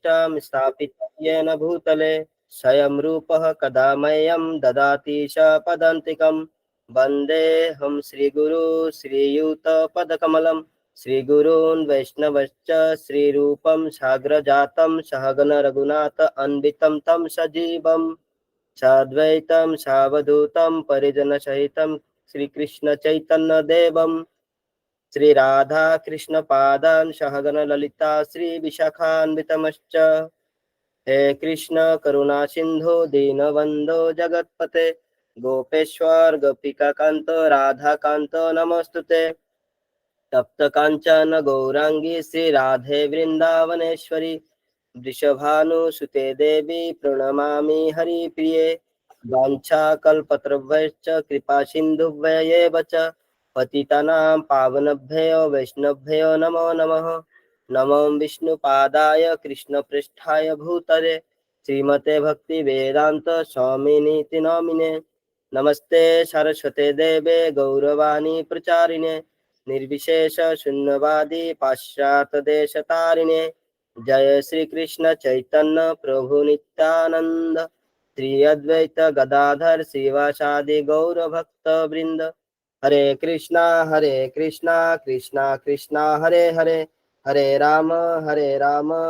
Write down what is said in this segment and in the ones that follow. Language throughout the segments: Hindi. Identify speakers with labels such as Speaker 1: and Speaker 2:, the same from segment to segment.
Speaker 1: उपविष्टं स्थापितं येन भूतले स्वयं रूपः कदा मह्यं ददाति स पदान्तिकं वन्देऽहं श्रीगुरु श्रीयुतपदकमलं श्रीगुरून् वैष्णवश्च श्रीरूपं साग्रजातं सहगण रघुनाथ अन्वितं तं सजीवं साद्वैतं सावधूतं परिजनसहितं श्रीकृष्ण चैतन्य देवं श्री राधा कृष्ण पादान सहगण ललिता श्री विशाखान्वितमश्च हे कृष्ण करुणा सिंधु दीनबंधो जगत्पते गोपेश्वर गोपिका कांत राधा कांत नमस्तुते तप्त कांचन गौरांगी श्री राधे वृंदावनेश्वरी वृषभानुसुते देवी प्रणमामि हरिप्रिये वाञ्छाकल्पतरुभ्यश्च कृपा सिन्धुभ्येव च पतितानां पावनेभ्यो वैष्णवेभ्यो नमो नमः नमो विष्णुपादाय कृष्णपृष्ठाय भूतले श्रीमते भक्ति वेदांत स्वामिनीति नामिने नमस्ते सरस्वते देवे गौरवाणी प्रचारिणे निर्विशेष शून्यवादी पाश्चात्य देशतारिणे जय श्री कृष्ण चैतन्य प्रभु नित्यानंद श्री अद्वैत गदाधर शिवासादि गौर भक्त वृंद हरे कृष्णा कृष्णा कृष्णा हरे हरे हरे राम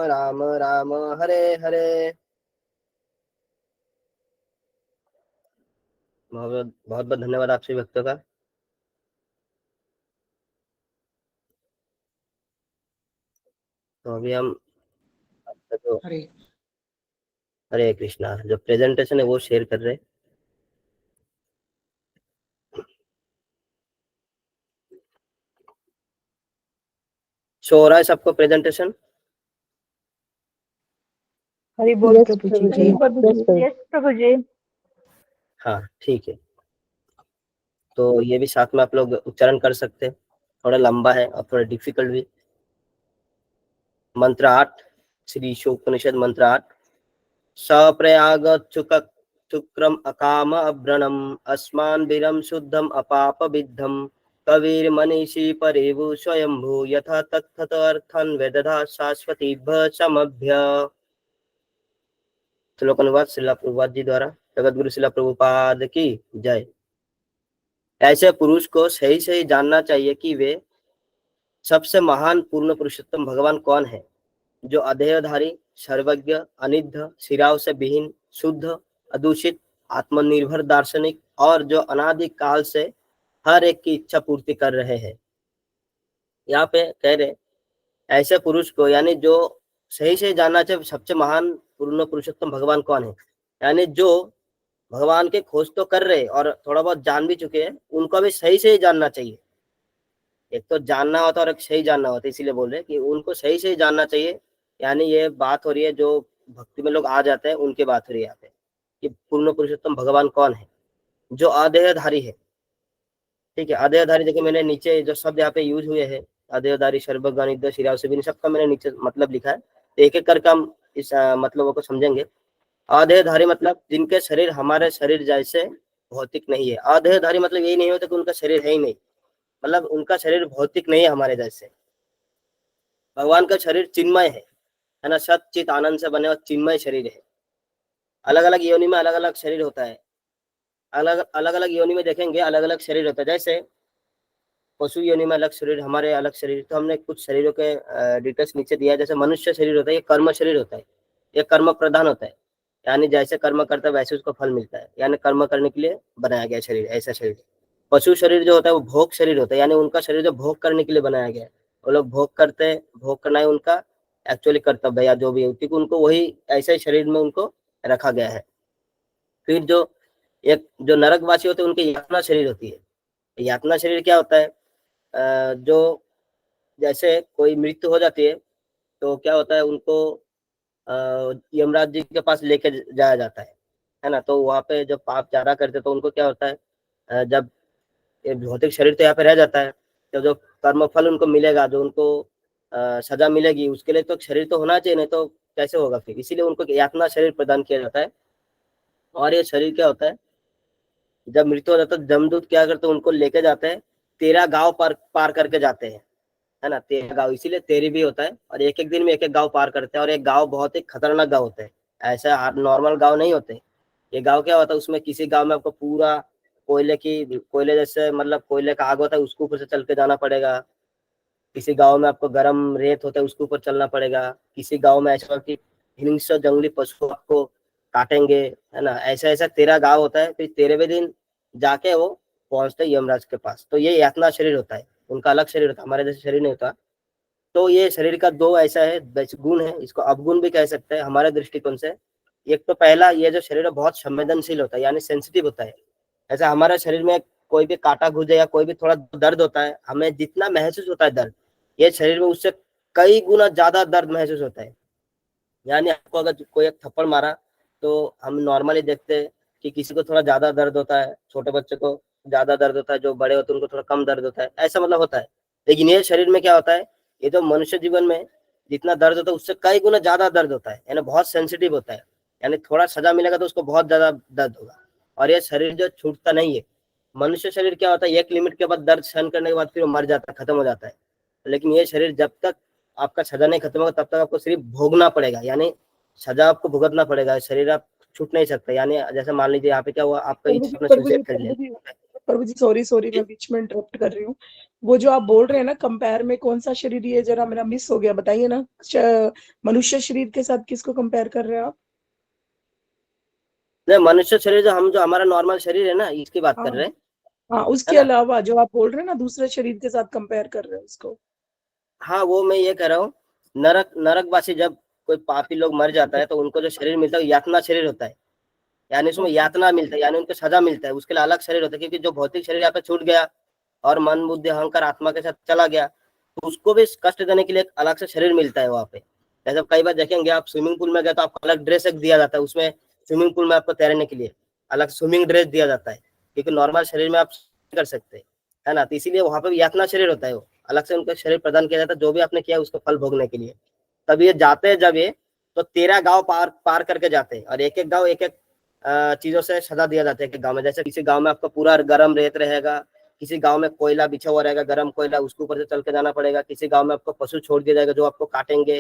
Speaker 1: राम राम हरे हरे। बहुत बहुत धन्यवाद आप सभी भक्तों का। तो अभी हम तो हरे कृष्णा जो प्रेजेंटेशन है वो शेयर कर रहे हैं। शो हो रहा है सबको प्रेजेंटेशन?
Speaker 2: हरि बोल प्रभु जी। यस प्रभु जी।
Speaker 1: हाँ ठीक है, तो ये भी साथ में आप लोग उच्चारण कर सकते हैं, थोड़ा लंबा है और थोड़ा डिफिकल्ट भी। मंत्र 8 श्री ईशोपनिषद मंत्र 8 सप्रयाग चुक्रम अकाम अभ्रणम अस्मान वीरम शुद्धम अपाप विद्धम कबीर मनीषी परेवु स्वयंभू यथा तत्थत अर्थन वेदधा शाश्वतीभ्य समभ्य। श्लोक अनुवाद श्रीला प्रभुपाद जी द्वारा। जगत गुरु श्रीला प्रभुपाद की जय। ऐसे पुरुष को सही सही जानना चाहिए कि वे सबसे महान पूर्ण पुरुषोत्तम भगवान कौन है, जो अधेयधारी सर्वज्ञ अनिद्ध सिराव से विहीन शुद्ध अदूषित आत्मनिर्भर दार्शनिक और जो अनादि काल से हर एक की इच्छा पूर्ति कर रहे हैं। यहाँ पे कह रहे ऐसे पुरुष को, यानी जो सही से जानना चाहिए सबसे महान पूर्ण पुरुषोत्तम भगवान कौन है, यानी जो भगवान के खोज तो कर रहे और थोड़ा बहुत जान भी चुके हैं, उनको भी सही से ही जानना चाहिए। एक तो जानना होता है और एक सही जानना होता है, इसीलिए बोल रहे कि उनको सही से ही जानना चाहिए। यानी ये बात हो रही है जो भक्ति में लोग आ जाते हैं उनकी बात हो रही है यहाँ पे, कि पूर्ण पुरुषोत्तम भगवान कौन है, जो अदेहधारी है। ठीक है, अदेहधारी देखिए मैंने नीचे जो शब्द यहाँ पे यूज हुए हैं, अदेहधारी सर्वज्ञ शिराव से सबका मैंने नीचे मतलब लिखा है, तो एक एक करके हम इस मतलबों को समझेंगे। अदेहधारी मतलब जिनके शरीर हमारे शरीर जैसे भौतिक नहीं है। अदेहधारी मतलब यही नहीं होता कि उनका शरीर है ही नहीं, मतलब उनका शरीर भौतिक नहीं है हमारे जैसे। भगवान का शरीर चिन्मय है ना, सत चित आनंद से बने हुआ चिन्मय शरीर है। अलग अलग योनि में अलग अलग शरीर होता है, अलग अलग योनि में देखेंगे अलग अलग शरीर होता है। जैसे पशु योनि में अलग शरीर, हमारे अलग शरीर, तो हमने कुछ शरीरों के डिटेल्स नीचे दिया है। जैसे मनुष्य शरीर होता है, ये कर्म शरीर होता है, ये कर्म प्रधान होता है, यानी जैसे कर्म करता है वैसे उसको फल मिलता है, यानी कर्म करने के लिए बनाया गया शरीर, ऐसा शरीर। पशु शरीर जो होता है वो भोग शरीर होता है, यानी उनका शरीर जो भोग करने के लिए बनाया गया है, वो लोग भोग करते हैं, भोग करना है उनका एक्चुअली कर्तव्य या जो भी है, क्योंकि उनको वही ऐसे शरीर में उनको रखा गया है। फिर जो एक जो नरकवासी होते हैं उनकी यातना शरीर होती है। यातना शरीर क्या होता है, जो जैसे कोई मृत्यु हो जाती है तो क्या होता है, उनको यमराज जी के पास लेके जाया जाता है ना। तो वहाँ पे जब पाप ज्यादा करते तो उनको क्या होता है, जब ये भौतिक शरीर तो यहाँ पे रह जाता है, तो जो कर्म फल उनको मिलेगा, जो उनको सजा मिलेगी, उसके लिए तो शरीर तो होना चाहिए, नहीं तो कैसे होगा फिर। इसीलिए उनको यातना शरीर प्रदान किया जाता है। और ये शरीर क्या होता है, जब मृत्यु हो जाता है जमदूत क्या करते हैं, उनको लेके जाते हैं, 13 गांव पार करके जाते हैं। है ना, 13 गांव, इसीलिए 13 भी होता है। और एक एक दिन में एक एक गांव पार करते हैं, और एक गांव बहुत ही खतरनाक गांव होता है, ऐसा नॉर्मल गांव नहीं होते। ये गांव क्या होता है, उसमें किसी गांव में आपको पूरा कोयले जैसे मतलब कोयले का आग होता है, उसके ऊपर से चल के जाना पड़ेगा। किसी गांव में आपको गर्म रेत होता है, उसके ऊपर चलना पड़ेगा। किसी गांव में ऐसा कि हिंस्र जंगली पशु आपको काटेंगे, है ना। ऐसा ऐसा 13 गांव होता है, फिर 13वें दिन जाके वो पहुंचते हैं यमराज के पास। तो ये यातना शरीर होता है, उनका अलग शरीर होता है, हमारे जैसे शरीर नहीं होता। तो ये शरीर का दो ऐसा है गुण है, इसको अवगुण भी कह सकते हैं हमारे दृष्टिकोण से। एक तो पहला, ये जो शरीर है बहुत संवेदनशील होता है, यानी सेंसिटिव होता है। ऐसा हमारे शरीर में कोई भी कांटा घुस जाए या कोई भी थोड़ा दर्द होता है, हमें जितना महसूस होता है दर्द, ये शरीर में उससे कई गुना ज्यादा दर्द महसूस होता है। यानी आपको अगर कोई एक थप्पड़ मारा, तो हम नॉर्मली देखते हैं कि किसी को थोड़ा ज्यादा दर्द होता है, छोटे बच्चे को ज्यादा दर्द होता है, जो बड़े होते हैं उनको थोड़ा कम दर्द होता है, ऐसा मतलब होता है। लेकिन ये शरीर में क्या होता है, ये तो मनुष्य जीवन में जितना दर्द होता है उससे कई गुना ज्यादा दर्द होता है, यानी बहुत सेंसिटिव होता है। यानी थोड़ा सजा मिलेगा तो उसको बहुत ज्यादा दर्द होगा। और ये शरीर जो छूटता नहीं है, मनुष्य शरीर क्या होता है, एक लिमिट के बाद दर्द सहन करने के बाद फिर वो मर जाता है, खत्म हो जाता है। लेकिन ये शरीर जब तक आपका सजा नहीं खत्म होगा तब तक आपको सिर्फ भोगना पड़ेगा, यानी सजा आपको भुगतना पड़ेगा, शरीर आप छूट नहीं सकते। यानी जैसे मान लीजिए यहाँ पे क्या हुआ, आपका इच्छा अपने सुसाइड कर लिया।
Speaker 2: प्रभु जी सॉरी सॉरी, मैं बीच में इंटरप्ट कर रही हूँ। वो जो आप बोल रहे हैं ना कंपेयर में, कौन सा शरीर ये जरा मेरा मिस हो गया, बताइए ना। मनुष्य शरीर के साथ किसको कंपेयर कर रहे हैं आप?
Speaker 1: नहीं, मनुष्य शरीर जो हमारा नॉर्मल शरीर है ना, इसकी बात
Speaker 2: हाँ
Speaker 1: कर रहे हैं,
Speaker 2: हाँ,
Speaker 1: है
Speaker 2: उसके
Speaker 1: ना।
Speaker 2: अलावा जो आप बोल रहे हैं ना दूसरे शरीर के साथ कंपेयर कर रहे हैं उसको।
Speaker 1: हाँ, वो मैं ये कह रहा हूँ, नरकवासी जब कोई पापी लोग मर जाता है तो उनको जो शरीर मिलता है यातना शरीर होता है, यानी उसमें यातना मिलता है, यानी उनको सजा मिलता है, उसके लिए अलग शरीर होता है। क्योंकि जो भौतिक शरीर यहाँ पे छूट गया और मन बुद्धि अहंकार आत्मा के साथ चला गया, तो उसको भी कष्ट देने के लिए एक अलग से शरीर मिलता है वहाँ पे। जैसे कई बार देखेंगे, आप स्विमिंग पूल में गए तो आपको अलग ड्रेस एक दिया जाता है, उसमें स्विमिंग पूल में आपको तैरने के लिए अलग स्विमिंग ड्रेस दिया जाता है, क्योंकि नॉर्मल शरीर में आप नहीं कर सकते, है ना। तो इसीलिए वहाँ पे भी यातना शरीर होता है, वो अलग से उनका शरीर प्रदान किया जाता है, जो भी आपने किया उसको फल भोगने के लिए। तब ये जाते हैं जब ये, तो 13 गांव पार पार करके जाते हैं, और एक एक गांव एक एक चीजों से सजा दिया जाता है कि गांव में, जैसे किसी गांव में आपका पूरा गर्म रेत रहेगा, किसी गांव में कोयला बिछा हुआ रहेगा, गर्म कोयला, उसके ऊपर से चल के जाना पड़ेगा। किसी गांव में आपको पशु छोड़ दिया जाएगा जो आपको काटेंगे,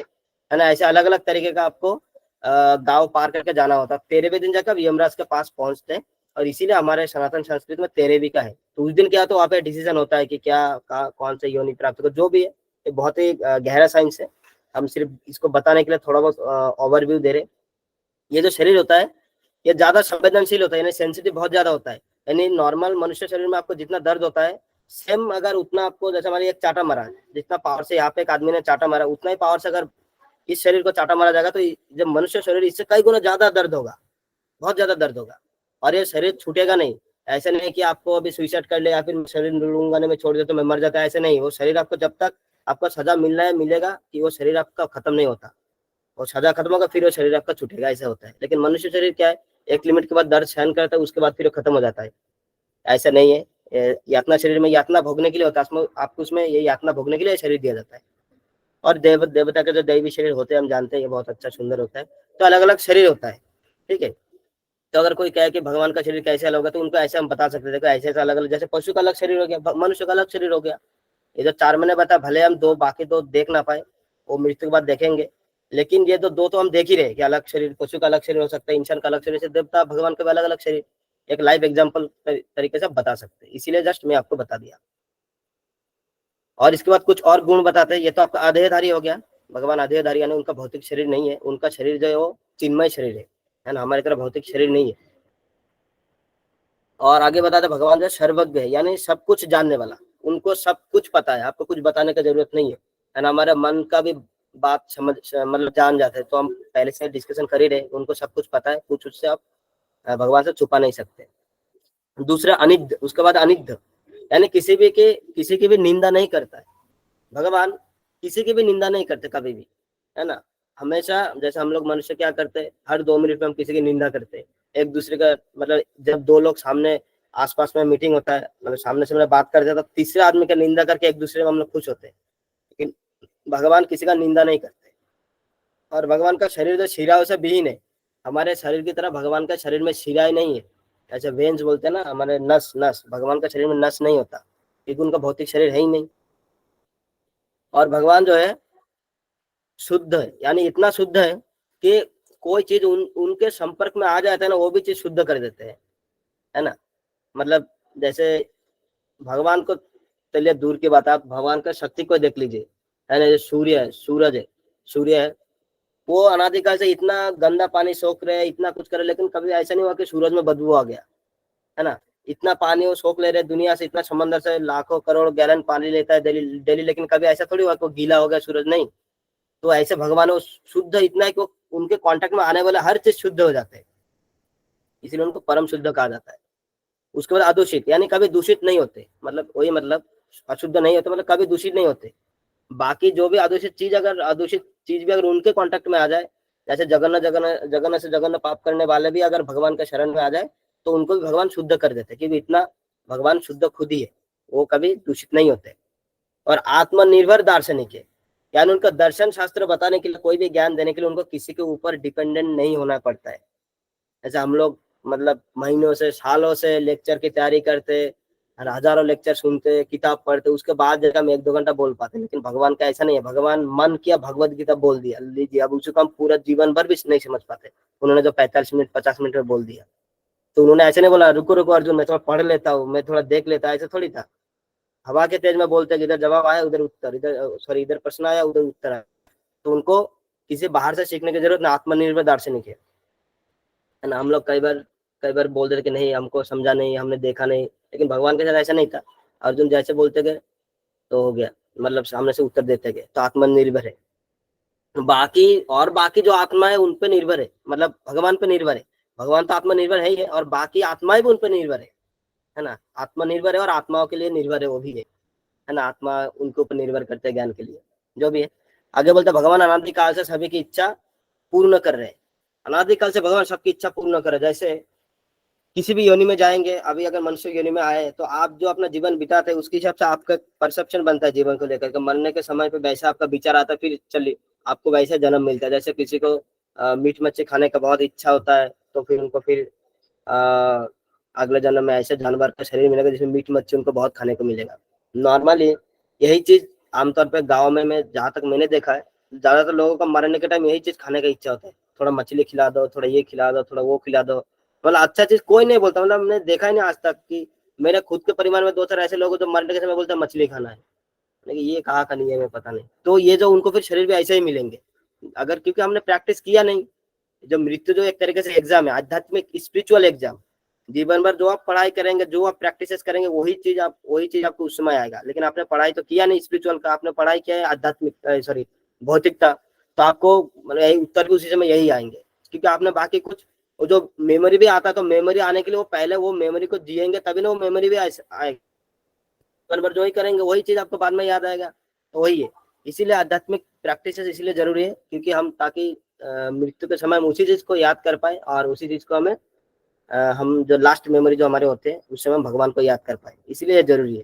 Speaker 1: है ना। ऐसे अलग अलग तरीके का आपको गांव पार करके जाना होता है। 13वें दिन जाकर यमराज के पास पहुंचते हैं, और इसीलिए हमारे सनातन संस्कृति में 13वीं का है। तो उस दिन क्या, तो वहाँ पे डिसीजन होता है कि क्या कौन से योनि प्राप्त कर, जो भी है। ये बहुत ही गहरा साइंस है, हम सिर्फ इसको बताने के लिए थोड़ा बहुत ओवरव्यू दे रहे। ये जो शरीर होता है, ये ज्यादा संवेदनशील होता है, यानी सेंसिटिव बहुत ज्यादा होता है। यानी नॉर्मल मनुष्य शरीर में आपको जितना दर्द होता है, सेम अगर उतना आपको, जैसे हमारे एक चाटा मारा, जितना पावर से यहाँ पे एक आदमी ने चाटा मारा, उतना ही पावर से अगर इस शरीर को चाटा मारा जाएगा, तो जब मनुष्य शरीर, इससे कई गुना ज्यादा दर्द होगा, बहुत ज्यादा दर्द होगा। और ये शरीर छूटेगा नहीं। ऐसे नहीं कि आपको अभी सुइसाइड कर ले या फिर शरीर लूंगा में छोड़ दे तो मैं मर जाता है, ऐसे नहीं। वो शरीर आपको जब तक आपको सजा मिलना है मिलेगा, कि वो शरीर आपका खत्म नहीं होता। और सजा खत्म होगा फिर वो शरीर आपका छूटेगा, ऐसा होता है। लेकिन मनुष्य शरीर क्या है, एक लिमिट के बाद दर्द सहन करता है, उसके बाद फिर वो खत्म हो जाता है, ऐसा नहीं है। यातना शरीर में यातना भोगने के लिए होता है, आपको उसमें ये यातना भोगने के लिए शरीर दिया जाता है। और देवता के जो दैवी शरीर होते हैं, हम जानते हैं ये बहुत अच्छा सुंदर होता है। तो अलग अलग शरीर होता है, ठीक है। तो अगर कोई कहे कि भगवान का शरीर कैसे अलग होगा, तो उनको ऐसे हम बता सकते थे कि ऐसे ऐसे अलग अलग, जैसे पशु का अलग शरीर हो गया, मनुष्य का अलग शरीर हो गया। ये जो 4 महीने बता, भले हम दो बाकी दो देख ना पाए, वो मृत्यु के बाद देखेंगे। लेकिन ये तो दो तो हम देख ही रहे कि अलग शरीर, पशु का अलग शरीर हो सकता है, इंसान का अलग शरीर से, देवता भगवान का भी अलग अलग शरीर। एक लाइव एग्जाम्पल तरीके से बता सकते हैं, इसीलिए जस्ट मैं आपको बता दिया। और इसके बाद कुछ और गुण बताते हैं। ये तो आपका अधेयधारी हो गया, भगवान अधेयधारी, यानी उनका भौतिक शरीर नहीं है, उनका शरीर जो है वो चिन्मय शरीर है ना, हमारी तरह भौतिक शरीर नहीं है। और आगे बताते भगवान जो सर्वज्ञ है, यानी सब कुछ जानने वाला, उनको सब कुछ पता है, आपको कुछ बताने की जरूरत नहीं है ना। हमारे मन का भी बात समझ मतलब जान जाते हैं, तो हम पहले से डिस्कशन कर ही रहे, उनको सब कुछ पता है, कुछ उससे आप भगवान से छुपा नहीं सकते। दूसरा अनिद्ध, उसके बाद अनिद्ध, यानी किसी की भी निंदा नहीं करता है भगवान, किसी की भी निंदा नहीं करते कभी भी, है ना। हमेशा जैसे हम लोग मनुष्य क्या करते हैं, हर 2 मिनट में हम किसी की निंदा करते हैं, एक दूसरे का मतलब, जब दो लोग सामने आसपास में मीटिंग होता है, मतलब सामने से बात करते हैं, तो तीसरे आदमी का निंदा करके एक दूसरे में हम लोग खुश होते हैं। लेकिन भगवान किसी का निंदा नहीं करते। और भगवान का शरीर जो शिराओं से विहीन है, हमारे शरीर की तरह भगवान का शरीर में शिरा ही नहीं है। ऐसे वेन्स बोलते हैं ना, हमारे नस, भगवान का शरीर में नस नहीं होता, क्योंकि उनका भौतिक शरीर है ही नहीं। और भगवान जो है शुद्ध है, यानी इतना शुद्ध है कि कोई चीज उनके संपर्क में आ जाता है ना, वो भी चीज शुद्ध कर देते हैं, है ना। मतलब जैसे भगवान को, चलिए दूर की बात, आप भगवान का शक्ति को देख लीजिए, है ना। जो सूर्य है, सूरज है, सूर्य है, वो अनादिकाल से इतना गंदा पानी सोख रहे हैं, इतना कुछ कर रहे हैं, लेकिन कभी ऐसा नहीं हुआ कि सूरज में बदबू आ गया, है ना। इतना पानी वो सोख ले रहे हैं दुनिया से, इतना समंदर से लाखों करोड़ गैलन पानी लेता है डेली डेली, लेकिन कभी ऐसा थोड़ी हुआ कि गीला हो गया सूरज, नहीं। तो ऐसे भगवान वो शुद्ध इतना है कि उनके कांटेक्ट में आने वाला हर चीज शुद्ध हो जाते हैं, इसलिए उनको परम शुद्ध कहा जाता है। उसके बाद अदूषित, यानी कभी दूषित नहीं होते, मतलब वही मतलब अशुद्ध नहीं होते, मतलब कभी दूषित नहीं होते। बाकी जो भी अदूषित चीज भी अगर उनके कांटेक्ट में आ जाए, जैसे जगन्ना से जगन्ना पाप करने वाले भी अगर भगवान के शरण में आ जाए, तो उनको भी भगवान शुद्ध कर देते, क्योंकि इतना भगवान शुद्ध खुद ही है, वो कभी दूषित नहीं होते। और आत्मनिर्भर दार्शनिक है, यानी उनका दर्शन शास्त्र बताने के लिए, कोई भी ज्ञान देने के लिए उनको किसी के ऊपर डिपेंडेंट नहीं होना पड़ता है। जैसे हम लोग मतलब महीनों से सालों से लेक्चर की तैयारी करते, और हजारों लेक्चर सुनते, किताब पढ़ते, उसके बाद जगह हम 1-2 घंटा बोल पाते, लेकिन भगवान का ऐसा नहीं है। भगवान मन किया भगवत गीता बोल दिया, लीजिए, अब उसको हम पूरा जीवन भर भी नहीं समझ पाते। उन्होंने जो 45 मिनट 50 मिनट में बोल दिया, तो उन्होंने ऐसे नहीं बोला रुको रुको अर्जुन मैं थोड़ा पढ़ लेता हूँ, मैं थोड़ा देख लेता, ऐसा थोड़ी था। हवा के तेज में बोलते कि इधर जवाब आया उधर उत्तर, इधर सॉरी इधर प्रश्न आया उधर उत्तर आया। तो उनको किसी बाहर से सीखने की जरूरत ना, आत्मनिर्भर दार्शनिक है ना। हम लोग कई बार बोल देते कि नहीं हमको समझा नहीं, हमने देखा नहीं, लेकिन भगवान के साथ ऐसा नहीं था। अर्जुन जैसे बोलते गए तो हो गया, मतलब सामने से उत्तर देते गए, तो आत्मनिर्भर है। बाकी जो आत्मा है उन पे निर्भर है, मतलब भगवान पे निर्भर है। भगवान तो आत्मनिर्भर है ही है, और बाकी आत्माएं भी उन पे निर्भर है ना। आत्मनिर्भर है और आत्माओं के लिए निर्भर है, वो भी है ना। आत्मा उनके ऊपर निर्भर करते हैं ज्ञान के लिए, जो भी है। आगे बोलते भगवान अनादिकाल से सभी की इच्छा पूर्ण कर रहे हैं। अनादिकाल से भगवान सबकी इच्छा पूर्ण कर रहे, जैसे किसी भी योनि में जाएंगे, अभी अगर मनुष्य योनि में आए तो आप जो अपना जीवन बिताते हैं उसके हिसाब से आपका परसेप्शन बनता है जीवन को लेकर के। मरने के समय पे वैसा आपका विचार आता है, फिर चलिए आपको वैसे जन्म मिलता है। जैसे किसी को मीट मच्छी खाने का बहुत इच्छा होता है, तो फिर उनको फिर अगले जन्म में ऐसे जानवर का शरीर मिलेगा जिसमें मीट मच्छी उनको बहुत खाने को मिलेगा। नॉर्मली यही चीज आमतौर पर गाँव में, मैं जहाँ तक मैंने देखा है, ज्यादातर लोगों का मरने के टाइम यही चीज खाने का इच्छा होता है। थोड़ा मछली खिला दो, थोड़ा ये खिला दो, थोड़ा वो खिला दो, मतलब अच्छा चीज कोई नहीं बोलता। मतलब हमने देखा ही नहीं आज तक कि मेरे खुद के परिवार में 2-4 ऐसे लोग जो मरने के समय बोलते हैं मछली खाना है, लेकिन ये कहाँ का नहीं है मैं पता नहीं। तो ये जो उनको फिर शरीर भी ऐसे ही मिलेंगे, अगर क्योंकि हमने प्रैक्टिस किया नहीं। जो मृत्यु जो एक तरीके से एग्जाम है, आध्यात्मिक स्पिरिचुअल एग्जाम। जीवन भर जो आप पढ़ाई करेंगे, जो आप प्रैक्टिस करेंगे, वही चीज आपको उस समय आएगा। लेकिन आपने पढ़ाई तो किया नहीं स्पिरिचुअल का, आपने पढ़ाई किया है आध्यात्मिक सॉरी भौतिकता, तो आपको मतलब यही उत्तर भी उसी समय यही आएंगे, क्योंकि आपने बाकी कुछ वो जो मेमोरी भी आता है, तो मेमोरी आने के लिए वो पहले वो मेमोरी को जिएंगे, तभी ना वो मेमोरी भी आएगी। बार जो ही करेंगे वही चीज आपको बाद में याद आएगा, तो वही है। इसीलिए आध्यात्मिक प्रैक्टिस इसलिए जरूरी है, क्योंकि हम ताकि मृत्यु के समय हम उसी चीज को याद कर पाए, और उसी चीज को हमें हम जो लास्ट मेमोरी जो हमारे होते हैं उस समय हम भगवान को याद कर पाए, इसलिए जरूरी है।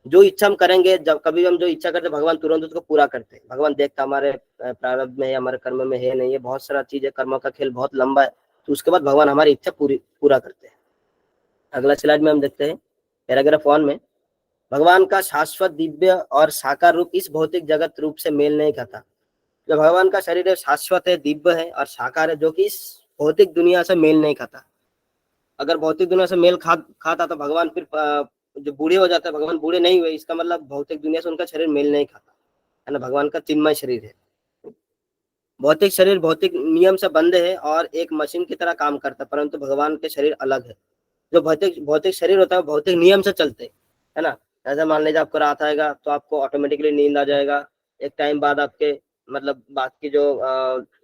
Speaker 1: जो इच्छा हम करेंगे, जब कभी हम जो इच्छा करते हैं भगवान तुरंत उसको पूरा करते हैं। भगवान देखता हमारे प्रारब्ध में है, हमारे कर्म में है नहीं है, बहुत सारा चीज है, कर्मों का खेल बहुत लंबा है, तो उसके बाद भगवान हमारी इच्छा पूरा करते हैं। अगला स्लाइड में हम देखते हैं पैराग्राफ 1 में, भगवान का शाश्वत दिव्य और साकार रूप इस भौतिक जगत रूप से मेल नहीं खाता। जो भगवान का शरीर है शाश्वत है, दिव्य है और साकार है, जो कि इस भौतिक दुनिया से मेल नहीं खाता। अगर भौतिक दुनिया से मेल खाता तो भगवान फिर जो बूढ़े हो जाते हैं, भगवान बूढ़े नहीं हुए, इसका मतलब भौतिक दुनिया से उनका शरीर मेल नहीं खाता, है ना। भगवान का चिन्मय शरीर है। भौतिक शरीर भौतिक नियम से बंधे है और एक मशीन की तरह काम करता है, परंतु भगवान के शरीर अलग है। जो भौतिक शरीर होता है भौतिक नियम से चलते है ना। ऐसा मान लीजिए आपको रात आएगा तो आपको ऑटोमेटिकली नींद आ जाएगा, एक टाइम बाद आपके मतलब बाकी जो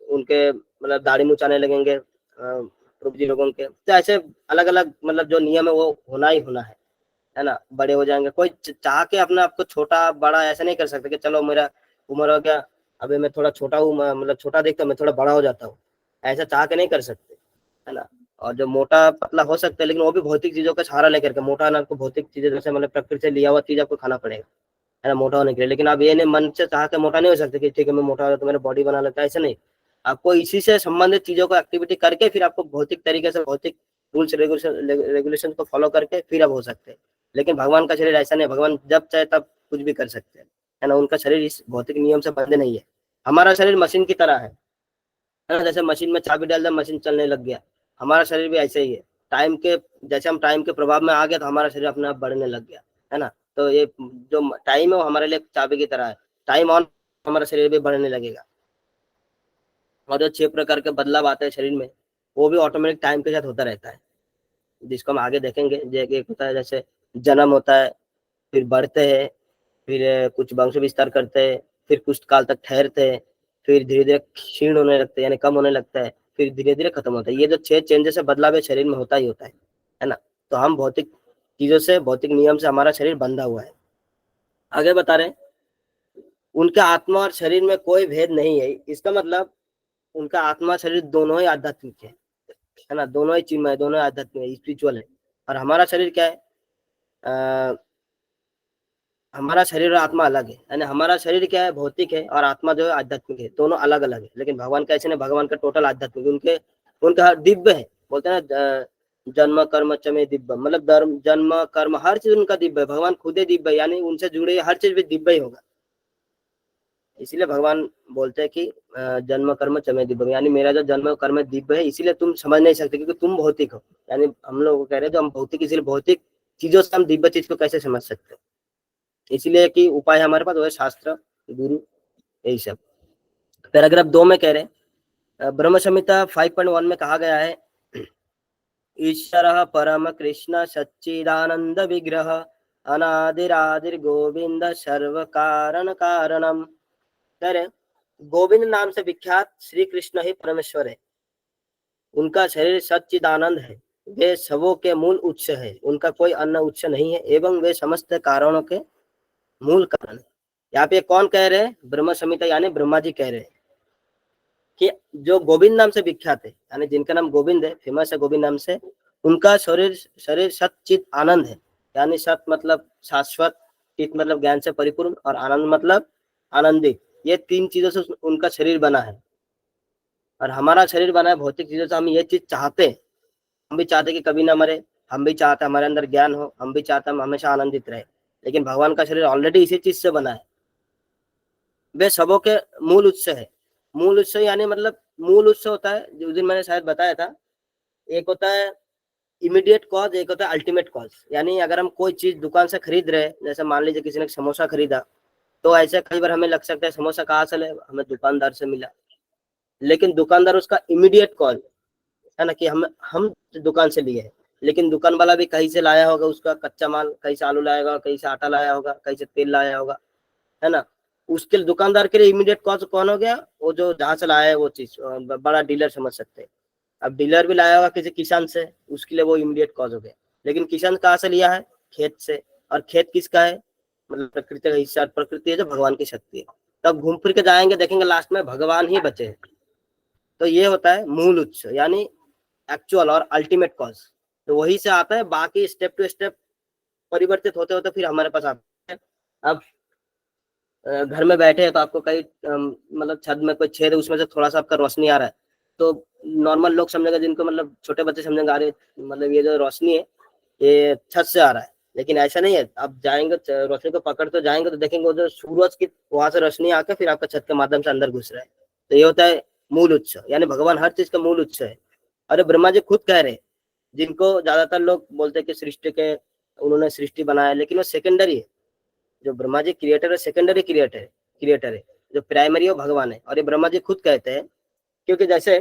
Speaker 1: उनके मतलब दाढ़ी मुँचाने लगेंगे प्रभु जी लोगों के, तो ऐसे अलग अलग मतलब जो नियम है वो होना ही होना है ना। बड़े हो जाएंगे, कोई चाह के अपने आपको छोटा बड़ा ऐसा नहीं कर सकते कि चलो मेरा उम्र हो गया अभी मैं थोड़ा छोटा हूँ, मतलब छोटा देखता हूँ मैं थोड़ा बड़ा हो जाता हूँ, ऐसा चाह के नहीं कर सकते, है ना। और जो मोटा पतला हो सकता है, लेकिन वो भी भौतिक चीजों का सहारा लेकर के। मोटा ना आपको भौतिक चीजें जैसे मतलब प्रकृति से लिया हुआ चीज आपको खाना पड़ेगा, है ना, मोटा होने के लिए। लेकिन आप ये नहीं मन से चाह के मोटा नहीं हो सकते कि ठीक है मैं मोटा हो तो मेरा बॉडी बना लेता है, ऐसा नहीं। आपको इसी से संबंधित चीजों को एक्टिविटी करके फिर आपको भौतिक तरीके से भौतिक रूल्स रेगुलेशन को फॉलो करके फिर आप हो सकते हैं। लेकिन भगवान का शरीर ऐसा नहीं, भगवान जब चाहे तब कुछ भी कर सकते हैं। है ना। उनका शरीर इस भौतिक नियम से बंधे नहीं है। हमारा शरीर मशीन की तरह है ना। जैसे मशीन में चाबी डाल दिया, मशीन चलने लग गया। हमारा शरीर भी ऐसे ही है। टाइम के जैसे हम टाइम के प्रभाव में आ गया तो हमारा शरीर अपने आप बढ़ने लग गया, है ना। तो ये जो टाइम है वो हमारे लिए चाबी की तरह है। टाइम ऑन, हमारा शरीर भी बढ़ने लगेगा। और जो 6 प्रकार के बदलाव आते हैं शरीर में, वो भी ऑटोमेटिक टाइम के साथ होता रहता है, जिसको हम आगे देखेंगे। एक होता है जैसे जन्म होता है, फिर बढ़ते हैं, फिर कुछ वंश विस्तार करते हैं, फिर कुछ काल तक ठहरते हैं, फिर धीरे धीरे क्षीण होने लगते हैं यानी कम होने लगता है, फिर धीरे धीरे खत्म होता है। ये जो 6 चेंजेस है, बदलाव है, शरीर में होता ही होता है ना। तो हम भौतिक चीजों से, भौतिक नियम से हमारा शरीर बंधा हुआ है। आगे बता रहे हैं, उनके आत्मा और शरीर में कोई भेद नहीं है। इसका मतलब उनका आत्मा शरीर दोनों ही आध्यात्मिक है ना। दोनों ही चिन्मय, दोनों आध्यात्मिक है, स्पिरिचुअल है। और हमारा शरीर क्या है, हमारा शरीर और आत्मा अलग है, यानी हमारा शरीर क्या है, भौतिक है, और आत्मा जो है आध्यात्मिक है। दोनों अलग अलग है। लेकिन भगवान का ऐसे नहीं, भगवान का टोटल आध्यात्मिक, उनके उनका दिव्य है। बोलते हैं ना, जन्म कर्म चमे दिव्य, मतलब धर्म जन्म कर्म हर चीज उनका दिव्य है। भगवान खुद ही दिव्य है, यानी उनसे जुड़े हर चीज भी दिव्य ही होगा। इसीलिए भगवान बोलते हैं कि जन्म कर्म चमे दिव्य, यानी मेरा जो जन्म कर्म दिव्य है, इसीलिए तुम समझ नहीं सकते क्योंकि तुम भौतिक हो। यानी हम लोग कह रहे हैं जो हम भौतिक, इसलिए भौतिक चीजों से हम दिव्य चीज को कैसे समझ सकते हैं। इसलिए कि उपाय हमारे पास वो है शास्त्र, गुरु, यही सब। पैराग्राफ 2 में कह रहे हैं, ब्रह्म संहिता 5.1 में कहा गया है, ईश्वर परम कृष्ण सच्चिदानंद विग्रह अनादिरादिर गोविंद सर्व कारण कारणम। कह रहे गोविंद नाम से विख्यात श्री कृष्ण ही परमेश्वर है। उनका शरीर सच्चिदानंद है, वे सबों के मूल उत्स है, उनका कोई अन्य उत्स नहीं है, एवं वे समस्त कारणों के मूल कारण है। यहाँ पे कौन कह रहे हैं, ब्रह्म संहिता यानी ब्रह्मा जी कह रहे हैं कि जो गोविंद नाम से विख्यात है, यानी जिनका नाम गोविंद है, फेमस है गोविंद नाम से, उनका शरीर शरीर सत चित आनंद है। यानी सत मतलब शाश्वत, चित मतलब ज्ञान से परिपूर्ण, और आनंद मतलब आनंदित। ये 3 चीजों से उनका शरीर बना है। और हमारा शरीर बना है भौतिक चीजों से। हम ये चीज चाहते हैं, हम भी चाहते कि कभी ना मरे, हम भी चाहते हमारे अंदर ज्ञान हो, हम भी चाहते हम हमेशा आनंदित रहे। लेकिन भगवान का शरीर ऑलरेडी इसी चीज से बना है। वे सबों के मूल उत्स है। मूल उत्स यानी मतलब मूल उत्स होता है, जो दिन मैंने शायद बताया था, एक होता है इमीडिएट कॉज, एक होता है अल्टीमेट कॉज। यानी अगर हम कोई चीज दुकान से खरीद रहे हैं, जैसे मान लीजिए किसी ने समोसा खरीदा, तो ऐसे कई बार हमें लग सकता है समोसा कहाँ से ले, हमें दुकानदार से मिला। लेकिन दुकानदार उसका इमीडिएट कॉज है ना, कि हम दुकान से लिए हैं। लेकिन दुकान वाला भी कहीं से लाया होगा उसका कच्चा माल, कहीं से आलू लाया होगा, कहीं से आटा लाया होगा, कहीं से तेल लाया होगा, है ना। उसके दुकानदार के लिए इमीडिएट कॉज कौन हो गया, वो जो जहाँ से लाया है वो चीज, बड़ा डीलर समझ सकते हैं। अब डीलर भी लाया होगा किसी किसान से, उसके लिए वो इमीडिएट कॉज हो गया। लेकिन किसान कहाँ से लिया है, खेत से। और खेत किसका है, मतलब प्रकृति का हिस्सा। प्रकृति है जो भगवान की शक्ति है। तब घूम फिर के जाएंगे, देखेंगे लास्ट में भगवान ही बचे हैं। तो ये होता है मूल उत्स, यानी एक्चुअल और अल्टीमेट कॉज। तो वही से आता है, बाकी स्टेप टू स्टेप परिवर्तित होते होते फिर हमारे पास आता है। अब घर में बैठे हैं तो आपको कई मतलब छत में कोई छेद है, उसमें से थोड़ा सा आपका रोशनी आ रहा है, तो नॉर्मल लोग समझेंगे, जिनको मतलब छोटे बच्चे समझेंगे, अरे मतलब ये जो रोशनी है ये छत से आ रहा है। लेकिन ऐसा नहीं है। आप जाएंगे रोशनी को पकड़ तो जाएंगे तो देखेंगे वो जो सूरज की वहां से रोशनी आकर फिर आपका छत के माध्यम से अंदर घुस रहा है। तो ये होता है मूल उत्स, यानी भगवान हर चीज का मूल उत्स है। अरे ब्रह्मा जी खुद कह रहे हैं, जिनको ज्यादातर लोग बोलते हैं कि सृष्टि के उन्होंने सृष्टि बनाया, लेकिन वो सेकेंडरी है। जो ब्रह्मा जी क्रिएटर है, सेकेंडरी क्रिएटर है। जो प्राइमरी है वो भगवान है। और ये ब्रह्मा जी खुद कहते हैं, क्योंकि जैसे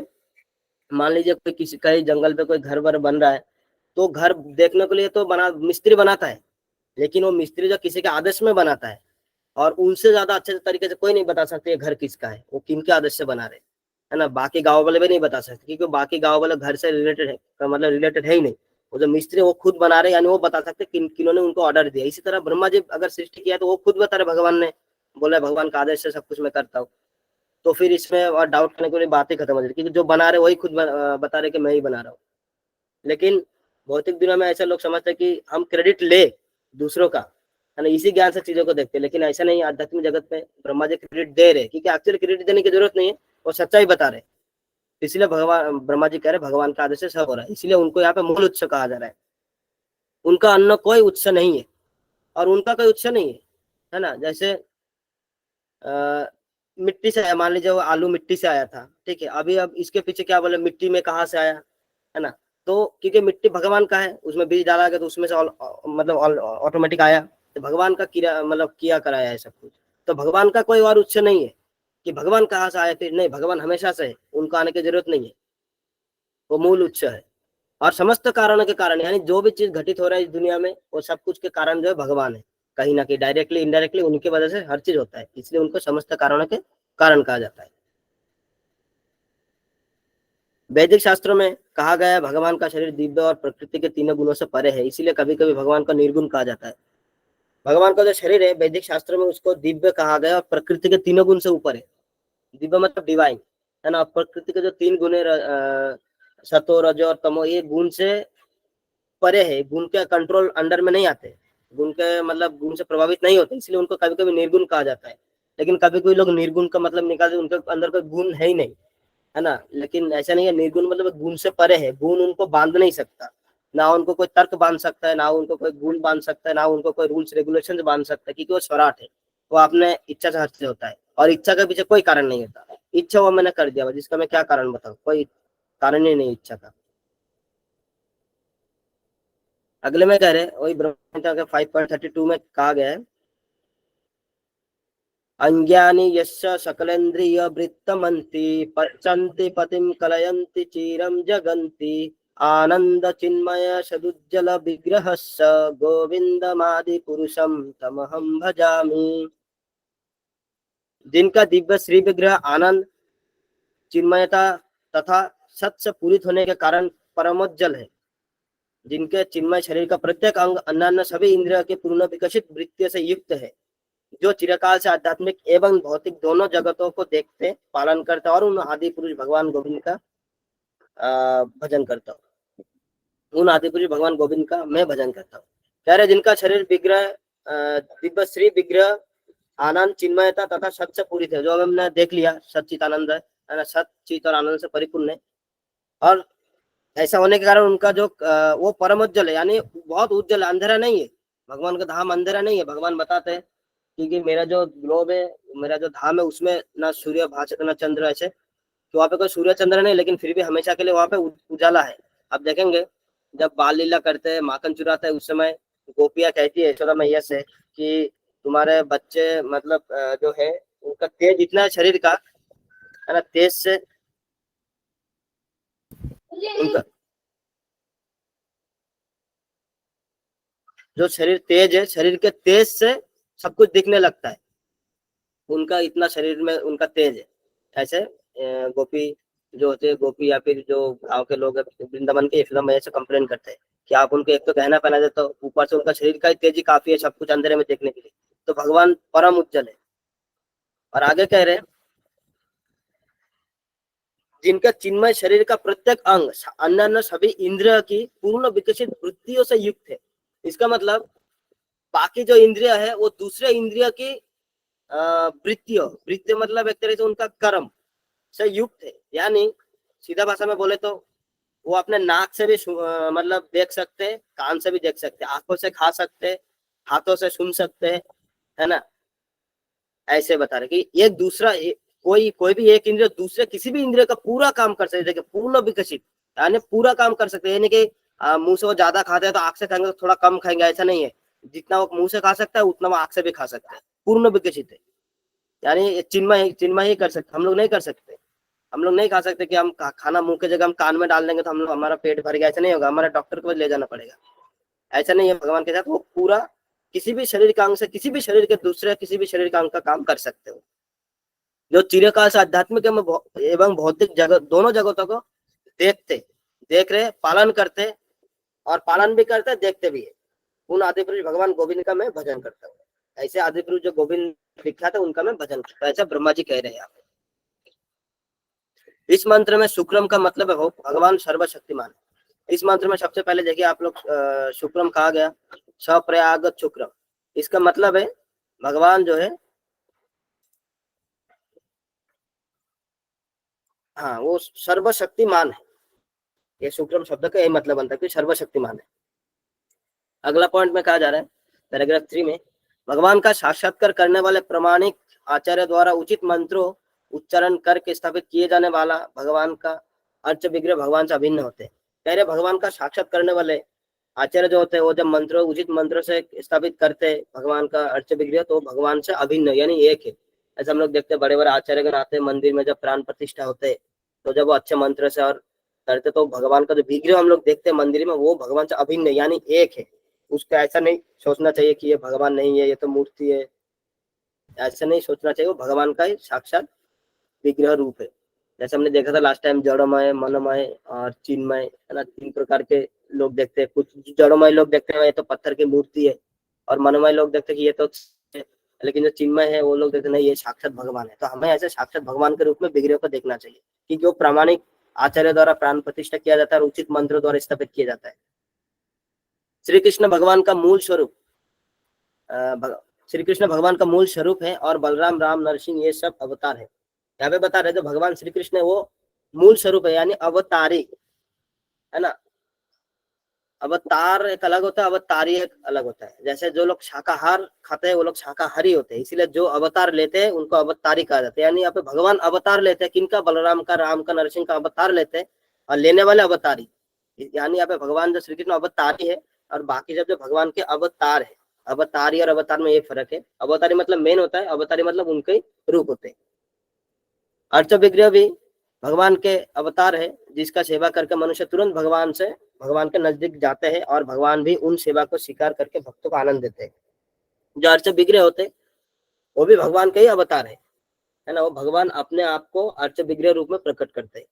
Speaker 1: मान लीजिए कोई किसी कहीं जंगल पे कोई घर वर बन रहा है, तो घर देखने के लिए तो मिस्त्री बनाता है। लेकिन वो मिस्त्री जो किसी के आदेश में बनाता है, और उनसे ज्यादा अच्छे तरीके से कोई नहीं बता सकते ये घर किसका है, वो किन के आदेश से बना रहे, है ना। बाकी गांव वाले भी नहीं बता सकते, क्योंकि बाकी गांव वाले घर से रिलेटेड है, मतलब रिलेटेड है ही नहीं। वो जो मिस्त्री वो खुद बना रहे, यानी वो बता सकते किन्होंने उनको ऑर्डर दिया। इसी तरह ब्रह्मा जी अगर सृष्टि किया तो वो खुद बता रहे, भगवान ने बोला भगवान का आदेश से सब कुछ मैं करता हूँ। तो फिर इसमें और डाउट करने के लिए बात ही खत्म हो जाती, क्योंकि जो बना रहे वही खुद बता रहे कि मैं ही बना रहा हूँ। लेकिन भौतिक दुनिया में ऐसे लोग समझते हैं कि हम क्रेडिट ले दूसरों का, है ना, इसी ज्ञान से चीजों को देखते हैं। लेकिन ऐसा नहीं है। आध्यात्मिक जगत में ब्रह्मा जी क्रेडिट दे रहे, क्योंकि एक्चुअली क्रेडिट देने की जरूरत नहीं है, वो सच्चाई बता रहे। इसलिए भगवान ब्रह्मा जी कह रहे भगवान का आदेश से सब हो रहा है, इसलिए उनको यहाँ पे मूल उत्स कहा जा रहा है। उनका अन्य कोई उत्स नहीं है, और उनका कोई उत्स नहीं है ना। जैसे मिट्टी से आया, मान लीजिए वो आलू मिट्टी से आया था, ठीक है। अभी अब इसके पीछे क्या बोले, मिट्टी में कहाँ से आया, है ना। तो क्योंकि मिट्टी भगवान का है, उसमें बीज डाला गया तो उसमें से मतलब ऑटोमेटिक आया, तो भगवान का किया मतलब किया कराया है सब कुछ। तो भगवान का कोई और उत्स नहीं है कि भगवान कहाँ से आए थे, नहीं, भगवान हमेशा से है, उनको आने की जरूरत नहीं है, वो मूल उत्स है। और समस्त कारणों के कारण, यानी जो भी चीज घटित हो रहा है इस दुनिया में, वो सब कुछ के कारण जो है भगवान है, कहीं ना कहीं डायरेक्टली इनडायरेक्टली उनकी वजह से हर चीज होता है, इसलिए उनको समस्त कारणों के कारण कहा जाता है। वैदिक शास्त्रों में कहा गया है भगवान का शरीर दिव्य और प्रकृति के तीनों गुणों से परे है, इसीलिए कभी कभी भगवान का निर्गुण कहा जाता है। भगवान का जो शरीर है वैदिक शास्त्रों में उसको दिव्य कहा गया और प्रकृति के तीनों गुण से ऊपर है। दिव्य मतलब डिवाइन, है ना। प्रकृति के जो तीन गुण है, सतो रजो और तमो, ये गुण से परे है, गुण के कंट्रोल अंडर में नहीं आते, गुण के मतलब गुण से प्रभावित नहीं होते, इसलिए उनको कभी कभी निर्गुण कहा जाता है। लेकिन कभी कोई लोग निर्गुण का मतलब निकालते, उनके अंदर कोई गुण है ही नहीं, है ना। लेकिन ऐसा नहीं है, निर्गुण मतलब गुण से परे है, गुण उनको बांध नहीं सकता, ना उनको कोई तर्क बांध सकता है, ना उनको कोई गुण बांध सकता है, ना उनको कोई रूल्स रेगुलेशन बांध सकता है, क्योंकि वो स्वराट है, वो अपने इच्छा से हर चीज होता है, और इच्छा के पीछे कोई कारण नहीं होता। इच्छा वो मैंने कर दिया, जिसका मैं क्या कारण बताऊं, कोई कारण ही नहीं इच्छा का। अगले में कह रहे वही ब्रह्म के 5.32 में कहा गया है, अज्ञानी यस्य सकलेन्द्रिय वृत्तमन्ति पश्यन्ति पतिं कलयन्ति चिरं जगन्ति आनंद चिन्मय सदुज्जल विग्रहस्य गोविंदमादि पुरुषं तमहं भजामि। जिनका दिव्य श्री विग्रह आनंद, चिन्मयता तथा सत से पूरित होने के कारण परमोज्जल है, जिनके चिन्मय शरीर का प्रत्येक अंग अन्य सभी इंद्रियों के पूर्ण विकसित वृत्ति से युक्त है, जो चिरकाल से आध्यात्मिक एवं भौतिक दोनों जगतों को देखते पालन करता और उन आदि पुरुष भगवान गोविंद का भजन करता हूँ, उन आदि पुरुष भगवान गोविंद का मैं भजन करता हूँ। कह रहे जिनका शरीर विग्रह दिव्य श्री विग्रह आनंद चिन्मयता तथा सत से पूरित है, जो हमने देख लिया सचित आनंद है ना, सत चित और आनंद से परिपूर्ण है। और ऐसा होने के कारण उनका जो वो परम उज्जवल है, यानी बहुत उज्जवल, अंधेरा नहीं है, भगवान का धाम अंधेरा नहीं है। भगवान बताते हैं क्योंकि मेरा जो ग्लोब है, मेरा जो धाम है, उसमें ना सूर्य भाषा ना चंद्र, ऐसे तो वहाँ पे कोई सूर्य चंद्र नहीं, लेकिन फिर भी हमेशा के लिए वहाँ पे उजाला है। आप देखेंगे जब बाल लीला करते हैं, माखन चुराते हैं, उस समय गोपियाँ कहती है यशोदा मैया से कि तुम्हारे बच्चे मतलब जो है उनका तेज इतना है शरीर का, है ना, तेज से उनका जो शरीर तेज है, शरीर के तेज से सब कुछ दिखने लगता है, उनका इतना शरीर में उनका तेज है। ऐसे गोपी जो होते हैं, गोपी या फिर जो गांव के लोग वृंदावन के फिल्म में ऐसे कंप्लेन करते हैं कि आप उनको एक तो गहना पहना देते हो, ऊपर से उनका शरीर का तेजी काफी है सब कुछ अंधेरे में देखने के लिए। तो भगवान परम उज्जवल है। और आगे कह रहे हैं जिनका चिन्मय शरीर का प्रत्येक अंग अन्य सभी इंद्रियों की पूर्ण विकसित वृत्तियों से युक्त है। इसका मतलब बाकी जो इंद्रिय है वो दूसरे इंद्रिय की वृत्तियों, वृत्ति मतलब एक तरह से उनका कर्म से युक्त है। यानी सीधा भाषा में बोले तो वो अपने नाक से भी मतलब देख सकते हैं, कान से भी देख सकते हैं, आंखों से खा सकते हैं, हाथों से सुन सकते हैं, है ना। ऐसे बता रहे कि एक दूसरा कोई भी एक इंद्रिय दूसरे किसी भी इंद्रिय का पूरा काम कर सकते हैं, पूर्ण विकसित, यानी पूरा काम कर सकते हैं। यानी कि मुंह से वो ज्यादा खाते हैं तो आंख से खाएंगे तो थोड़ा कम खाएंगे, ऐसा नहीं है। जितना वो मुंह से खा सकता है उतना वो आंख से भी खा सकता है, पूर्ण विकसित है। यानी चिन्मय ही कर सकते, हम लोग नहीं कर सकते। हम लोग नहीं खा सकते कि हम खाना मुंह की जगह हम कान में डाल देंगे तो हम लोग हमारा पेट भर गया, ऐसा नहीं होगा, हमारा डॉक्टर को ले जाना पड़ेगा। ऐसा नहीं है, भगवान के साथ वो पूरा किसी भी शरीर का अंग से किसी भी शरीर के दूसरे किसी भी शरीर का अंग का काम कर सकते हो, जो चिरकाल से आध्यात्मिक एवं भौतिक जगत दोनों जगतों को देख रहे पालन करते, और पालन भी करते देखते भी है। उन आदि पुरुष भगवान गोविंद का मैं भजन करता हूँ। ऐसे आदि पुरुष जो गोविंद विख्यात है उनका मैं भजन करता हूँ, ऐसा ब्रह्मा जी कह रहे हैं। इस मंत्र में शुक्रम का मतलब है भगवान सर्वशक्तिमान। इस मंत्र में सबसे पहले देखिए आप लोग शुक्रम कहा गया, सप्रयागत शुक्रम, इसका मतलब है भगवान जो है, हाँ, वो सर्वशक्तिमान है। ये शुक्रम शब्द का यही मतलब बनता है कि सर्वशक्तिमान है। अगला पॉइंट में कहा जा रहा है पैराग्राफ 3 में, भगवान का साक्षात्कार करने वाले प्रामाणिक आचार्य द्वारा उचित मंत्रों उच्चारण करके स्थापित किए जाने वाला भगवान का अर्च विग्रह भगवान से अभिन्न होते हैं। कह रहे भगवान का साक्षात करने वाले आचार्य जो होते हैं वो जब मंत्रों उचित मंत्रों से स्थापित करते हैं भगवान का अर्च विग्रह तो भगवान से अभिन्न यानी एक है। ऐसे हम लोग देखते हैं बड़े बड़े आचार्यगण आते हैं मंदिर में जब प्राण प्रतिष्ठा होते हैं तो जब वो अच्छे मंत्र से और करते तो भगवान का जो विग्रह हम लोग देखते हैं मंदिर में वो भगवान से अभिन्न यानी एक है। उसको ऐसा नहीं सोचना चाहिए कि ये भगवान नहीं है ये तो मूर्ति है, ऐसा नहीं सोचना चाहिए। वो भगवान का ही साक्षात विग्रह रूप है। जैसे हमने देखा था लास्ट टाइम जड़मय मनमय और चिन्मय है ना, 3 प्रकार के लोग देखते हैं। कुछ जड़मय लोग देखते हैं ये तो पत्थर की मूर्ति है और मनमय लोग देखते हैं कि ये तो, लेकिन जो चिन्मय है वो लोग देखते नहीं ये साक्षात भगवान है। तो हमें ऐसे साक्षात भगवान के रूप में विग्रह को देखना चाहिए कि जो प्रामाणिक आचार्य द्वारा प्राण प्रतिष्ठा किया जाता है और उचित मंत्र द्वारा स्थापित किया जाता है। श्री कृष्ण भगवान का मूल स्वरूप श्री कृष्ण भगवान का मूल स्वरूप है और बलराम राम नरसिंह ये सब अवतार है। यहाँ पे बता रहे जो भगवान श्री कृष्ण है वो मूल स्वरूप है यानी अवतारी है ना। अवतार एक अलग होता है, अवतारी एक अलग होता है। जैसे जो लोग शाकाहार खाते हैं वो लोग शाकाहारी होते हैं, इसीलिए जो अवतार लेते हैं उनको अवतारी कहा जाता है। यानी यहाँ पे भगवान अवतार लेते हैं, किनका? बलराम का, राम का, नरसिंह का अवतार लेते हैं और लेने वाले अवतारी। यानी यहाँ पे भगवान जो श्री कृष्ण अवतारी है और बाकी सब जो भगवान के अवतार है। अवतारी और अवतार में ये फर्क है। अवतारी मतलब मेन होता है, अवतारी मतलब उनके रूप होते हैं। अर्च विग्रह भी भगवान के अवतार है जिसका सेवा करके मनुष्य तुरंत भगवान के नजदीक जाते हैं और भगवान भी उन सेवा को स्वीकार करके भक्तों को आनंद देते हैं। जो अर्च विग्रह होते हैं वो भी भगवान के ही अवतार है ना। वो भगवान अपने आप को अर्च विग्रह रूप में प्रकट करते हैं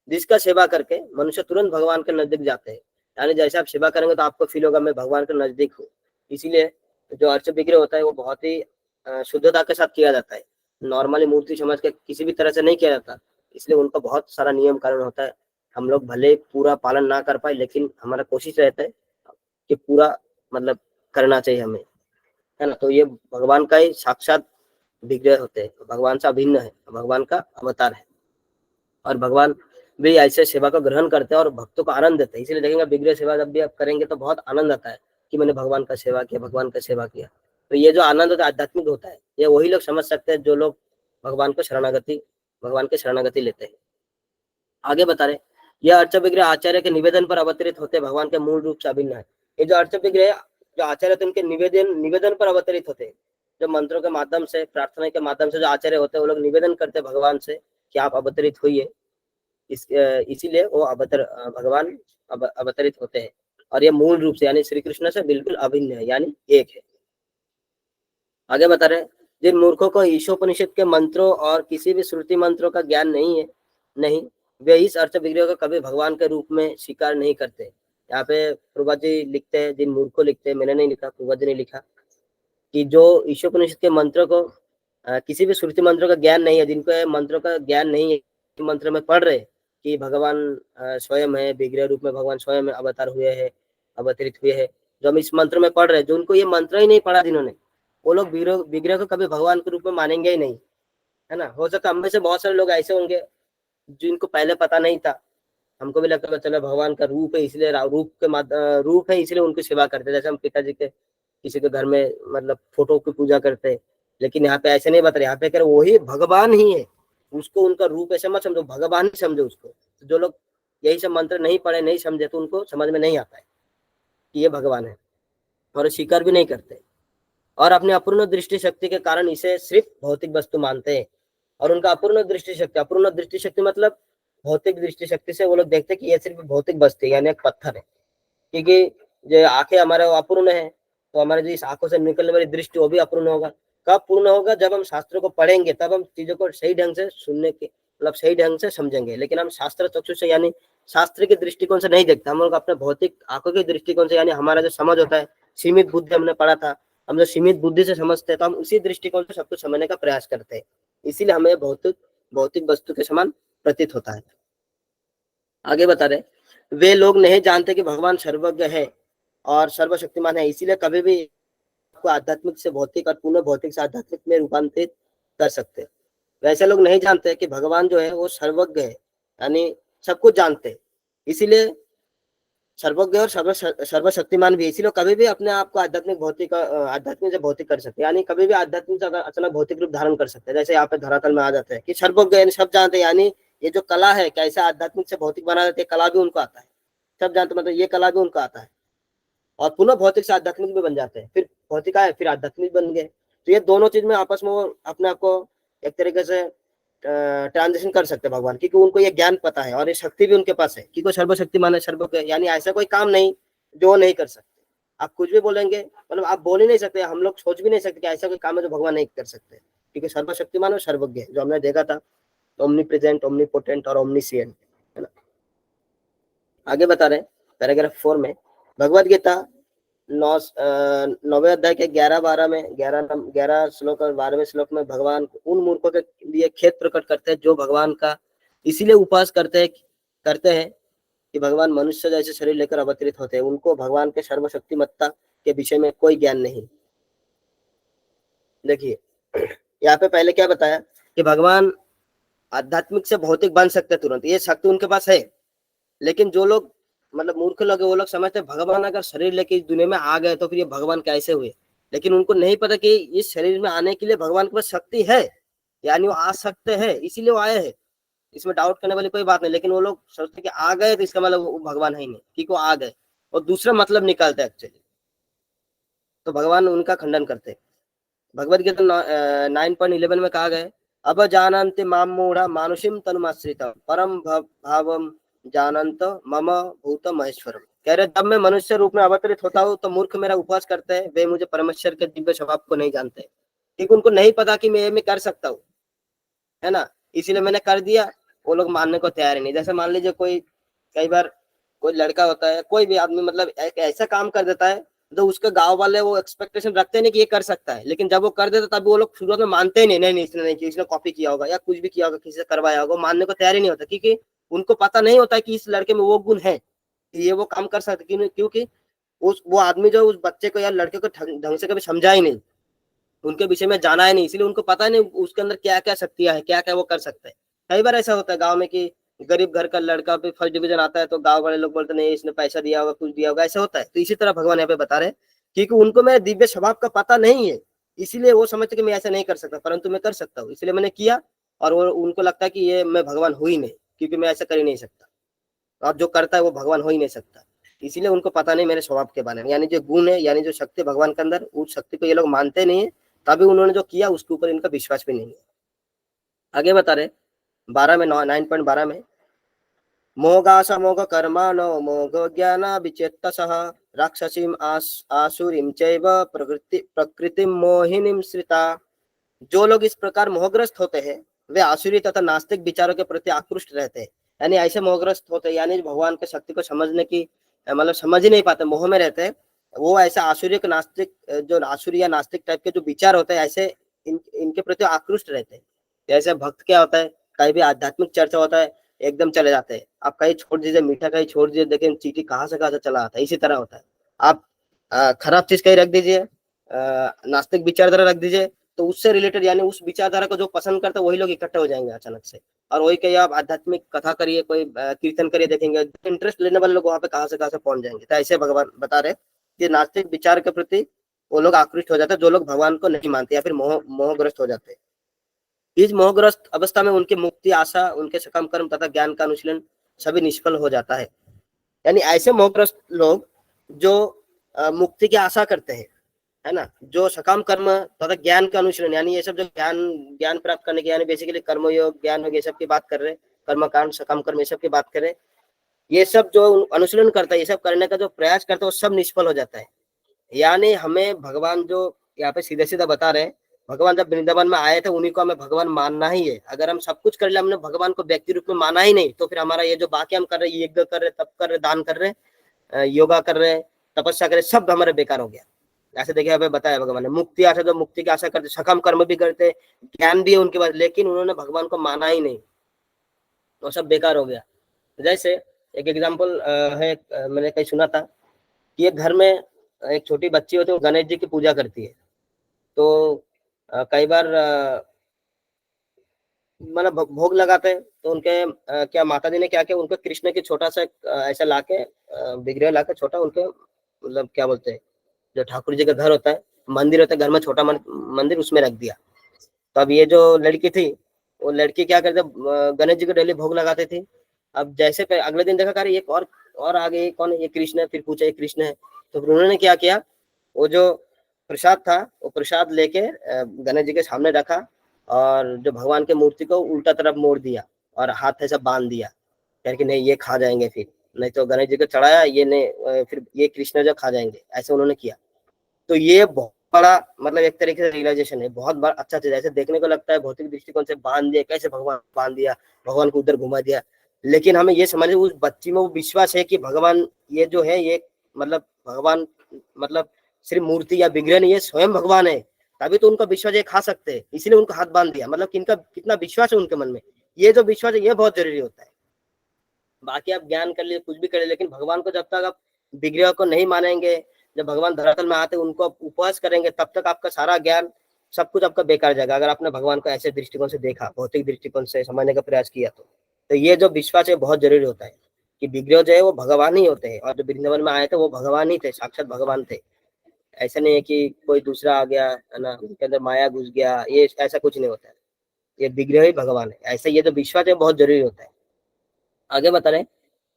Speaker 1: जिसका सेवा करके मनुष्य तुरंत भगवान के नजदीक जाते हैं। यानी जैसे आप सेवा करेंगे तो आपको फील होगा मैं भगवान के नजदीक हूँ। इसीलिए जो अर्च विग्रह होता है वो बहुत ही शुद्धता के साथ किया जाता है। नॉर्मली मूर्ति समझ के किसी भी तरह से नहीं किया जाता, इसलिए उनका बहुत सारा नियम कानून होता है। हम लोग भले पूरा पालन ना कर पाए लेकिन हमारा कोशिश रहता है कि पूरा मतलब करना चाहिए हमें, है ना। तो ये भगवान का ही साक्षात विग्रह होते हैं, भगवान से अभिन्न है, भगवान का अवतार है और भगवान भी ऐसे सेवा को ग्रहण करते हैं और भक्तों को आनंद देते हैं। इसलिए देखेंगे विग्रह सेवा जब भी आप करेंगे तो बहुत आनंद आता है कि मैंने भगवान का सेवा किया, भगवान का सेवा किया। तो ये जो आनंद होता है आध्यात्मिक होता है, ये वही लोग समझ सकते हैं जो लोग भगवान के शरणागति लेते हैं। आगे बता रहे यह अर्च विग्रह आचार्य के निवेदन पर अवतरित होते भगवान के मूल रूप से अभिन्न है। ये जो अर्च विग्रह जो आचार्य थे उनके निवेदन पर अवतरित होते हैं। जो मंत्रों के माध्यम से, प्रार्थना के माध्यम से जो आचार्य होते हैं वो लोग निवेदन करते भगवान से कि आप अवतरित होइए, इसीलिए वो भगवान अवतरित होते हैं। और ये मूल रूप से यानी श्री कृष्ण से बिल्कुल अभिन्न है यानी एक है। आगे बता रहे जिन मूर्खों को ईशोपनिषद के मंत्रों और किसी भी श्रुति मंत्रों का ज्ञान नहीं वे इस अर्च विग्रह को कभी भगवान के रूप में स्वीकार नहीं करते। यहाँ पे प्रभुपाद जी लिखते हैं, जिन मूर्खों लिखते हैं, मैंने नहीं लिखा, प्रभुपाद जी ने लिखा कि जो ईशोपनिषद के मंत्रों को किसी भी श्रुति मंत्रों का ज्ञान नहीं है, जिनको मंत्रों का ज्ञान नहीं है, मंत्र में पढ़ रहे कि भगवान स्वयं है, विग्रह रूप में भगवान स्वयं अवतार हुए हैं, अवतरित हुए हैं, जो हम इस मंत्र में पढ़ रहे, जो उनको ये मंत्र ही नहीं पढ़ा जिन्होंने, वो लोग विग्रह को कभी भगवान के रूप में मानेंगे ही नहीं, है ना। हो सकता है हम में से बहुत सारे लोग ऐसे होंगे जिनको पहले पता नहीं था, हमको भी लगता है चलो भगवान का रूप है इसलिए रूप है इसलिए उनकी सेवा करते। जैसे हम पिताजी के किसी के घर में मतलब फोटो की पूजा करते हैं, लेकिन यहाँ पे ऐसे नहीं बता रहे, यहाँ पे कह रहे वही भगवान ही है, उसको उनका रूप ऐसे मत समझो, भगवान ही समझो उसको। तो जो लोग यही सब मंत्र नहीं पढ़े, नहीं समझे, तो उनको समझ में नहीं आता है कि ये भगवान है और स्वीकार भी नहीं करते और अपनी अपूर्ण दृष्टि शक्ति के कारण इसे सिर्फ भौतिक वस्तु मानते हैं। और उनका अपूर्ण दृष्टि शक्ति मतलब भौतिक दृष्टि शक्ति से वो लोग देखते हैं कि ये सिर्फ भौतिक वस्तु है यानी एक पत्थर है, क्योंकि जो आंखें हमारे अपूर्ण है तो हमारे जो इस आंखों से निकलने वाली दृष्टि वो भी अपूर्ण होगा। कब पूर्ण होगा? जब हम शास्त्रों को पढ़ेंगे, तब हम चीजों को सही ढंग से सुनने के मतलब सही ढंग से समझेंगे। लेकिन हम शास्त्र चक्षु से यानी शास्त्र के दृष्टिकोण से नहीं देखते, हम लोग अपने भौतिक आंखों के दृष्टिकोण से, यानी हमारा जो समझ होता है सीमित बुद्धि, हमने पढ़ा था, हम जो सीमित बुद्धि से समझते हैं तो हम उसी दृष्टिकोण से सब कुछ समझने का प्रयास करते हैं, इसीलिए हमें भौतिक वस्तु के समान प्रतीत होता है। आगे बता रहे वे लोग नहीं जानते कि भगवान सर्वज्ञ है और सर्वशक्तिमान है, इसीलिए कभी भी आपको आध्यात्मिक से भौतिक और पुनः भौतिक से आध्यात्मिक में रूपांतरित कर सकते हैं। वैसे लोग नहीं जानते कि भगवान जो है वो सर्वज्ञ है यानी सब कुछ जानते हैं, इसीलिए सर्वज्ञ और सर्वशक्तिमान भी, इसीलिए कभी भी अपने आप को आध्यात्मिक से भौतिक कर सकते हैं, यानी कभी भी आध्यात्मिक से अचानक भौतिक रूप धारण कर सकते हैं। जैसे यहाँ पे धरातल में आ जाते हैं कि सर्वज्ञ यानी सब जानते हैं, यानी ये जो कला है कैसे आध्यात्मिक से भौतिक बना देते हैं, कला भी उनको आता है, सब जानते, मतलब ये कला भी उनको आता है, और पुनः भौतिक से आध्यात्मिक भी बन जाते हैं, फिर भौतिक आए फिर आध्यात्मिक बन गए। तो ये दोनों चीज में आपस में वो अपने आप को एक तरीके से ट्रांजिशन कर सकते हैं भगवान, क्योंकि उनको ये ज्ञान पता है और ये शक्ति भी उनके पास है, क्योंकि वो सर्वशक्तिमान है, सर्वज्ञ, यानी ऐसा कोई काम नहीं जो वो नहीं कर सकते। आप कुछ भी बोलेंगे, मतलब आप बोल ही नहीं सकते, हम लोग सोच भी नहीं सकते कि ऐसा कोई काम है जो भगवान नहीं कर सकते, क्योंकि सर्वशक्तिमान और सर्वज्ञ जो हमने देखा था, ओमनी प्रेजेंट, ओमनी पोटेंट और ओमनीसिएंट, है ना। आगे बता रहे पैराग्राफ 4 में, भगवद गीता 9वें अध्याय के 11-12 में 11 श्लोक और 12वें श्लोक में भगवान उन मूर्खों के लिए खेद प्रकट करते हैं जो भगवान का इसीलिए उपास करते हैं कि भगवान मनुष्य जैसे शरीर लेकर अवतरित होते हैं, उनको भगवान के सर्वशक्तिमत्ता के विषय में कोई ज्ञान नहीं। देखिए यहाँ पे पहले क्या बताया कि भगवान आध्यात्मिक से भौतिक बन सकते तुरंत, ये शक्ति उनके पास है, लेकिन जो लोग मतलब मूर्ख लोग हैं वो लोग समझते हैं भगवान अगर शरीर लेके इस दुनिया में आ गए तो फिर ये भगवान कैसे हुए, लेकिन उनको नहीं पता कि इस शरीर में आने के लिए भगवान के पास शक्ति है, यानी वो आ सकते हैं, इसीलिए वो आए हैं, इसमें डाउट करने वाली कोई बात नहीं। लेकिन वो लोग सोचते कि आ गए तो इसका मतलब वो भगवान है ही नहीं, क्योंकि वो आ गए और दूसरा मतलब निकालते हैं एक्चुअली, तो भगवान उनका खंडन करते हैं। भगवद गीता 9.11 में कहा गया, अब जानन्ति माम मूढ़ा मानुषिम तनुमाश्रितम परम भावम जानन्त मम भूत महेश्वरम। कह रहे जब मैं मनुष्य रूप में अवतरित होता हूँ तो मूर्ख मेरा उपवास करते हैं, वे मुझे परमेश्वर के दिव्य स्वभाव को नहीं जानते, क्योंकि उनको नहीं पता कि मैं कर सकता हूँ, है ना, इसीलिए मैंने कर दिया, वो लोग मानने को तैयार ही नहीं। जैसे मान लीजिए कोई कई बार कोई लड़का होता है, कोई भी आदमी मतलब एक ऐसा काम कर देता है तो उसके गांव वाले वो एक्सपेक्टेशन रखते नहीं कि ये कर सकता है, लेकिन जब वो कर देता तब वो लोग शुरुआत में मानते ही नहीं, इसने नहीं किया, इसने कॉपी किया होगा या कुछ भी किया होगा, किसी से करवाया होगा, मानने को तैयार ही नहीं होता, क्योंकि उनको पता नहीं होता कि इस लड़के में वो गुण है कि ये वो काम कर सकते, क्योंकि वो आदमी जो उस बच्चे को या लड़के को ढंग से कभी समझा ही नहीं, उनके विषय में जाना है नहीं, इसलिए उनको पता नहीं उसके अंदर क्या क्या शक्तियां है, क्या क्या वो कर सकते हैं। कई बार ऐसा होता है गांव में कि गरीब घर का लड़का भी फर्स्ट डिवीजन आता है तो गांव वाले लोग बोलते नहीं इसने पैसा दिया होगा, कुछ दिया होगा, ऐसा होता है। तो इसी तरह भगवान यहाँ पे बता रहे क्योंकि उनको मेरे दिव्य स्वभाव का पता नहीं है, इसीलिए वो समझते कि मैं ऐसा नहीं कर सकता, परंतु मैं कर सकता हूँ, इसलिए मैंने किया, और वो उनको लगता है कि ये मैं भगवान हो ही नहीं, क्योंकि मैं ऐसा कर ही नहीं सकता। अब जो करता है वो भगवान हो ही नहीं सकता, इसीलिए उनको पता नहीं मेरे स्वभाव के बारे में, यानी जो गुण है, यानी जो शक्ति भगवान के अंदर, उस शक्ति को ये लोग मानते नहीं है, तभी उन्होंने जो किया उसके ऊपर इनका विश्वास भी नहीं है। आगे बता रहे 9.12 में, मोगास मोग कर्माणो मोग ज्ञान विचेत्तसः राक्षसीम आसुरीम चैव प्रकृति मोहिनीम श्रिता। जो लोग इस प्रकार मोहग्रस्त होते हैं वे आसुरी तथा नास्तिक विचारों के प्रति आकृष्ट रहते हैं, यानी ऐसे मोहग्रस्त होते हैं, यानी भगवान के शक्ति को समझने की मतलब समझ ही नहीं पाते, मोह में रहते हैं, वो ऐसे आसुरी नास्तिक, जो आसुरी या नास्तिक टाइप के जो विचार होते हैं ऐसे इनके प्रति आकृष्ट रहते हैं। जैसे भक्त क्या होता है, कहीं भी आध्यात्मिक चर्चा होता है एकदम चले जाते हैं, आप कहीं छोड़ दीजिए, मीठा कहीं छोड़ दीजिए, देखें चीटी कहाँ से चला आता है, इसी तरह होता है। आप खराब चीज कहीं रख दीजिए, नास्तिक विचारधारा रख दीजिए, तो उससे रिलेटेड यानी उस विचारधारा को जो पसंद करते हैं वही लोग इकट्ठे हो जाएंगे अचानक से, और वही कहीं आप आध्यात्मिक कथा करिए, कोई कीर्तन करिए, देखेंगे इंटरेस्ट लेने वाले लोग वहां पे कहाँ से पहुंच जाएंगे। तो ऐसे भगवान बता रहे कि नास्तिक विचार के प्रति वो लोग आकृष्ट हो जाते हैं जो लोग भगवान को नहीं मानते या फिर मोहग्रस्त हो जाते हैं। इस मोहग्रस्त अवस्था में उनकी मुक्ति आशा, उनके सकम कर्म तथा ज्ञान का अनुशीलन सभी निष्फल हो जाता है। यानी ऐसे मोहग्रस्त लोग जो मुक्ति की आशा करते हैं, है ना, जो सकाम कर्म तथा ज्ञान का अनुशीलन, यानी ये सब जो ज्ञान प्राप्त करने के, यानी बेसिकली कर्मयोग, ज्ञान योग, ये सब की बात कर रहे हैं, कर्मकांड, सकाम कर्म, ये सब की बात कर रहे हैं, ये सब जो अनुशीलन करता है, ये सब करने का जो प्रयास करता है वो सब निष्फल हो जाता है। यानी हमें भगवान जो यहाँ पे सीधा सीधा बता रहे हैं, भगवान जब वृंदावन में आए थे उन्हीं को हमें भगवान मानना ही है। अगर हम सब कुछ कर ले, हमने भगवान को व्यक्ति रूप में माना ही नहीं, तो फिर हमारा ये जो बाकी हम कर रहे हैं, यज्ञ कर रहे, तप कर रहे, दान कर रहे, योगा कर रहे, तपस्या कर रहे, सब हमारे बेकार हो गया। ऐसे देखिए हमें बताया भगवान ने, मुक्ति आशा, जो मुक्ति की आशा करते, सकाम कर्म भी करते, ज्ञान भी है उनके पास, लेकिन उन्होंने भगवान को माना ही नहीं, तो सब बेकार हो गया। जैसे एक एग्जाम्पल है, मैंने कहीं सुना था कि एक घर में एक छोटी बच्ची होती है, वो गणेश जी की पूजा करती है, तो कई बार मतलब भोग लगाते हैं, तो उनके क्या माता जी ने क्या किया, उनको कृष्ण की छोटा सा ऐसा लाके विग्रह लाके छोटा उनके मतलब क्या बोलते हैं, जो ठाकुर जी का घर होता है, मंदिर होता है, घर में छोटा मंदिर उसमें रख दिया। तो अब ये जो लड़की थी, वो लड़की क्या करते, गणेश जी को डेली भोग लगाते थे। अब जैसे अगले दिन देखा, अरे ये और आगे कौन है, ये कृष्ण है, फिर पूछा ये कृष्ण है। तो फिर उन्होंने क्या किया, वो जो प्रसाद था वो प्रसाद लेके गणेश जी के सामने रखा, और जो भगवान के मूर्ति को उल्टा तरफ मोड़ दिया और हाथ ऐसा बांध दिया, कह कि नहीं ये खा जाएंगे, फिर नहीं तो गणेश जी को चढ़ाया, ये नहीं फिर ये कृष्ण जो खा जाएंगे, ऐसे उन्होंने किया। तो ये बहुत बड़ा मतलब एक तरीके से रियलाइजेशन है, बहुत बड़ा अच्छा चीज है। ऐसे देखने को लगता है भौतिक दृष्टिकोण से बांध दिया, कैसे भगवान बांध दिया, भगवान को उधर घुमा दिया, लेकिन हमें ये समझ उस बच्ची में वो विश्वास है कि भगवान ये जो है ये मतलब भगवान मतलब सिर्फ मूर्ति या विग्रह नहीं, ये स्वयं भगवान है। तभी तो उनका विश्वास ये खा सकते हैं, इसीलिए उनको हाथ बांध दिया, मतलब किनका कितना विश्वास है उनके मन में। ये जो विश्वास है ये बहुत जरूरी होता है। बाकी आप ज्ञान कर लिए कुछ भी कर लिए, लेकिन भगवान को जब तक आप विग्रह को नहीं मानेंगे, जब भगवान धरातल में आते उनको आप उपवास करेंगे, तब तक आपका सारा ज्ञान सब कुछ आपका बेकार जाएगा। अगर आपने भगवान को ऐसे दृष्टिकोण से देखा, भौतिक दृष्टिकोण से समझने का प्रयास किया, तो ये जो विश्वास है बहुत जरूरी होता है कि विग्रह जो है वो भगवान ही होते हैं, और जो वृंदावन में आए थे वो भगवान ही थे, साक्षात भगवान थे। ऐसा नहीं है कि कोई दूसरा आ गया है ना, उनके अंदर माया घुस गया, ये ऐसा कुछ नहीं होता है। ये विग्रह ही भगवान है, ऐसा ये जो विश्वास है बहुत जरूरी होता है। आगे बता रहे,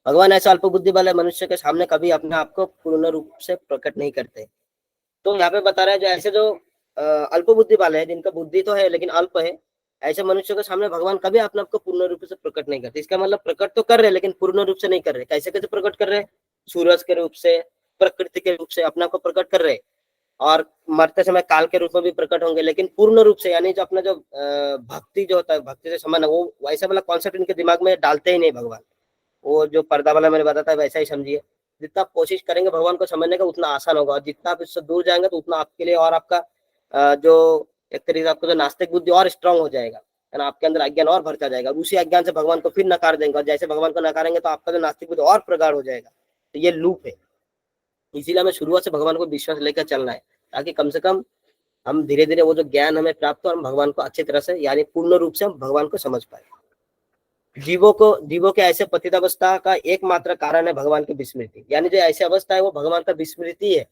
Speaker 1: भगवान ऐसा अल्प बुद्धि वाले मनुष्य के सामने कभी अपने आप को पूर्ण रूप से प्रकट नहीं करते। तो यहाँ पे बता रहे हैं जो ऐसे जो अल्प बुद्धि वाले हैं, जिनका बुद्धि तो है लेकिन अल्प है, ऐसे मनुष्य के सामने भगवान कभी अपने आप को पूर्ण रूप से प्रकट नहीं करते। इसका मतलब प्रकट तो कर रहे हैं लेकिन पूर्ण रूप से नहीं कर रहे। कैसे कैसे प्रकट कर रहे हैं, सूरज के रूप से, प्रकृति के रूप से अपने आप को प्रकट कर रहे हैं, और मरते समय काल के रूप में भी प्रकट होंगे, लेकिन पूर्ण रूप से यानी जो अपना जो भक्ति जो होता है, भक्ति से संबंध है, वो वैसा वाला कॉन्सेप्ट इनके दिमाग में डालते ही नहीं भगवान। वो जो पर्दा वाला मैंने बताया था वैसा ही समझिए। जितना आप कोशिश करेंगे भगवान को समझने का उतना आसान होगा, और जितना आप इससे दूर जाएंगे तो उतना आपके लिए और आपका जो एक तरीके से आपको जो नास्तिक बुद्धि और स्ट्रांग हो जाएगा, है ना, आपके अंदर अज्ञान और भरता जाएगा, उसी अज्ञान से भगवान को फिर नकार देंगे, और जैसे भगवान को नकारेंगे तो आपका जो नास्तिक बुद्धि और प्रगाढ़ हो जाएगा। तो ये लूप है। इसीलिए हमें शुरुआत से भगवान को विश्वास लेकर चलना है, ताकि कम से कम हम धीरे धीरे वो जो ज्ञान हमें प्राप्त हो, हम भगवान को अच्छी तरह से यानी पूर्ण रूप से हम भगवान को समझ पाए। जीवों के ऐसे पतित अवस्था का एकमात्र कारण है भगवान की विस्मृति, यानी जो ऐसी अवस्था है वो भगवान का विस्मृति है,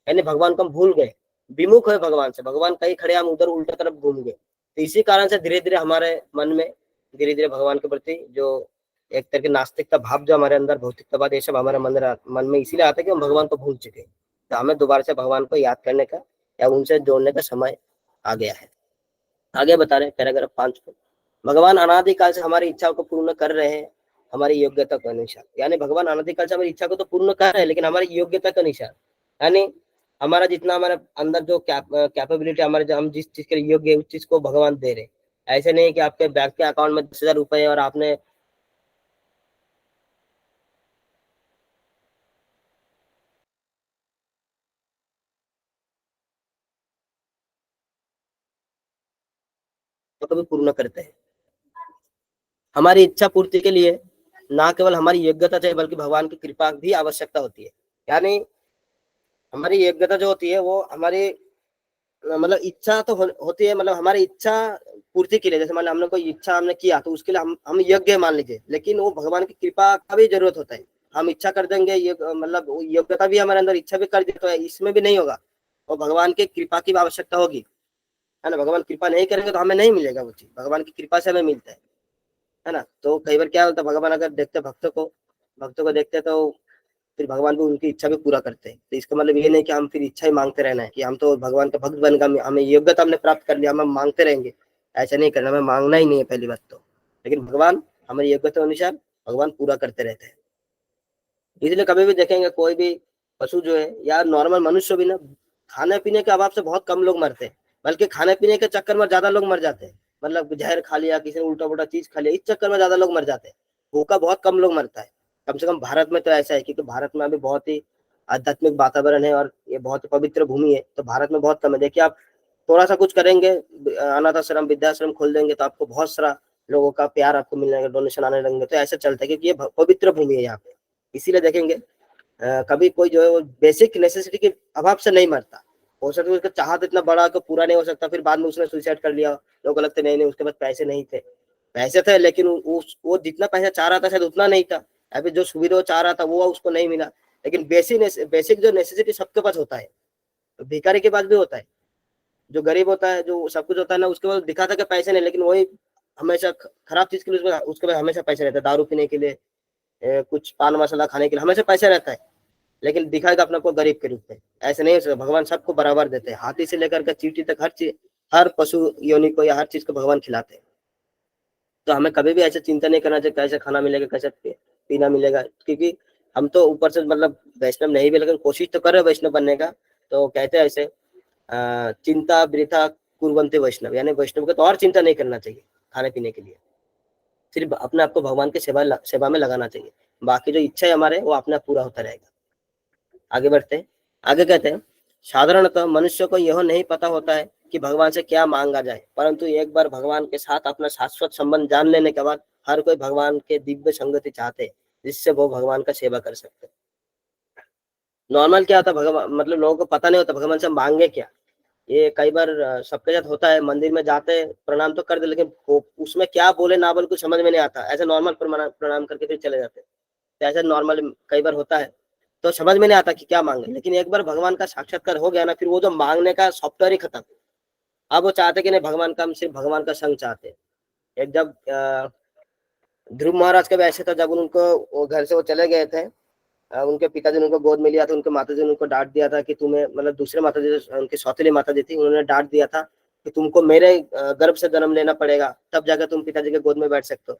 Speaker 1: यानी भगवान को हम भूल गए, विमुख है भगवान से, भगवान कहीं खड़े हम उधर उल्टा तरफ घूम गए। तो इसी कारण से धीरे धीरे हमारे मन में धीरे धीरे भगवान के प्रति जो एक तरह की नास्तिकता भाव जो हमारे अंदर, भौतिकतावाद, ये सब हमारे मन में इसीलिए आता है कि हम भगवान को भूल चुके। तो हमें दोबारा से भगवान को याद करने का या उनसे जोड़ने का समय आ गया है। आगे बता रहे हैं पैराग्राफ 5 को, भगवान अनादिकाल से हमारी इच्छाओं को पूर्ण कर रहे हैं हमारी योग्यता के अनुसार। यानी भगवान अनादिकाल से हमारी इच्छा को तो पूर्ण कर रहे हैं, लेकिन हमारी योग्यता के अनुसार, यानी हमारा जितना हमारे अंदर जो कैपेबिलिटी हमारे, जो हम जिस चीज के लिए योग्य है उस चीज को भगवान दे रहे। ऐसे नहीं कि आपके बैंक के अकाउंट में 10,000 रुपए है और आपने तो कभी पूर्ण करते हैं। हमारी इच्छा पूर्ति के लिए ना केवल हमारी योग्यता चाहिए बल्कि भगवान की कृपा भी आवश्यकता होती है। यानी हमारी योग्यता जो होती है वो हमारी मतलब इच्छा तो होती है, मतलब हमारी इच्छा पूर्ति के लिए, जैसे मान लो हमने कोई इच्छा हमने किया तो उसके लिए हम योग्य मान लीजिए, लेकिन वो भगवान की कृपा का भी जरूरत होता है। हम इच्छा कर देंगे, ये मतलब योग्यता भी हमारे अंदर, इच्छा भी कर दे तो इसमें भी नहीं होगा, और भगवान की कृपा की भी आवश्यकता होगी, है ना। भगवान कृपा नहीं करेंगे तो हमें नहीं मिलेगा वो चीज, भगवान की कृपा से हमें मिलता है ना। तो कई बार क्या होता है, भगवान अगर देखते भक्तों को देखते तो फिर भगवान भी उनकी इच्छा भी पूरा करते हैं। तो इसका मतलब ये नहीं कि हम फिर इच्छा ही मांगते रहना है कि हम तो भगवान का भक्त बन गए, हमें योग्यता हमने प्राप्त कर लिया, हम मांगते रहेंगे। ऐसा नहीं करना, हमें मांगना ही नहीं है पहली बात तो, लेकिन भगवान हमारी योग्यता अनुसार भगवान पूरा करते रहते हैं। इसलिए कभी भी देखेंगे कोई भी पशु जो है या नॉर्मल मनुष्य भी ना, खाने पीने के अभाव से बहुत कम लोग मरते हैं, बल्कि खाने पीने के चक्कर में ज्यादा लोग मर जाते हैं। मतलब जहर खा लिया, किसी ने उल्टा पुल्टा चीज खा लिया, इस चक्कर में ज्यादा लोग मर जाते हैं। भूखा बहुत कम लोग मरता है, कम से कम भारत में तो ऐसा है, क्योंकि भारत में अभी बहुत ही आध्यात्मिक वातावरण है और ये बहुत ही पवित्र भूमि है, तो भारत में बहुत कम है। देखिए आप थोड़ा सा कुछ करेंगे, अनाथ आश्रम वृद्धाश्रम खोल देंगे तो आपको बहुत सारा लोगों का प्यार आपको मिलने का, डोनेशन आने लगेंगे, तो ऐसा चलता है क्योंकि ये पवित्र भूमि है यहाँ पे। इसीलिए देखेंगे कभी कोई जो है वो बेसिक नेसेसिटी के अभाव से नहीं मरता। हो सकता है उसका चाहत इतना बड़ा कि पूरा नहीं हो सकता, फिर बाद में उसने सुसाइड कर लिया, लोगों को लगता नहीं नहीं उसके पास पैसे नहीं थे, पैसे थे लेकिन वो जितना पैसा चाह रहा था शायद उतना नहीं था। अभी जो सुविधा वो चाह रहा था वो उसको नहीं मिला। लेकिन बेसिक जो नेसेसिटी सबके पास होता है, तो भिखारी के पास भी होता है। जो गरीब होता है, जो सब कुछ होता है ना, उसके पास दिखाता कि पैसे नहीं, लेकिन वही हमेशा खराब चीज के लिए उसके पास हमेशा पैसे रहता है। दारू पीने के लिए, कुछ पान मसाला खाने के लिए हमेशा पैसा रहता है, लेकिन दिखाएगा अपने को गरीब के रूप में। ऐसे नहीं हो सकता। भगवान सबको बराबर देते हैं, हाथी से लेकर के चींटी तक हर चीज, हर पशु योनि को या हर चीज को भगवान खिलाते हैं। तो हमें कभी भी ऐसे चिंता नहीं करना चाहिए कैसे खाना मिलेगा, कैसे पीना मिलेगा, क्योंकि हम तो ऊपर से मतलब वैष्णव नहीं भी, लेकिन कोशिश तो कर रहे हैं वैष्णव बनने का। तो कहते हैं ऐसे चिंता वृथा कुर्वन्ते वैष्णव, यानी वैष्णव को तो और चिंता नहीं करना चाहिए खाने पीने के लिए, सिर्फ अपने आप को भगवान की सेवा में लगाना चाहिए। बाकी जो इच्छा है हमारे वो अपने आप पूरा होता रहेगा। आगे बढ़ते हैं। आगे कहते हैं, साधारणतः मनुष्य को यह नहीं पता होता है कि भगवान से क्या मांगा जाए, परंतु एक बार भगवान के साथ अपना शाश्वत संबंध जान लेने के बाद हर कोई भगवान के दिव्य संगति चाहते हैं, जिससे वो भगवान का सेवा कर सकते हैं। नॉर्मल क्या होता है, भगवान मतलब लोगों को पता नहीं होता भगवान से मांगे क्या। ये कई बार सबके साथ होता है, मंदिर में जाते प्रणाम तो कर दे, लेकिन उसमें क्या बोले ना बोले कुछ समझ में नहीं आता। ऐसे नॉर्मल प्रणाम करके फिर चले जाते। तो ऐसा नॉर्मल कई बार होता है, तो समझ में नहीं आता कि क्या मांगे। लेकिन एक बार भगवान का साक्षात्कार हो गया ना, फिर वो जो मांगने का सॉफ्टवेयर ही खत्म। अब वो चाहते कि नहीं, भगवान का, हम सिर्फ भगवान का संग चाहते हैं। एक जब ध्रुव महाराज का भी ऐसे था, जब उनको वो घर से वो चले गए थे, उनके पिताजी ने उनको गोद में लिया था, उनके माताजी ने उनको डांट दिया था कि तुम्हें, मतलब दूसरे माताजी, उनकी सौतेली माताजी थी, उन्होंने डांट दिया था कि तुमको मेरे गर्भ से जन्म लेना पड़ेगा, तब जाकर तुम पिताजी के गोद में बैठ सकते हो।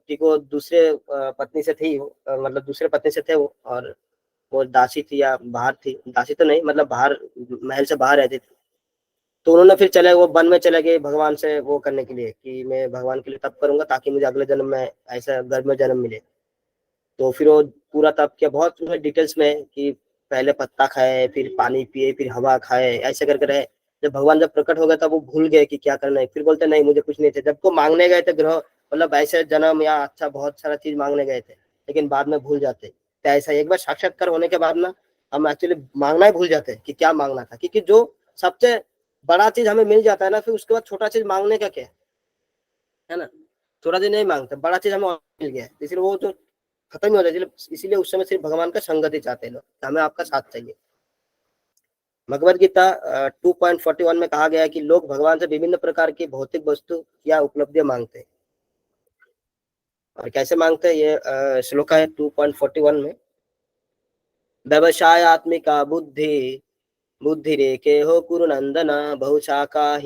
Speaker 1: क्योंकि वो दूसरे पत्नी से थी, मतलब दूसरे पत्नी से थे वो, और वो दासी थी या बाहर थी, दासी तो नहीं, मतलब बाहर, महल से बाहर रहती थी। तो उन्होंने फिर चले, वो वन में चले गए भगवान से वो करने के लिए कि मैं भगवान के लिए तप करूंगा ताकि मुझे अगले जन्म में ऐसा गर्भ में जन्म मिले। तो फिर वो पूरा तप किया बहुत डिटेल्स में, कि पहले पत्ता खाए, फिर पानी पिए, फिर हवा खाए, ऐसे करके रहे। जब भगवान जब प्रकट हो गया तब वो भूल गए कि क्या करना है। फिर बोलते नहीं, मुझे कुछ नहीं थे। जब को मांगने गए थे ग्रह, मतलब ऐसे जन्म या अच्छा बहुत सारा चीज मांगने गए थे, लेकिन बाद में भूल जाते। तो ऐसा एक बार साक्षात्कार होने के बाद ना, हम एक्चुअली मांगना ही भूल जाते हैं कि क्या मांगना था। क्योंकि जो सबसे बड़ा चीज हमें मिल जाता है ना, फिर उसके बाद छोटा चीज मांगने का क्या है ना। छोटा चीज नहीं मांगते, बड़ा चीज हमें मिल गया है, इसलिए वो जो खत्म ही हो जाए। इसीलिए उस समय सिर्फ भगवान का संगति चाहते हैं लोग, हमें आपका साथ चाहिए। भगवद गीता 2.41 में कहा गया है कि लोग भगवान से विभिन्न प्रकार की भौतिक वस्तु या उपलब्धियां मांगते हैं। और कैसे मांगते हैं, ये श्लोक है 2.41 में, व्यवसायत्मिका बुद्धि बुद्धि रेखे हो कुरु नंदन बहुशाखा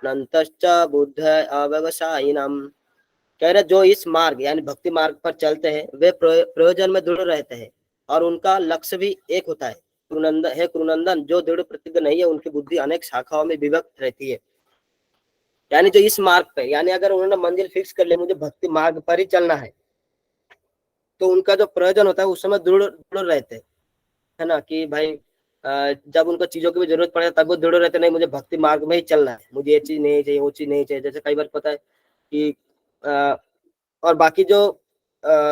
Speaker 1: नंतश्च बुद्ध अव्यवसायिनम। कह रहे जो इस मार्ग यानी भक्ति मार्ग पर चलते हैं वे प्रयोजन में दृढ़ रहते हैं और उनका लक्ष्य भी एक होता है। कुरुनंदन, जो दृढ़ प्रतिज्ञ नहीं है उनकी बुद्धि अनेक शाखाओं में विभक्त रहती है। यानी जो इस मार्ग पे, यानी अगर उन्होंने मंजिल फिक्स कर लिया मुझे भक्ति मार्ग पर ही चलना है, तो उनका जो प्रयोजन होता है उस समय दृढ़ दृढ़ रहते हैं, है ना। कि भाई जब उनको चीजों की भी जरूरत पड़े तब वो दृढ़ रहते, नहीं मुझे भक्ति मार्ग में ही चलना है, मुझे ये चीज नहीं चाहिए, वो चीज नहीं चाहिए। जैसे कई बार पता है कि और बाकी जो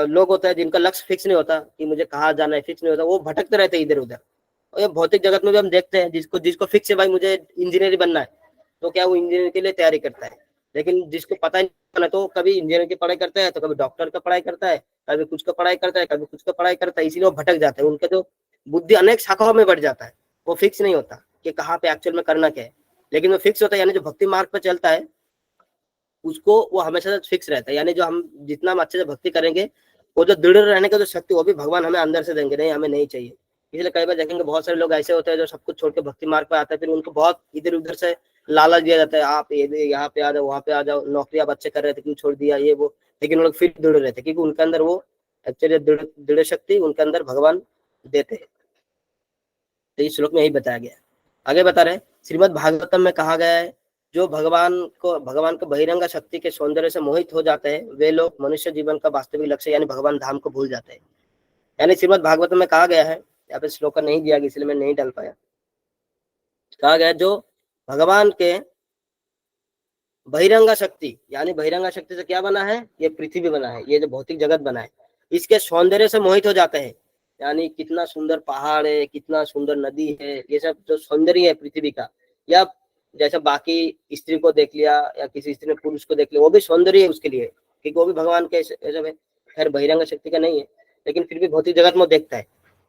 Speaker 1: लोग होते हैं जिनका लक्ष्य फिक्स नहीं होता कि मुझे कहाँ जाना है, फिक्स नहीं होता, वो भटकते रहते हैं इधर उधर। और ये भौतिक जगत में भी हम देखते हैं, जिसको जिसको फिक्स है भाई मुझे इंजीनियर बनना है, तो क्या वो इंजीनियर के लिए तैयारी करता है। लेकिन जिसको पता नहीं ना, तो कभी इंजीनियर की पढ़ाई करता है, तो कभी डॉक्टर का पढ़ाई करता है, कभी कुछ का पढ़ाई करता है, कभी कुछ का पढ़ाई करता है। इसीलिए वो भटक जाते हैं, उनका जो बुद्धि अनेक शाखाओं में बढ़ जाता है, वो फिक्स नहीं होता कि कहाँ पे एक्चुअल में करना क्या है। लेकिन वो फिक्स होता है, यानी जो भक्ति मार्ग पर चलता है उसको वो हमेशा फिक्स रहता है। यानी जो हम जितना हम अच्छे से भक्ति करेंगे, वो जो दृढ़ रहने का जो शक्ति वो भी भगवान हमें अंदर से देंगे, नहीं हमें नहीं चाहिए। इसलिए कई बार देखेंगे बहुत सारे लोग ऐसे होते हैं जो सब कुछ छोड़ के भक्ति मार्ग पे आते हैं, फिर उनको बहुत इधर उधर से लालच दिया जाता है, आप यहाँ पे आ जाओ, वहाँ पे आ जाओ, नौकरी आप अच्छे कर रहे थे क्यों छोड़ दिया, ये वो। लेकिन वो लोग फिर दृढ़ रहते क्योंकि उनके अंदर वो एक्चुअली दृढ़ शक्ति उनके अंदर भगवान देते हैं। तो इस श्लोक में यही बताया गया है। आगे बता रहे, श्रीमद् भागवतम में कहा गया है, जो भगवान को बहिरंग शक्ति के सौंदर्य से मोहित हो जाते हैं वे लोग मनुष्य जीवन का वास्तविक लक्ष्य यानी भगवान धाम को भूल जाते हैं। यानी श्रीमद् भागवतम में कहा गया है, यहाँ पे श्लोक नहीं दिया गया इसलिए मैं नहीं डाल पाया। कहा गया जो भगवान के बहिरंगा शक्ति, यानी बहिरंगा शक्ति से क्या बना है, ये पृथ्वी बना है, ये जो भौतिक जगत बना है, इसके सौंदर्य से मोहित हो जाते हैं। यानी कितना सुंदर पहाड़ है, कितना सुंदर नदी है, ये सब जो सौंदर्य है पृथ्वी का, या जैसे बाकी स्त्री को देख लिया या किसी स्त्री ने पुरुष को देख लिया, वो भी सौंदर्य है उसके लिए, क्योंकि वो भी भगवान के खैर बहिरंग शक्ति का नहीं है, लेकिन फिर भी भौतिक जगत में देखता है।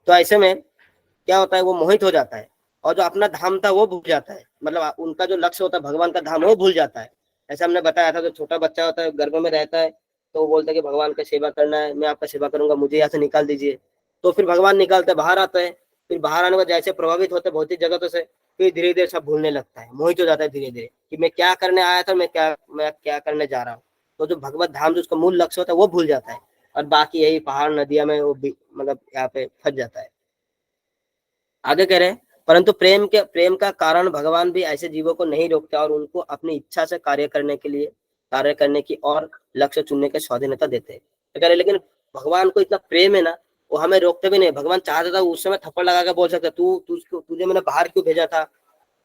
Speaker 1: तो ऐसे में क्या होता है, वो मोहित हो जाता है और जो अपना धाम था वो भूल जाता है, मतलब उनका जो लक्ष्य होता है भगवान का धाम वो भूल जाता है। ऐसा हमने बताया था, जो छोटा बच्चा होता है गर्भ में रहता है तो वो बोलता है कि भगवान का सेवा करना है, मैं आपका सेवा करूंगा, मुझे यहाँ से निकाल दीजिए। तो फिर भगवान निकालते बाहर आता है, फिर बाहर आने के बाद जैसे प्रभावित होते भौतिक जगतों से, फिर धीरे धीरे सब भूलने लगता है, मोहित हो जाता है धीरे धीरे कि मैं क्या करने आया था, मैं क्या करने जा रहा हूँ। तो जो भगवत धाम जो उसका मूल लक्ष्य होता है वो भूल जाता है, और बाकी यही पहाड़ नदियां में वो मतलब यहाँ पे फंस जाता है। आगे कह रहे हैं, परंतु प्रेम का कारण भगवान भी ऐसे जीवों को नहीं रोकते और उनको अपनी इच्छा से कार्य करने की और लक्ष्य चुनने की स्वाधीनता देते हैं। तो कह रहे लेकिन भगवान को इतना प्रेम है ना, वो हमें रोकते भी नहीं। भगवान चाहता था उस समय थप्पड़ लगा कर बोल सकता, तुझे मैंने बाहर क्यों भेजा था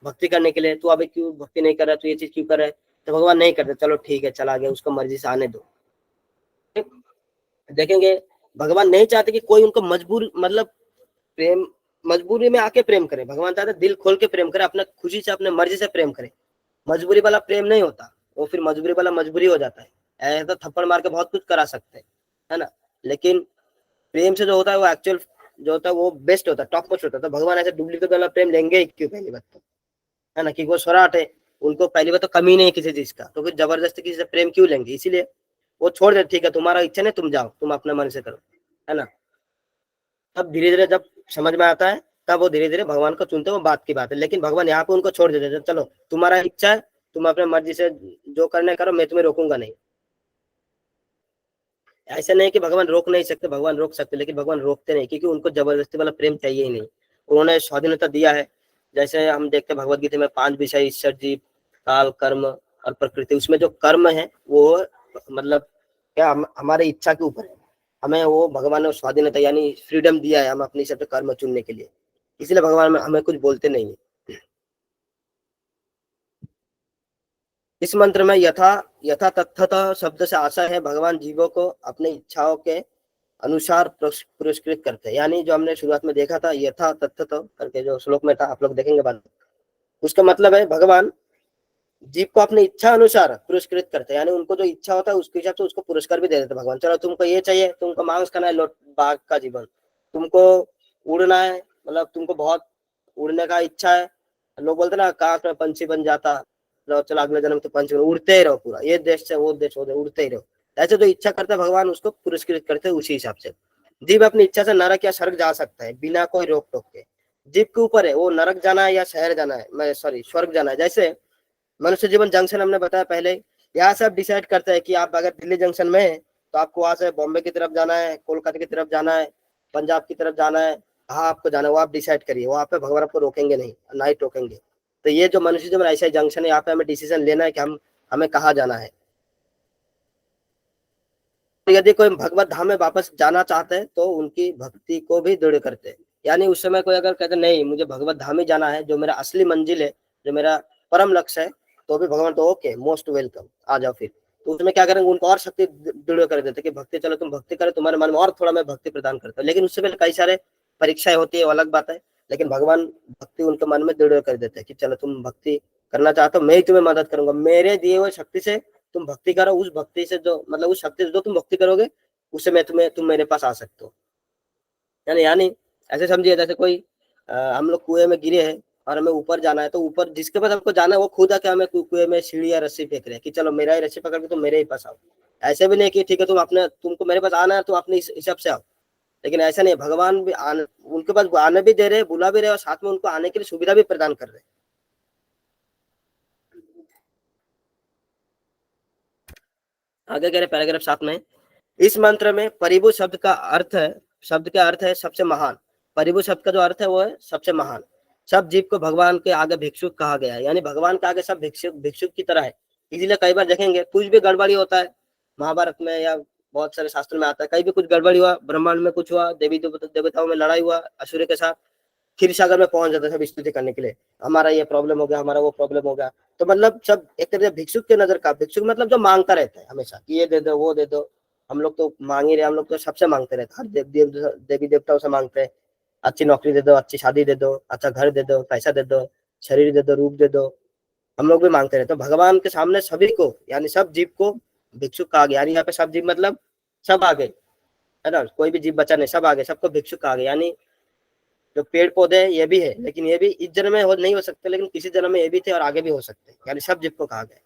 Speaker 1: भक्ति करने के लिए, तू अभी क्यों भक्ति नहीं कर रहा, तू ये चीज क्यों कर रहा है। तो भगवान नहीं करते, चलो ठीक है चला गया, उसको मर्जी से आने दो। देखेंगे भगवान नहीं चाहते कि कोई उनको मजबूर मतलब प्रेम मजबूरी में आके प्रेम करे। भगवान चाहते दिल खोल के प्रेम करे, अपने खुशी से अपने मर्जी से प्रेम करे। मजबूरी वाला प्रेम नहीं होता, वो फिर मजबूरी वाला मजबूरी हो जाता है। ऐसा थप्पड़ मार के बहुत कुछ करा सकते हैं, है ना, लेकिन प्रेम से जो होता है वो एक्चुअल जो होता है वो बेस्ट होता है, टॉप मोस्ट होता है। तो भगवान ऐसे डुप्लीकेट वाला प्रेम लेंगे ही क्यों, पहली बात तो, है ना, कि वो स्वराट है, उनको पहली बात तो कमी नहीं है किसी चीज का, तो फिर जबरदस्ती किसी से प्रेम क्यों लेंगे। इसीलिए वो छोड़ दे, ठीक है तुम्हारा इच्छा नहीं, तुम जाओ, तुम अपने मन से करो, है ना। तब धीरे धीरे जब समझ में आता है तब वो धीरे धीरे भगवान को चुनते हैं, वो बात की बात है। लेकिन भगवान यहाँ पे उनको छोड़ देते हैं, चलो तुम्हारा इच्छा है, तुम अपने मर्जी से जो करने करो, मैं तुम्हें रोकूंगा नहीं। ऐसा नहीं कि भगवान रोक नहीं सकते, भगवान रोक सकते, लेकिन भगवान रोकते नहीं, क्योंकि उनको जबरदस्ती वाला प्रेम चाहिए ही नहीं। उन्होंने स्वाधीनता दिया है। जैसे हम देखते हैं भगवत गीता में 5 विषय, ईश्वर, जीव, काल, कर्म और प्रकृति। उसमें जो कर्म है वो मतलब क्या हमारे इच्छा के ऊपर है, हमें वो भगवान ने स्वाधीनता यानी फ्रीडम दिया है, हम अपनी सब कर्म चुनने के लिए। इसलिए भगवान हमें कुछ बोलते नहीं है। इस मंत्र में यथा तथ्यतः शब्द से आशा है भगवान जीवों को अपनी इच्छाओं के अनुसार पुरस्कृत करते हैं। यानी जो हमने शुरुआत में देखा था यथा तथ्यतः करके जो श्लोक में था, आप लोग देखेंगे बाद, उसका मतलब है भगवान जीव को अपनी इच्छा अनुसार पुरस्कृत करते हैं, यानी उनको जो इच्छा होता है उसके हिसाब से उसको पुरस्कार भी दे देते भगवान। चलो तुमको ये चाहिए, तुमको मांस खाना है, बाघ का जीवन, तुमको उड़ना है, मतलब तुमको बहुत उड़ने का इच्छा है, लोग बोलते ना काश में पंछी बन जाता, चलो अगले जन्म तो पंछी उड़ते ही रहो, पूरा ये देश से वो देश उड़ते ही रहो। ऐसे जो इच्छा करता है भगवान उसको पुरस्कृत करते हैं उसी हिसाब से। जीव अपनी इच्छा से नरक या स्वर्ग जा सकता है बिना कोई रोक टोक के। जीव के ऊपर है वो नरक जाना है या शहर जाना है, मैं सॉरी स्वर्ग जाना है। जैसे मनुष्य जीवन जंक्शन हमने बताया पहले, यहाँ से आप डिसाइड करते हैं कि आप अगर दिल्ली जंक्शन में है तो आपको वहां से बॉम्बे की तरफ जाना है, कोलकाता की तरफ जाना है, पंजाब की तरफ जाना है, कहाँ आपको जाना है वो आप डिसाइड करिए। वहां पे भगवान आपको रोकेंगे नहीं, ना ही टोकेंगे। तो ये जो मनुष्य जीवन ऐसा जंक्शन है, यहाँ पे हमें डिसीजन लेना है कि हमें कहाँ जाना है। तो यदि कोई भगवत धाम में वापस जाना चाहते हैं तो उनकी भक्ति को भी दृढ़ करते हैं। यानी उस समय कोई अगर कहते नहीं मुझे भगवत धाम ही जाना है, जो मेरा असली मंजिल है, जो मेरा परम लक्ष्य है, तो भी भगवान तो ओके मोस्ट वेलकम, आ जाओ। फिर तो उसमें क्या करेंगे, उनको और शक्ति दृढ़ कर देते कि भक्ति, चलो तुम भक्ति करो, तुम्हारे मन में और थोड़ा मैं भक्ति प्रदान करता हूँ। लेकिन उससे पहले कई सारे परीक्षाएं होती है, वो अलग बात है, लेकिन भगवान भक्ति उनके मन में दृढ़ कर देते हैं कि चलो तुम भक्ति करना चाहते हो, मैं ही तुम्हें मदद करूंगा, मेरे दिए हुए शक्ति से तुम भक्ति करो। उस भक्ति से जो मतलब उस शक्ति से जो तुम भक्ति करोगे उससे मैं तुम मेरे पास आ सकते हो। यानी ऐसे समझिए जैसे कोई हम लोग कुएं में गिरे हैं और हमें ऊपर जाना है, तो ऊपर जिसके पास हमको जाना है वो खुद आके हमें कुएं में सीढ़ी या रस्सी फेंक रहे हैं कि चलो मेरा ही रस्सी पकड़ के तुम मेरे ही पास आओ। ऐसे भी नहीं कि ठीक है तुमको मेरे पास आना है तो अपने हिसाब से आओ, लेकिन ऐसा नहीं, भगवान भी उनके पास आने भी दे रहे, बुला भी रहे, और साथ में उनको आने के लिए सुविधा भी प्रदान कर रहे। आगे कह रहे पैराग्राफ 7 में, इस मंत्र में परिभु शब्द का अर्थ है सबसे महान। परिभु शब्द का जो अर्थ है वो है सबसे महान। सब जीव को भगवान के आगे भिक्षुक कहा गया है, यानी भगवान के आगे सब भिक्षुक की तरह है। इसीलिए कई बार देखेंगे कुछ भी गड़बड़ी होता है महाभारत में या बहुत सारे शास्त्रों में आता है, कहीं भी कुछ गड़बड़ी हुआ, ब्रह्मांड में कुछ हुआ, देवी देवताओं में लड़ाई हुआ असुर के साथ, क्षीर सागर में पहुंच जाता है सब स्तुति करने के लिए, हमारा ये प्रॉब्लम हो गया, हमारा वो प्रॉब्लम हो गया। तो मतलब सब एक तरह से भिक्षुक के नजर का, भिक्षुक मतलब जो मांगता रहता है हमेशा कि ये दे दो वो दे दो। हम लोग तो मांग ही रहे, हम लोग तो सबसे मांगते रहते हैं, हर देवी देवताओं से मांगते हैं, अच्छी नौकरी दे दो, अच्छी शादी दे दो, अच्छा घर दे दो, पैसा दे दो, शरीर दे दो, रूप दे दो, हम लोग भी मांगते रहते। तो भगवान के सामने सभी को, यानी सब जीव को भिक्षुक कहा गया। यानी यहाँ पे सब जीव मतलब सब आ गए, है ना, कोई भी जीव बचा नहीं, सब आ गए, सबको भिक्षुक कहा गया। यानी जो पेड़ पौधे हैं ये भी है, लेकिन ये भी इस जन्म में नहीं हो सकते, लेकिन किसी जन्म में ये भी थे और आगे भी हो सकते हैं, यानी सब जीव को कहा गया।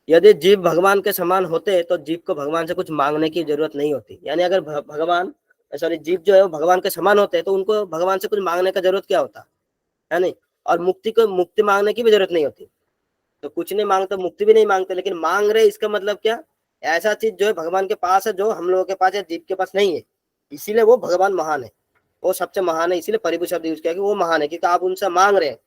Speaker 1: यदि जीव भगवान के समान होते तो जीव को भगवान से कुछ मांगने की जरूरत नहीं होती। यानी अगर भगवान, सॉरी, जीव जो है वो भगवान के समान होते तो उनको भगवान से कुछ मांगने का जरूरत क्या होता, है नहीं। और मुक्ति को मुक्ति मांगने की भी जरूरत नहीं होती। तो कुछ नहीं मांगते, मुक्ति भी नहीं मांगते, लेकिन मांग रहे, इसका मतलब क्या, ऐसा चीज जो है भगवान के पास है, जो हम लोगों के पास है, जीव के पास नहीं है। इसीलिए वो भगवान महान है, वो सबसे महान है। इसीलिए परिभू शब्द यूज किया कि वो महान है, क्योंकि आप उनसे मांग रहे हैं।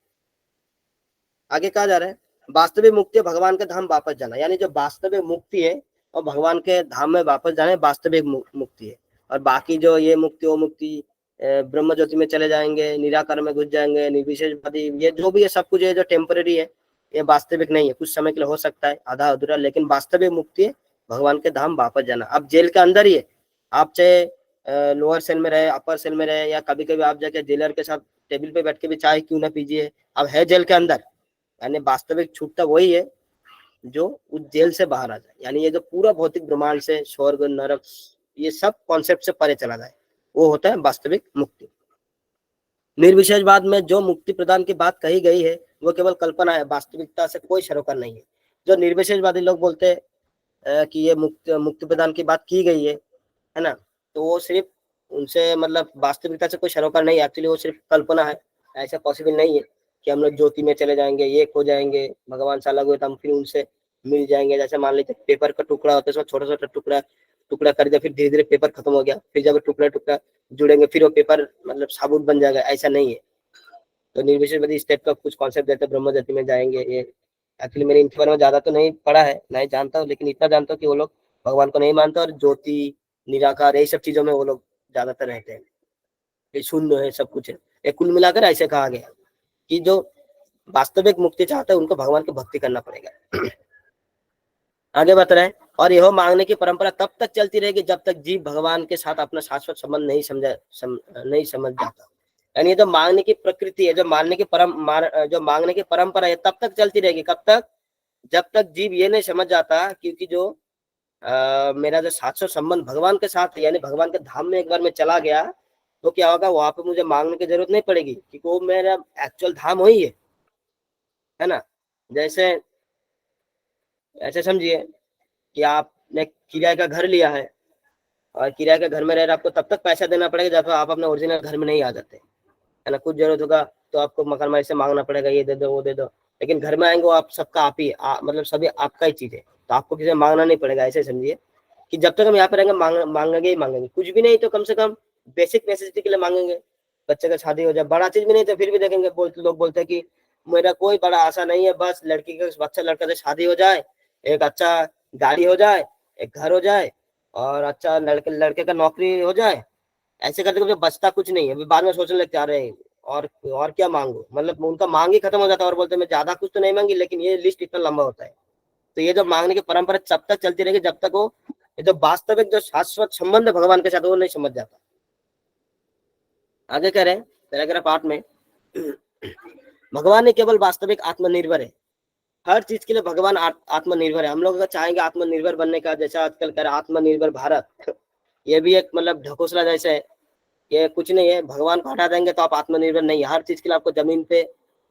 Speaker 1: आगे कहा जा रहा है, वास्तविक मुक्ति भगवान के धाम वापस जाना। यानी जो वास्तविक मुक्ति है और भगवान के धाम में वापस जाना वास्तविक मुक्ति है। और बाकी जो ये मुक्ति वो मुक्ति, ब्रह्म ज्योति में चले जाएंगे, निराकार में घुस जाएंगे, निर्विशेषवादी, ये जो भी है सब कुछ है जो टेम्पररी है, ये वास्तविक नहीं है। कुछ समय के लिए हो सकता है आधा अधूरा, लेकिन वास्तविक मुक्ति है भगवान के धाम वापस जाना। अब जेल के अंदर ही है, आप चाहे लोअर सेल में रहे, अपर सेल में रहे, या कभी कभी आप जाके जेलर के साथ टेबल पे बैठ के भी चाय क्यों ना पीजिए, अब है जेल के अंदर। यानी वास्तविक छूटता वही है जो उस जेल से बाहर आ जाए। यानी ये जो पूरा भौतिक ब्रह्मांड से, स्वर्ग नरक, ये सब कॉन्सेप्ट से परे चला जाए, वो होता है वास्तविक मुक्ति। निर्विशेषवाद में जो मुक्ति प्रदान की बात कही गई है वो केवल कल्पना है, वास्तविकता से कोई सरोकार नहीं है। जो निर्विशेषवादी लोग बोलते हैं कि ये मुक्ति प्रदान की बात की गई है ना, तो वो सिर्फ उनसे मतलब वास्तविकता से कोई सरोकार नहीं है। एक्चुअली वो सिर्फ कल्पना है, ऐसा पॉसिबल नहीं है कि हम लोग ज्योति में चले जाएंगे, एक हो जाएंगे, भगवान से अलग हुए तो हम फिर उनसे मिल जाएंगे। जैसे मान लीजिए पेपर का टुकड़ा होता है, उसमें छोटा छोटा टुकड़ा टुकड़ा कर दिया, फिर धीरे धीरे पेपर खत्म हो गया, फिर जब टुकड़ा टुकड़ा जुड़ेंगे फिर वो पेपर मतलब साबुत बन जाएगा, ऐसा नहीं है। तो निर्विशेषवादी इस टाइप का कुछ कॉन्सेप्ट देते हैं, ब्रह्म ज्योति में जाएंगे। ये एक्चुअली मैंने इनके बारे में ज्यादा तो नहीं पढ़ा है, नहीं जानता हूँ, लेकिन इतना जानता हूँ कि वो लोग भगवान को नहीं मानते और ज्योति निराकार यही सब चीजों में वो लोग ज्यादातर रहते हैं। ये शून्य है, सब कुछ है। ये कुल मिलाकर ऐसे कहा गया कि जो वास्तविक मुक्ति चाहता है उनको भगवान की भक्ति करना पड़ेगा। आगे बता रहे हैं, और यह मांगने की परंपरा तब तक चलती रहेगी जब तक जीव भगवान के साथ अपना शाश्वत संबंध नहीं समझ जाता। यानी जो मांगने की प्रकृति है, जो मांगने की परंपरा है, तब तक चलती रहेगी। कब तक? जब तक जीव ये नहीं समझ जाता, क्योंकि जो मेरा जो शाश्वत संबंध भगवान के साथ है, यानी भगवान के धाम में एक बार मैं चला गया तो क्या होगा, वहां पे मुझे मांगने की जरूरत नहीं पड़ेगी, क्योंकि वो मेरा एक्चुअल धाम वही है ना। जैसे ऐसे समझिए कि आपने किराए का घर लिया है, और किराए के घर में रह रहे आपको तब तक पैसा देना पड़ेगा जब आप अपने ओरिजिनल घर में नहीं आ जाते, है ना। कुछ जरूरत होगा तो आपको मकान मालिक से मांगना पड़ेगा, ये दे दो वो दे दो। लेकिन घर में आएंगे वो आप सबका आप ही मतलब सभी आपका ही चीज है, तो आपको किसी से मांगना नहीं पड़ेगा। ऐसे समझिए कि जब तक हम यहाँ पे रहेंगे मांगेंगे ही मांगेंगे, कुछ भी नहीं तो कम से कम बेसिक नेसेसिटी के लिए मांगेंगे। बच्चे का शादी हो जाए, बड़ा चीज भी नहीं तो फिर भी देखेंगे, लोग बोलते हैं कि मेरा कोई बड़ा आशा नहीं है, बस लड़की का अच्छा लड़का से शादी हो जाए, एक अच्छा गाड़ी हो जाए, एक घर हो जाए, और अच्छा लड़के का नौकरी हो जाए। ऐसे करते करते बचता कुछ नहीं है। बाद में सोचने लगते आ रहे हैं और क्या मांगो, मतलब उनका मांग ही खत्म हो जाता है और बोलते मैं ज्यादा कुछ तो नहीं मांगी, लेकिन ये लिस्ट इतना लंबा होता है। तो ये जो मांगने की परंपरा तब तक चलती रहेगी जब तक वो ये जो वास्तविक जो शाश्वत संबंध है भगवान के साथ वो नहीं समझ जाता। आगे कह रहे हैं पैराग्राफ 8 में, भगवान ने केवल वास्तविक आत्मनिर्भर है। हर चीज के लिए भगवान आत्मनिर्भर है। हम लोग अगर चाहेंगे आत्मनिर्भर बनने का, जैसा आजकल कह रहे आत्मनिर्भर भारत, ये भी एक मतलब ढकोसला जैसे है। ये कुछ नहीं है, भगवान को हटा देंगे तो आप आत्मनिर्भर नहीं है। हर चीज के लिए आपको जमीन पे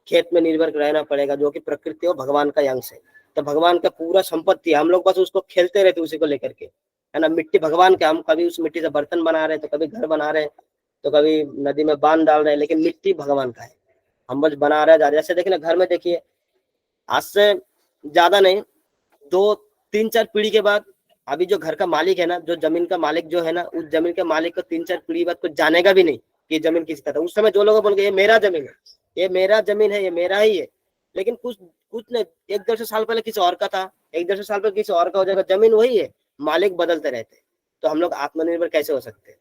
Speaker 1: खेत में निर्भर रहना पड़ेगा, जो कि प्रकृति और भगवान का अंश है। तो भगवान का पूरा संपत्ति है, हम लोग बस उसको खेलते रहते उसी को लेकर के, है ना। मिट्टी भगवान के, हम कभी उस मिट्टी से बर्तन बना रहे, तो कभी घर बना रहे, तो कभी नदी में बांध डाल रहे, लेकिन मिट्टी भगवान का है, हम बस बना रहे जा रहे। जैसे देखिए ना, घर में देखिए, आज से ज्यादा नहीं, 2-3-4 पीढ़ी के बाद अभी जो घर का मालिक है ना, जो जमीन का मालिक जो है ना, उस जमीन के मालिक को 3-4 पीढ़ी बाद कुछ जानेगा भी नहीं कि जमीन किसी का था। उस समय जो लोग बोल गए ये मेरा जमीन है, ये मेरा जमीन है, ये मेरा ही है, लेकिन कुछ नहीं, 1-1.5 साल पहले किसी और का था, 1-1.5 साल पहले किसी और का हो जाएगा, जमीन वही है, मालिक बदलते रहते। तो हम लोग आत्मनिर्भर कैसे हो सकते हैं?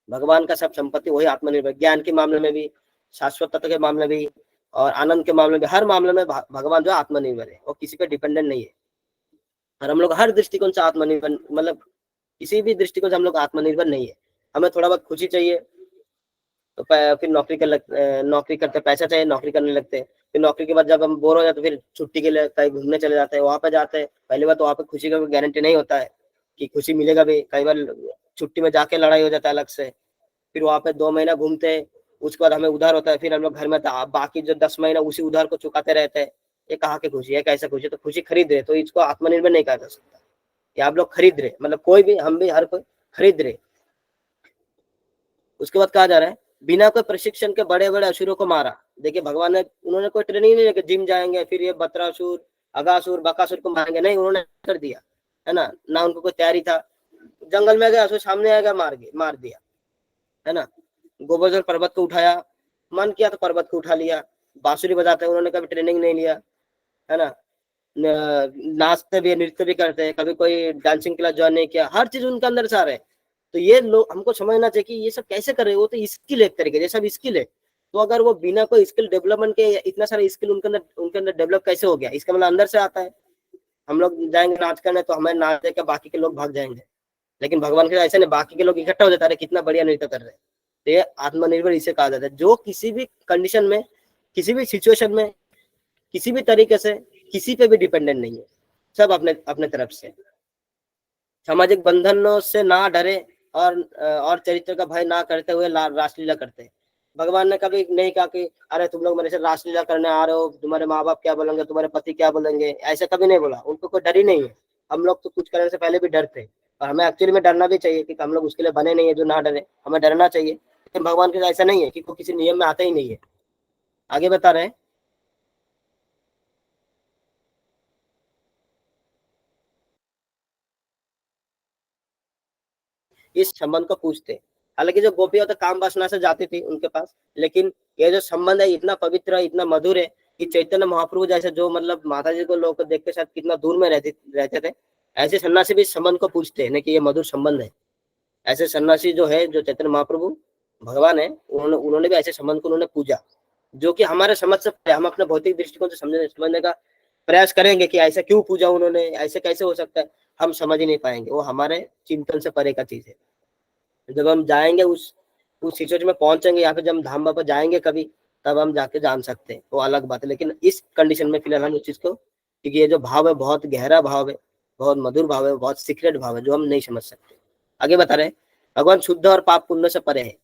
Speaker 1: भगवान का सब संपत्ति वही आत्मनिर्भर, ज्ञान के मामले में भी, शाश्वत तत्व के मामले में भी, और आनंद के मामले में, हर मामले में भगवान जो आत्मनिर्भर है, वो किसी पे डिपेंडेंट नहीं है। और हम लोग हर दृष्टिकोण से आत्मनिर्भर, मतलब किसी भी दृष्टिकोण से हम लोग आत्मनिर्भर नहीं है। हमें थोड़ा बहुत खुशी चाहिए तो फिर नौकरी करते पैसा चाहिए, नौकरी करने लगते हैं। फिर नौकरी के बाद जब हम बोर हो जाते फिर छुट्टी के लिए कहीं घूमने चले जाते हैं, वहां पे जाते हैं। पहली बात तो वहां पे खुशी का कोई गारंटी नहीं होता है कि खुशी मिलेगा भी, कई बार छुट्टी में जाके लड़ाई हो जाता है अलग से। फिर वहां पे 2 महीना घूमते हैं, उसके बाद हमें उधार होता है, फिर हम लोग घर में बाकी जो 10 महीना उसी उधार को चुकाते रहते हैं। ये कहाँ की खुशी है, कैसे खुशी? तो खुशी खरीद रहे, तो इसको आत्मनिर्भर नहीं कहा जा सकता। ये आप लोग खरीद रहे, मतलब कोई भी, हम भी, हर कोई खरीद रहे। उसके बाद कहा जा रहा है बिना कोई प्रशिक्षण के बड़े बड़े असुरों को मारा। देखिए भगवान ने, उन्होंने कोई ट्रेनिंग नहीं, जिम जाएंगे फिर ये बत्रासुर, अगासुर, बकासुर को मारेंगे, नहीं, उन्होंने कर दिया है ना उनको कोई तैयारी था। जंगल में गए, असुर सामने आएगा, मार दिया, है ना। गोवर्धन पर्वत को उठाया, मन किया तो पर्वत को उठा लिया। बांसुरी बजाते हैं, उन्होंने कभी ट्रेनिंग नहीं लिया, है ना। नाचते भी, नृत्य भी करते हैं, कभी कोई डांसिंग क्लास ज्वाइन नहीं किया, हर चीज उनके अंदर से आ रहे हैं। तो ये लोग, हमको समझना चाहिए कि ये सब कैसे कर रहे हैं, वो तो स्किल है एक तरीके से, सब स्किल है। तो अगर वो बिना कोई स्किल डेवलपमेंट के इतना सारा स्किल उनके अंदर डेवलप कैसे हो गया, इसका मतलब अंदर से आता है। हम लोग जाएंगे नाच करने तो हमें नाच देकर बाकी के लोग भाग जाएंगे, लेकिन भगवान के ऐसे नहीं, बाकी के लोग इकट्ठा हो जाता है, कितना बढ़िया नृत्य कर रहे हैं। तो ये आत्मनिर्भर इसे कहा जाता है, जो किसी भी कंडीशन में, किसी भी सिचुएशन में, किसी भी तरीके से किसी पे भी डिपेंडेंट नहीं है, सब अपने अपने तरफ से। सामाजिक बंधनों से ना डरे और चरित्र का भय ना करते हुए रासलीला करते हैं। भगवान ने कभी नहीं कहा कि अरे तुम लोग मेरे से रासलीला करने आ रहे हो, तुम्हारे माँ बाप क्या बोलेंगे, तुम्हारे पति क्या बोलेंगे, ऐसा कभी नहीं बोला। उनको कोई डर ही नहीं है। हम लोग तो कुछ करने से पहले भी डरते हैं, और हमें एक्चुअली में डरना भी चाहिए, कि हम लोग उसके लिए बने नहीं है जो ना डरे, हमें डरना चाहिए। लेकिन भगवान के ऐसा नहीं है कि कोई किसी नियम में आता ही नहीं है। आगे बता रहे हैं, इस संबंध को पूछते। हालांकि जो गोपियां तो काम वासना से जाती थी उनके पास, लेकिन ये जो संबंध है इतना पवित्र है, इतना मधुर है, कि चैतन्य महाप्रभु जैसे, जो मतलब माता जी को लोग देख के साथ कितना दूर में रहते थे, ऐसे सन्यासी भी इस संबंध को पूछते हैं कि ये मधुर संबंध है। ऐसे सन्यासी जो है, जो चैतन्य महाप्रभु भगवान है, उन्होंने भी ऐसे संबंध को उन्होंने पूजा, जो कि हमारे समझ से, हम अपने भौतिक दृष्टिकोण से समझने का प्रयास करेंगे कि ऐसा क्यों पूजा उन्होंने, ऐसे कैसे हो सकता है, हम समझ ही नहीं पाएंगे। वो हमारे चिंतन से परे का चीज है। जब हम जाएंगे उस सिचुएशन में पहुंचेंगे, या फिर जब हम धाम बाबा जाएंगे कभी, तब हम जाके जान सकते हैं, वो अलग बात है। लेकिन इस कंडीशन में फिलहाल हम उस चीज को, क्योंकि ये जो भाव है बहुत गहरा भाव है, बहुत मधुर भाव है, बहुत सीक्रेट भाव है, जो हम नहीं समझ सकते। आगे बता रहे, भगवान शुद्ध और पाप पुण्य से परे है।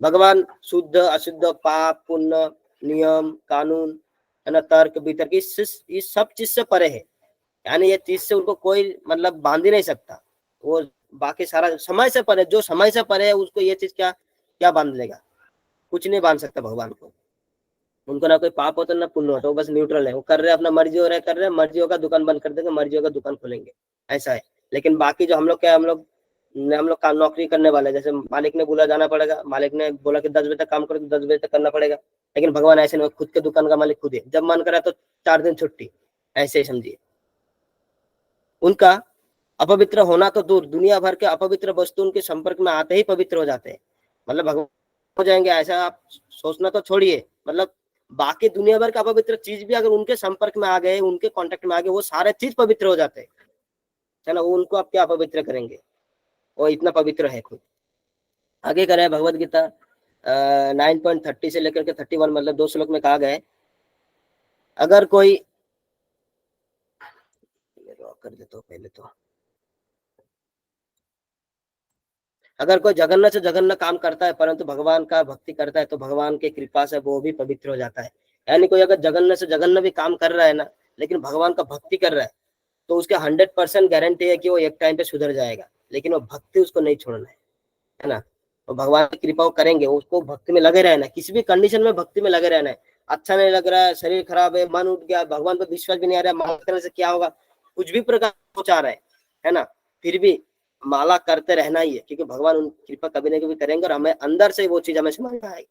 Speaker 1: भगवान शुद्ध अशुद्ध, पाप पुण्य, नियम कानून, है ना, तर्क वितर्क, इस सब चीज से परे है। यानी ये चीज से उनको कोई मतलब बांध ही नहीं सकता। वो बाकी सारा समय से परे, जो समय से परे है, उसको ये चीज क्या क्या बांध लेगा? कुछ नहीं बांध सकता भगवान को। उनको ना कोई पाप होता ना पुण्य होता, वो बस न्यूट्रल है। वो कर रहे अपना, मर्जी हो रहा है, कर रहे, मर्जी होगा दुकान बंद कर देंगे, मर्जी होगा दुकान खोलेंगे, ऐसा है। लेकिन बाकी जो हम लोग क्या, हम लोग काम नौकरी करने वाले, जैसे मालिक ने बोला जाना पड़ेगा, मालिक ने बोला कि 10 बजे तक काम करो तो 10 बजे तक करना पड़ेगा। लेकिन भगवान ऐसे नहीं, खुद के दुकान का मालिक खुद है, जब मन करा तो 4 दिन छुट्टी, ऐसे ही समझिए। उनका अपवित्र होना तो दूर, दुनिया भर के अपवित्र वस्तु उनके संपर्क में आते ही पवित्र हो जाते हैं। मतलब भगवान हो जाएंगे ऐसा आप सोचना तो छोड़िए, मतलब बाकी दुनिया भर के अपवित्र चीज भी अगर उनके संपर्क में आ गए, उनके कांटेक्ट में आ गए, वो सारे चीज पवित्र हो जाते हैं, है ना। वो उनको आप क्या पवित्र करेंगे, वो इतना पवित्र है खुद। आगे करें भगवत गीता 9.30 से लेकर के 31, मतलब 2 श्लोक में कहा गया है, अगर कोई कर देता हूँ पहले तो, अगर कोई जघन्य से जघन्य काम करता है परंतु भगवान का भक्ति करता है, तो भगवान की कृपा से वो भी पवित्र हो जाता है। यानी कोई अगर जघन्य से जघन्य भी काम कर रहा है ना, लेकिन भगवान का भक्ति कर रहा है, तो उसके 100% गारंटी है कि वो एक टाइम पे सुधर जाएगा। लेकिन वो भक्ति उसको नहीं छोड़ना है ना। तो भगवान की कृपा वो करेंगे, उसको भक्ति में लगे रहना है, किसी भी कंडीशन में भक्ति में लगे रहना है। अच्छा नहीं लग रहा है, शरीर खराब है, मन उठ गया, भगवान पर विश्वास भी नहीं आ रहा है, माला करने से क्या होगा, कुछ भी प्रकार सोच आ रहा है ना, फिर भी माला करते रहना ही है, क्योंकि भगवान उन कृपा कभी ना कभी करेंगे, और हमें अंदर से वो चीज हमें समझ में आएगी।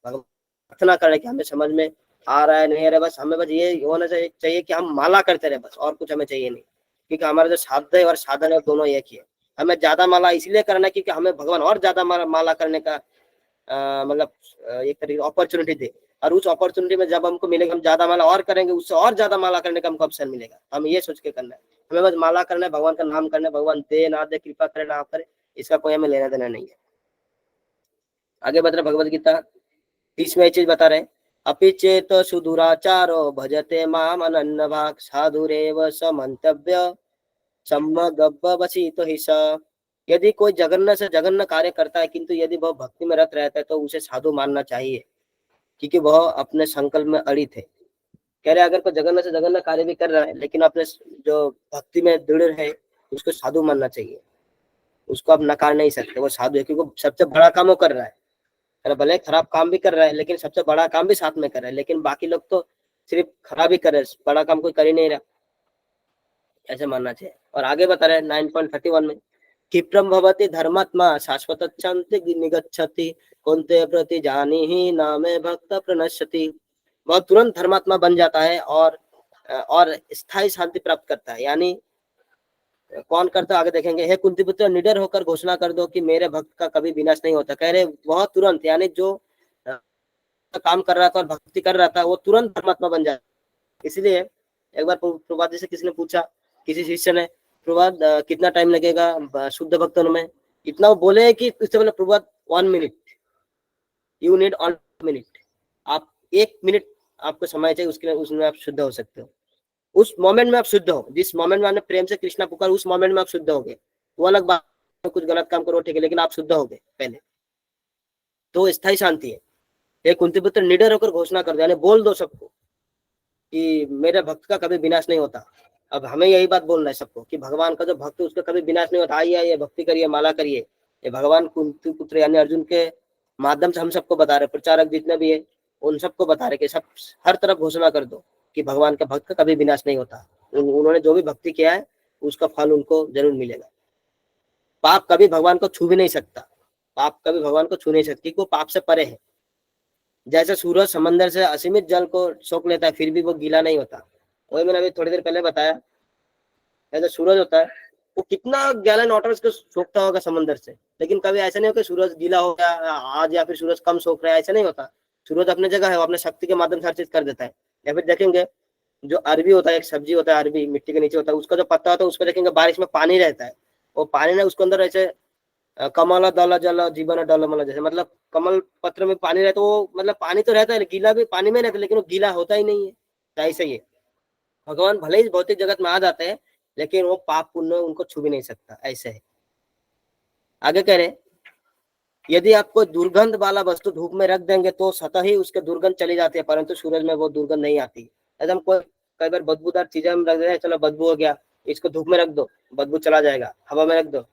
Speaker 1: भगवान प्रार्थना करें कि हमें समझ में आ रहा है नहीं आ रहा है, बस हमें बस ये होना चाहिए कि हम माला करते रहे, बस और कुछ हमें चाहिए नहीं। क्योंकि हमारा जो साध्य है और साधन है दोनों एक ही है। हमें ज्यादा माला इसलिए करना है क्योंकि हमें भगवान और ज्यादा माला करने का मतलब एक तरीके अपॉर्चुनिटी दे, और उस अपॉर्चुनिटी में जब हमको मिलेगा, हम ज्यादा माला और करेंगे, उससे और ज्यादा माला करने का हमको अवसर मिलेगा। हमें ये सोच के करना है, हमें बस माला करना है, भगवान का नाम करना है, भगवान दे ना दे, कृपा करे ना करे, इसका कोई हमें लेना देना नहीं है। आगे बता रहे भगवत गीता 30 में चीज बता रहे, अपि चेत सुदुराचारो भजते माम अनन्य भाग साधुरेव स मंतव्य सम्मगब्बवसितो हि स। यदि कोई जघन्य से जघन्य कार्य करता है किंतु यदि वह भक्ति में रत रहता है तो उसे साधु मानना चाहिए, क्योंकि वह अपने संकल्प में अड़ित है। कह रहे अगर कोई जघन्य से जघन्य कार्य भी कर रहा है लेकिन अपने जो भक्ति में दृढ़ है उसको साधु मानना चाहिए, उसको आप नकार नहीं सकते, वो साधु है क्योंकि सबसे बड़ा काम वो कर रहा है। अरे भले खराब काम भी कर रहा है लेकिन सबसे बड़ा काम भी साथ में कर रहा है, लेकिन बाकी लोग तो सिर्फ खराब ही कर रहे हैं, बड़ा काम कोई कर ही नहीं रहा, ऐसे मानना चाहिए। और आगे बता रहे 9.31 में, क्षिप्रम भवति धर्मात्मा शाश्वत निगच्छति कौन्तेय प्रति जानीहि नामे भक्त प्रणश्यति। वह तुरंत धर्मात्मा बन जाता है और स्थायी शांति प्राप्त करता है। यानी कौन करता है आगे देखेंगे। हे कुंती पुत्र, निडर होकर घोषणा कर दो कि मेरे भक्त का कभी विनाश नहीं होता। कह रहे वह तुरंत, यानी जो काम कर रहा था और भक्ति कर रहा था वो तुरंत धर्मात्मा बन जाता है। इसलिए एक बार प्रभुपाद जी से किसी ने पूछा, किसी शिष्य ने, प्रभुपाद कितना टाइम लगेगा शुद्ध भक्त होने में? इतना वो बोले कि उससे बोले Prabhupada 1 minute, you need 1 minute, आप 1 मिनट आपको समय चाहिए, उसके उसमें आप शुद्ध हो सकते हो। उस मोमेंट में आप शुद्ध हो, जिस मोमेंट में आपने प्रेम से कृष्णा पुकार, उस मोमेंट में आप शुद्ध हो गए। वो अलग बात, कुछ गलत काम करो ठीक है, लेकिन आप शुद्ध हो गए पहले, तो स्थायी शांति है। एक कुंती पुत्र निडर होकर घोषणा कर दो, यानी बोल दो सबको कि मेरे भक्त का कभी विनाश नहीं होता। अब हमें यही बात बोलना है सबको कि भगवान का जो भक्त है उसका कभी विनाश नहीं होता। आइए आइए भक्ति करिए, माला करिए। ये भगवान कुंती पुत्र यानी अर्जुन के माध्यम से हम सबको बता रहे, प्रचारक जितने भी है उन सबको बता रहे कि सब हर तरफ घोषणा कर दो कि भगवान का भक्त का कभी विनाश नहीं होता। उन्होंने जो भी भक्ति किया है उसका फल उनको जरूर मिलेगा। पाप कभी भगवान को छू भी नहीं सकता, पाप कभी भगवान को छू नहीं सकती, वो पाप से परे है। जैसे सूरज समंदर से असीमित जल को सोख लेता है फिर भी वो गीला नहीं होता, वही मैंने अभी थोड़ी देर पहले बताया। ऐसा सूरज होता है, वो कितना गैलन वाटर को सोखता होगा समंदर से, लेकिन कभी ऐसा नहीं होगा सूरज गीला हो गया आज या फिर सूरज कम सोख रहा है, ऐसा नहीं होता। सूरज अपने जगह है, वो अपने शक्ति के माध्यम से हर चीज कर देता है। या फिर देखेंगे जो अरबी होता है, एक सब्जी होता है अरबी, मिट्टी के नीचे होता है, उसका जो पत्ता होता है उस पर देखेंगे बारिश में पानी रहता है, वो पानी ना उसके अंदर ऐसे कमल दल जल जीवन डलमल, जैसे मतलब कमल पत्र में पानी रहता है, वो मतलब पानी तो रहता है, गीला भी पानी में रहता है, लेकिन वो गीला होता ही नहीं है। तो ऐसे ही है, भगवान भले ही भौतिक जगत में आ जाते हैं लेकिन वो पाप पुण्य उनको छू भी नहीं सकता, ऐसे है। आगे कह रहे यदि आपको दुर्गंध वाला वस्तु धूप में रख देंगे तो सतह ही उसके दुर्गंध चली जाती है, परंतु सूरज में वो दुर्गंध नहीं आती। एकदम कोई कई बार बदबूदार चीजें हम रख देते हैं, चलो बदबू हो गया, इसको धूप में रख दो, बदबू चला जाएगा, हवा में रख दो,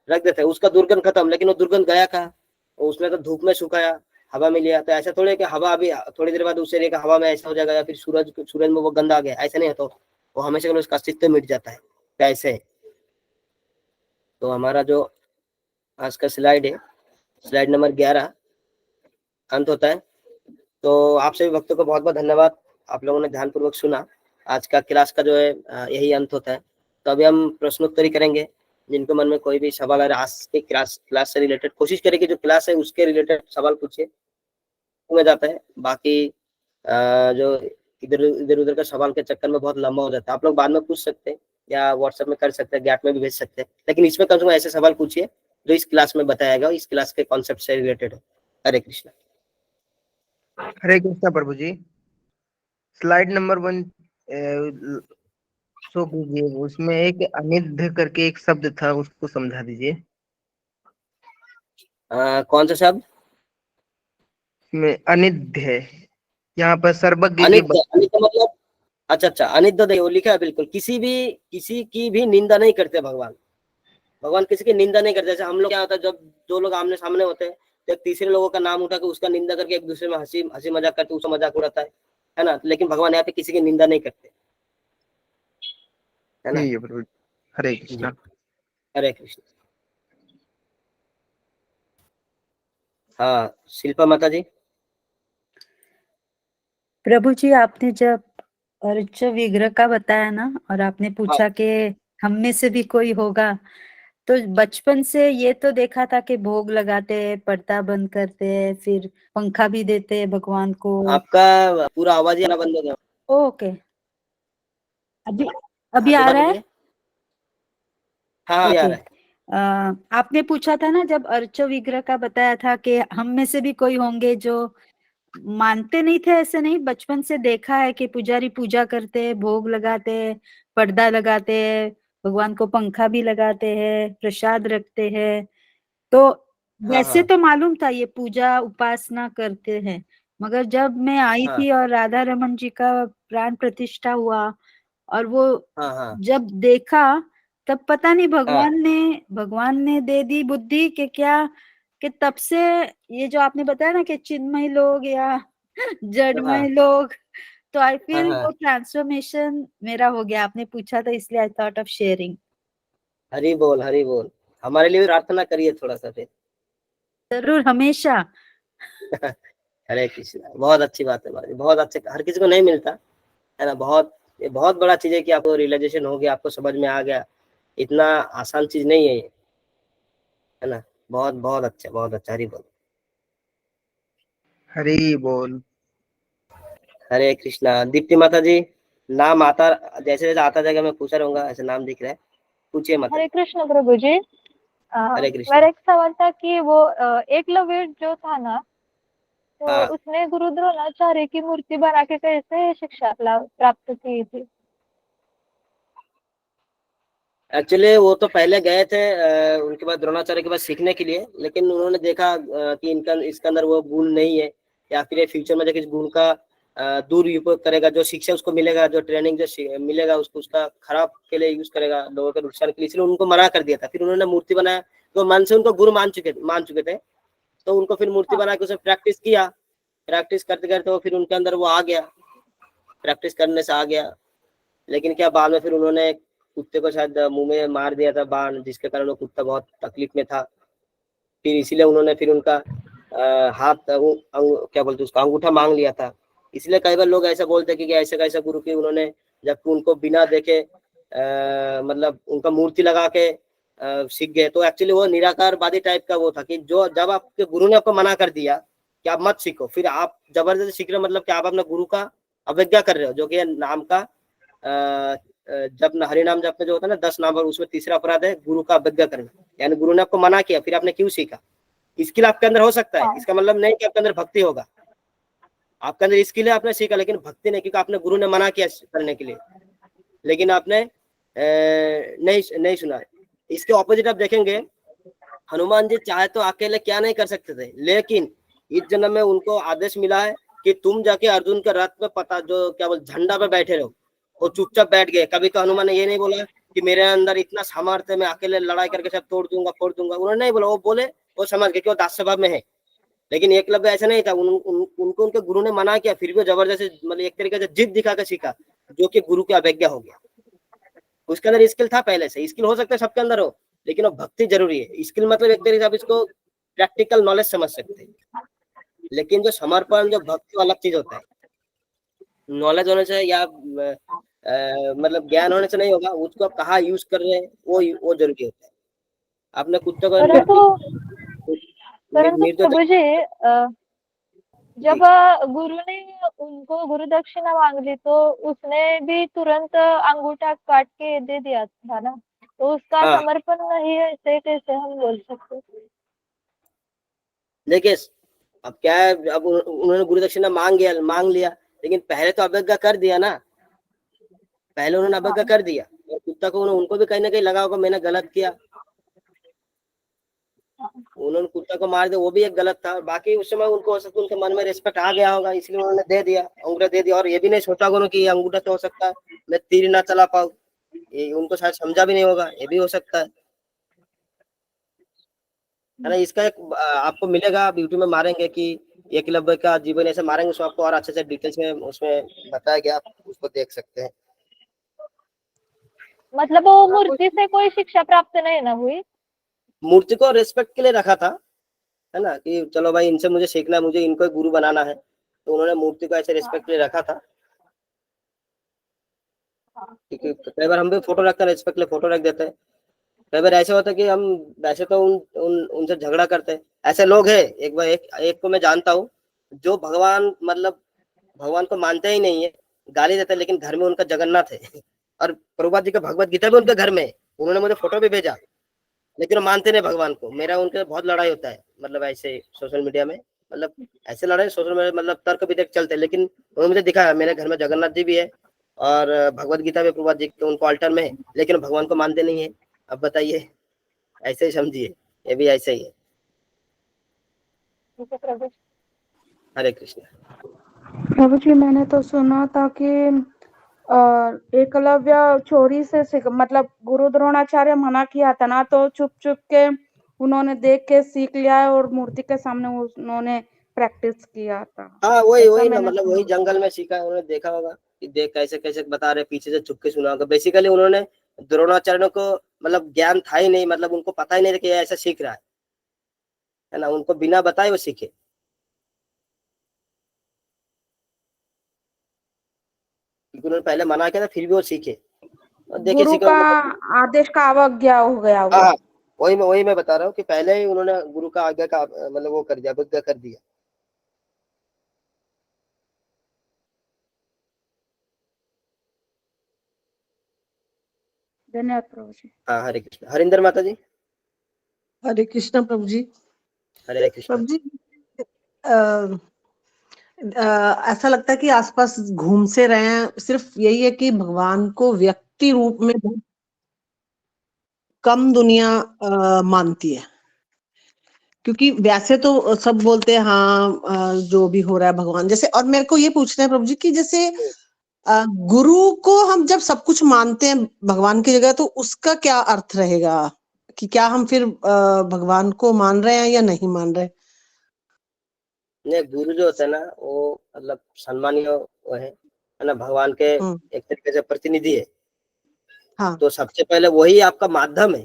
Speaker 1: रख देते हैं, उसका दुर्गंध खत्म, लेकिन वो दुर्गंध गया कहाँ? उसने तो धूप में सुखाया, हवा में लिया। तो ऐसा थोड़ी है कि हवा अभी थोड़ी देर बाद उस एरिया का हवा में ऐसा हो जाएगा या फिर सूरज में वो गंद आ गया, ऐसा नहीं है। तो वो हमेशा के लिए उसका अस्तित्व मिट जाता है, ऐसे है। तो हमारा जो आज का स्लाइड है, स्लाइड नंबर 11 अंत होता है। तो आप सभी भक्तों को बहुत बहुत धन्यवाद, आप लोगों ने ध्यानपूर्वक सुना। आज का क्लास का जो है यही अंत होता है। तो अभी हम प्रश्नोत्तरी करेंगे, जिनको मन में कोई भी सवाल है आज के क्लास से रिलेटेड, कोशिश करें कि जो क्लास है उसके रिलेटेड सवाल पूछिए, में जाता है। बाकी जो इधर इधर उधर का सवाल के चक्कर में बहुत लंबा हो जाता है। आप लोग बाद में पूछ सकते हैं या व्हाट्सएप में कर सकते हैं, गैप में भी भेज सकते हैं, लेकिन इसमें कम से कम ऐसे सवाल पूछिए जो इस क्लास में बताया गया, इस क्लास के कॉन्सेप्ट से रिलेटेड हो। हरे कृष्णा।
Speaker 3: हरे कृष्णा प्रभु जी। स्लाइड नंबर 1 शो कीजिए, उसमें एक अनिद्ध करके एक शब्द था, उसको समझा दीजिए।
Speaker 1: कौन सा शब्द?
Speaker 3: इसमें अनिद्ध है, यहाँ पर सर्वज्ञ की
Speaker 1: अनित्य, अनित्य मतलब अच्छा अच्छा, अनित्य देखो लिखा है बिल्कुल, किसी की भी निंदा नहीं करते भगवान। भगवान किसी की निंदा नहीं करते। जैसे हम लोग क्या होता है, जब जो लोग आमने सामने होते हैं तो एक तीसरे लोगों का नाम उठा के उसका निंदा करके एक दूसरे में हंसी मजाक करते, उसका मजाक उड़ाता है ना। लेकिन भगवान यहाँ पे किसी की निंदा नहीं करते, है ना।
Speaker 3: प्रभु। हरे कृष्णा।
Speaker 1: हरे कृष्ण। हाँ शिल्पा माता जी।
Speaker 4: प्रभु जी, आपने जब अर्च विग्रह का बताया ना, और आपने पूछा कि हम में से भी कोई होगा, तो बचपन से ये तो देखा था कि भोग लगाते, पर्दा बंद करते, फिर पंखा भी देते भगवान को।
Speaker 1: आपका पूरा आवाज ही आना बंद हो गया।
Speaker 4: ओके, अभी अभी
Speaker 1: हाँ
Speaker 4: आ रहा
Speaker 1: दोबारा
Speaker 4: है?
Speaker 1: बोलिए। हाँ आ
Speaker 4: ओके,
Speaker 1: रहा है।
Speaker 4: आपने पूछा था ना, जब अर्च विग्रह का बताया था कि हम में से भी कोई होंगे जो मानते नहीं थे ऐसे नहीं, बचपन से देखा है कि पुजारी पूजा करते हैं, भोग लगाते हैं, पर्दा लगाते हैं, भगवान को पंखा भी लगाते हैं, प्रसाद रखते हैं। तो
Speaker 1: हाँ
Speaker 4: वैसे
Speaker 1: हाँ
Speaker 4: तो मालूम था ये पूजा उपासना करते हैं, मगर जब मैं आई
Speaker 1: हाँ
Speaker 4: थी और राधा रमन जी का प्राण प्रतिष्ठा हुआ और वो
Speaker 1: हाँ हाँ
Speaker 4: जब देखा, तब पता नहीं
Speaker 1: हाँ
Speaker 4: भगवान ने दे दी बुद्धि कि क्या, कि तब से ये जो आपने बताया ना कि चिन्मय लोग या जड़मय
Speaker 1: हाँ
Speaker 4: लोग, तो आई
Speaker 1: हाँ
Speaker 4: फील वो
Speaker 1: हाँ।
Speaker 4: ट्रांसफॉर्मेशन मेरा हो गया। आपने पूछा था इसलिए आई थॉट ऑफ शेयरिंग।
Speaker 1: हरी बोल हरी बोल। हमारे लिए भी प्रार्थना करिए थोड़ा सा फिर।
Speaker 4: जरूर, हमेशा।
Speaker 1: हरे कृष्णा, बहुत अच्छी बात है बाजी, बहुत अच्छे, हर किसी को नहीं मिलता है ना। बहुत, ये बहुत बड़ा चीज है कि आपको रियलाइजेशन हो गया, आपको समझ में आ गया। इतना आसान चीज नहीं है ये, है ना। बहुत बहुत अच्छा, बहुत अच्छा। हरी बोल।
Speaker 3: हरी बोल।
Speaker 1: हरे कृष्णा। दीप्ति माता जी, नाम आता, जैसे जैसे आता जाएगा मैं पूछा रहूंगा, ऐसे नाम दिख रहा है, पूछिए माता
Speaker 5: हरे
Speaker 1: जी।
Speaker 5: कृष्ण प्रभु जी।
Speaker 1: हरे कृष्णा।
Speaker 5: मेरा एक सवाल था कि वो एकलव्य जो था ना, तो
Speaker 1: हाँ,
Speaker 5: उसने गुरु द्रोणाचार्य की मूर्ति बना के कैसे शिक्षा प्राप्त की थी?
Speaker 1: एक्चुअली वो तो पहले गए थे उनके बाद द्रोणाचार्य के पास सीखने के लिए, लेकिन उन्होंने देखा कि इनका इसके अंदर वो गुण नहीं है, या फिर ये फ्यूचर में जाके इस गुण का दुरुपयोग करेगा, जो शिक्षा उसको मिलेगा, जो ट्रेनिंग जो मिलेगा उसको, उसका खराब के लिए यूज करेगा, लोगों के नुकसान के लिए, इसलिए उनको मना कर दिया था। फिर उन्होंने मूर्ति बनाया, तो मन से उनको गुरु मान चुके थे, तो उनको फिर मूर्ति
Speaker 5: हाँ।
Speaker 1: बना के उसे प्रैक्टिस किया। प्रैक्टिस करते करते वो फिर उनके अंदर वो आ गया, प्रैक्टिस करने से आ गया। लेकिन क्या बाद में फिर उन्होंने कुत्ते को शायद मुंह में मार दिया था बाण, जिसके कारण वो कुत्ता बहुत तकलीफ में था। फिर इसीलिए उन्होंने फिर उनका हाथ क्या बोलते उसका अंगूठा मांग लिया था। इसलिए कई बार लोग ऐसा बोलते हैं कि ऐसे कैसे गुरु की उन्होंने, जबकि उनको बिना देखे मतलब उनका मूर्ति लगा के सीख गए। तो एक्चुअली वो निराकारवादी टाइप का वो था कि जो जब आपके गुरु ने आपको मना कर दिया कि आप मत सीखो, फिर आप जबरदस्ती सीख रहे हो, मतलब कि आप अपने गुरु का अवज्ञा कर रहे हो, जो कि नाम का जब हरि नाम जप में जो होता है ना 10 नाम, और उसमें तीसरा अपराध है गुरु का अवज्ञा करना। यानी गुरु ने आपको मना किया, फिर आपने क्यों सीखा। स्किल आपके अंदर हो सकता है,
Speaker 5: हाँ।
Speaker 1: इसका मतलब नहीं कि आपके अंदर भक्ति होगा। आपके अंदर स्किल है, आपने सीखा, लेकिन भक्ति नहीं, क्योंकि आपने गुरु ने मना किया करने के लिए, लेकिन आपने नहीं नहीं सुना। इसके ऑपोजिट आप देखेंगे, हनुमान जी चाहे तो अकेले क्या नहीं कर सकते थे, लेकिन इस जन्म में उनको आदेश मिला है कि तुम जाके अर्जुन के रथ पे पता जो क्या बोल झंडा पे बैठे रहो, वो चुपचाप बैठ गए। कभी तो हनुमान ने ये नहीं बोला कि मेरे अंदर इतना सामर्थ्य है, मैं अकेले लड़ाई करके सब तोड़ दूंगा फोड़ दूंगा, उन्होंने नहीं बोला। वो बोले, वो समझ गए कि वो दास स्वभाव में है। लेकिन एकलव्य ऐसा नहीं था, उनको उनके गुरु ने मना किया, फिर भी जबरदस्ती, मतलब एक तरीके से जिद दिखा कर सीखा, जो कि गुरु की अवज्ञा हो गया। उसके अंदर स्किल था पहले से, स्किल हो सकता है सबके अंदर हो, लेकिन वो भक्ति जरूरी है। स्किल मतलब एक तरीके से आप इसको प्रैक्टिकल नॉलेज समझ सकते हैं, लेकिन जो समर्पण, जो भक्ति, अलग चीज होता है। नॉलेज होने से या मतलब ज्ञान होने से नहीं होगा, उसको आप कहाँ यूज कर रहे हैं वो जरूरी होता है। आपने कुत्ते को
Speaker 5: परंतु
Speaker 1: निर्दोष
Speaker 5: प्रभु जी, जब
Speaker 1: जी,
Speaker 5: गुरु ने उनको गुरु दक्षिणा मांग ली, तो उसने भी तुरंत अंगूठा काट के दे दिया था ना, तो उसका
Speaker 1: हाँ
Speaker 5: समर्पण नहीं है, ऐसे कैसे हम बोल सकते?
Speaker 1: देखिए, अब क्या है, अब उन्होंने गुरु दक्षिणा मांग लिया, लेकिन पहले तो अवज्ञा कर दिया ना, पहले उन्होंने अवज्ञा
Speaker 5: हाँ।
Speaker 1: कर दिया, और कुत्ता को उनको भी कहीं ना कहीं लगा होगा मैंने गलत किया, उन्होंने कुत्ता को मार दिया, वो भी एक गलत था। बाकी उस समय उनको हो सकता है उनके मन में रिस्पेक्ट आ गया होगा, इसलिए उन्होंने दे दिया, अंगूठा दे दिया। और ये भी नहीं सोचा उन्होंने कि ये अंगूठा तो हो सकता है मैं तीर ना चला पाऊँ, ये उनको शायद समझा भी नहीं होगा, ये भी हो सकता है ना। इसका एक आपको मिलेगा, आप यूट्यूब में मारेंगे कि एकलव्य का जीवन ऐसे मारेंगे, उसमें आपको और अच्छे से डिटेल्स में उसमें बताया गया, आप उसको देख सकते हैं।
Speaker 5: मतलब वो मूर्ति से कोई शिक्षा प्राप्त नहीं ना हुई?
Speaker 1: मूर्ति को रिस्पेक्ट के लिए रखा था, है ना, कि चलो भाई इनसे मुझे सीखना है, मुझे इनको गुरु बनाना है, तो उन्होंने मूर्ति को ऐसे रिस्पेक्ट के लिए रखा था। क्योंकि कई बार हम भी फोटो रखते हैं, रिस्पेक्ट के लिए फोटो रख देते हैं। कई बार ऐसा होता है कि हम वैसे तो उनसे झगड़ा करते हैं, ऐसे लोग हैं। एक को मैं जानता हूँ, जो भगवान, मतलब भगवान को मानते ही नहीं है, गाली देते हैं, लेकिन घर में उनका जगन्नाथ है और प्रभुपाद जी का भगवत गीता भी उनके घर में है। उन्होंने मुझे फोटो भी भेजा, लेकिन वो मानते नहीं भगवान को। मेरा उनके बहुत लड़ाई होता है, मतलब ऐसे सोशल मीडिया में मतलब ऐसे लड़ाई सोशल मीडिया मतलब तर्क वितर्क चलते हैं, लेकिन उन्होंने मुझे दिखाया, मेरे घर में जगन्नाथ जी भी है और भगवत गीता भी प्रभुपाद जी के उनको अल्टर में है, लेकिन भगवान को मानते नहीं है। अब बताइए, ऐसे ही समझिए, ये भी ऐसे ही है।
Speaker 5: ठीक है प्रभु।
Speaker 1: हरे कृष्ण।
Speaker 6: प्रभु जी मैंने तो सुना था कि एकलव्य चोरी से मतलब गुरु द्रोणाचार्य मना किया था ना, तो चुप चुप के उन्होंने देख के सीख लिया है और मूर्ति के सामने उन्होंने प्रैक्टिस किया था।
Speaker 1: हाँ वही
Speaker 6: ऐसा
Speaker 1: वही ना,
Speaker 6: मैंने
Speaker 1: मतलब
Speaker 6: सुना।
Speaker 1: वही जंगल में सीखा है, उन्होंने देखा होगा कि देख कैसे कैसे बता रहे, पीछे से चुप के सुना होगा। बेसिकली उन्होंने द्रोणाचार्य को मतलब ज्ञान था ही नहीं, मतलब उनको पता ही नहीं था कि ये ऐसा सीख रहा है ना, उनको बिना बताए वो सीखे। क्योंकि उन्होंने पहले मना किया था, फिर भी वो सीखे। और देखिए
Speaker 6: गुरु
Speaker 1: सीखे
Speaker 6: का
Speaker 1: मतलब,
Speaker 6: आदेश का अवज्ञा हो गया
Speaker 1: हाँ
Speaker 6: वो।
Speaker 1: हाँ, वही मैं बता रहा हूँ कि पहले ही उन्होंने गुरु का आज्ञा का मतलब वो कर दिया, अवज्ञा कर दिया।
Speaker 6: धन्यवाद प्रभु जी।
Speaker 1: हाँ हरे कृष्ण। हरिंदर माता जी।
Speaker 7: हरे कृष्णा प्रभु जी।
Speaker 1: हरे कृष्ण।
Speaker 7: प्रभु जी ऐसा लगता है कि आसपास घूम से रहे हैं, सिर्फ यही है कि भगवान को व्यक्ति रूप में बहुत कम दुनिया मानती है, क्योंकि वैसे तो सब बोलते हैं हाँ जो भी हो रहा है भगवान जैसे। और मेरे को ये पूछना है प्रभु जी कि जैसे गुरु को हम जब सब कुछ मानते हैं भगवान की जगह, तो उसका क्या अर्थ रहेगा कि क्या हम फिर भगवान को मान रहे हैं या नहीं मान रहे?
Speaker 1: नहीं, गुरु जो होता है ना, वो मतलब सम्मानीय वो है ना, भगवान के एक तरीके से प्रतिनिधि है।
Speaker 7: हाँ
Speaker 1: तो सबसे पहले वही आपका माध्यम है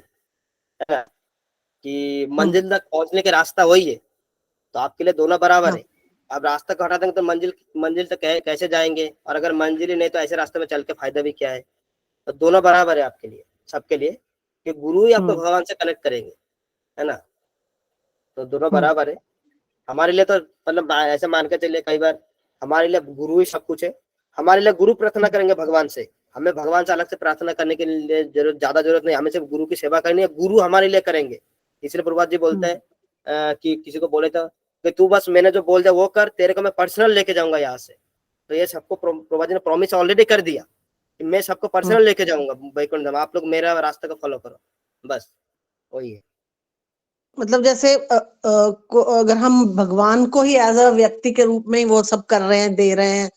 Speaker 1: ना, कि मंजिल तक पहुंचने का रास्ता वही है। तो आपके लिए दोनों बराबर
Speaker 7: हाँ
Speaker 1: है। आप रास्ता को हटा देंगे तो मंजिल तक कैसे जाएंगे, और अगर मंजिल ही नहीं तो ऐसे रास्ते में चल के फायदा भी क्या है। तो दोनों बराबर है आपके लिए, सबके लिए, कि गुरु ही आपको भगवान से कनेक्ट करेंगे, है ना। तो दोनों बराबर है। हमारे लिए तो मतलब ऐसे मान के चलिए, कई बार हमारे लिए गुरु ही सब कुछ है। हमारे लिए गुरु प्रार्थना करेंगे भगवान से, हमें भगवान से अलग से प्रार्थना करने के लिए ज्यादा जरूरत नहीं, हमें सिर्फ गुरु की सेवा करनी है, गुरु हमारे लिए करेंगे। इसलिए प्रभुपाद जी बोलते हैं कि किसी को बोले तो कि तू बस मैंने जो बोल दिया वो कर, तेरे को मैं पर्सनल लेके जाऊंगा यहाँ से। तो ये सबको प्रभुपाद जी ने प्रॉमिस ऑलरेडी कर दिया कि मैं सबको पर्सनल लेके जाऊंगा वैकुंठ धाम, आप लोग मेरा रास्ते को फॉलो करो, बस वही है।
Speaker 7: मतलब जैसे अगर हम भगवान को ही एज अ व्यक्ति के रूप में वो सब कर रहे हैं, दे रहे हैं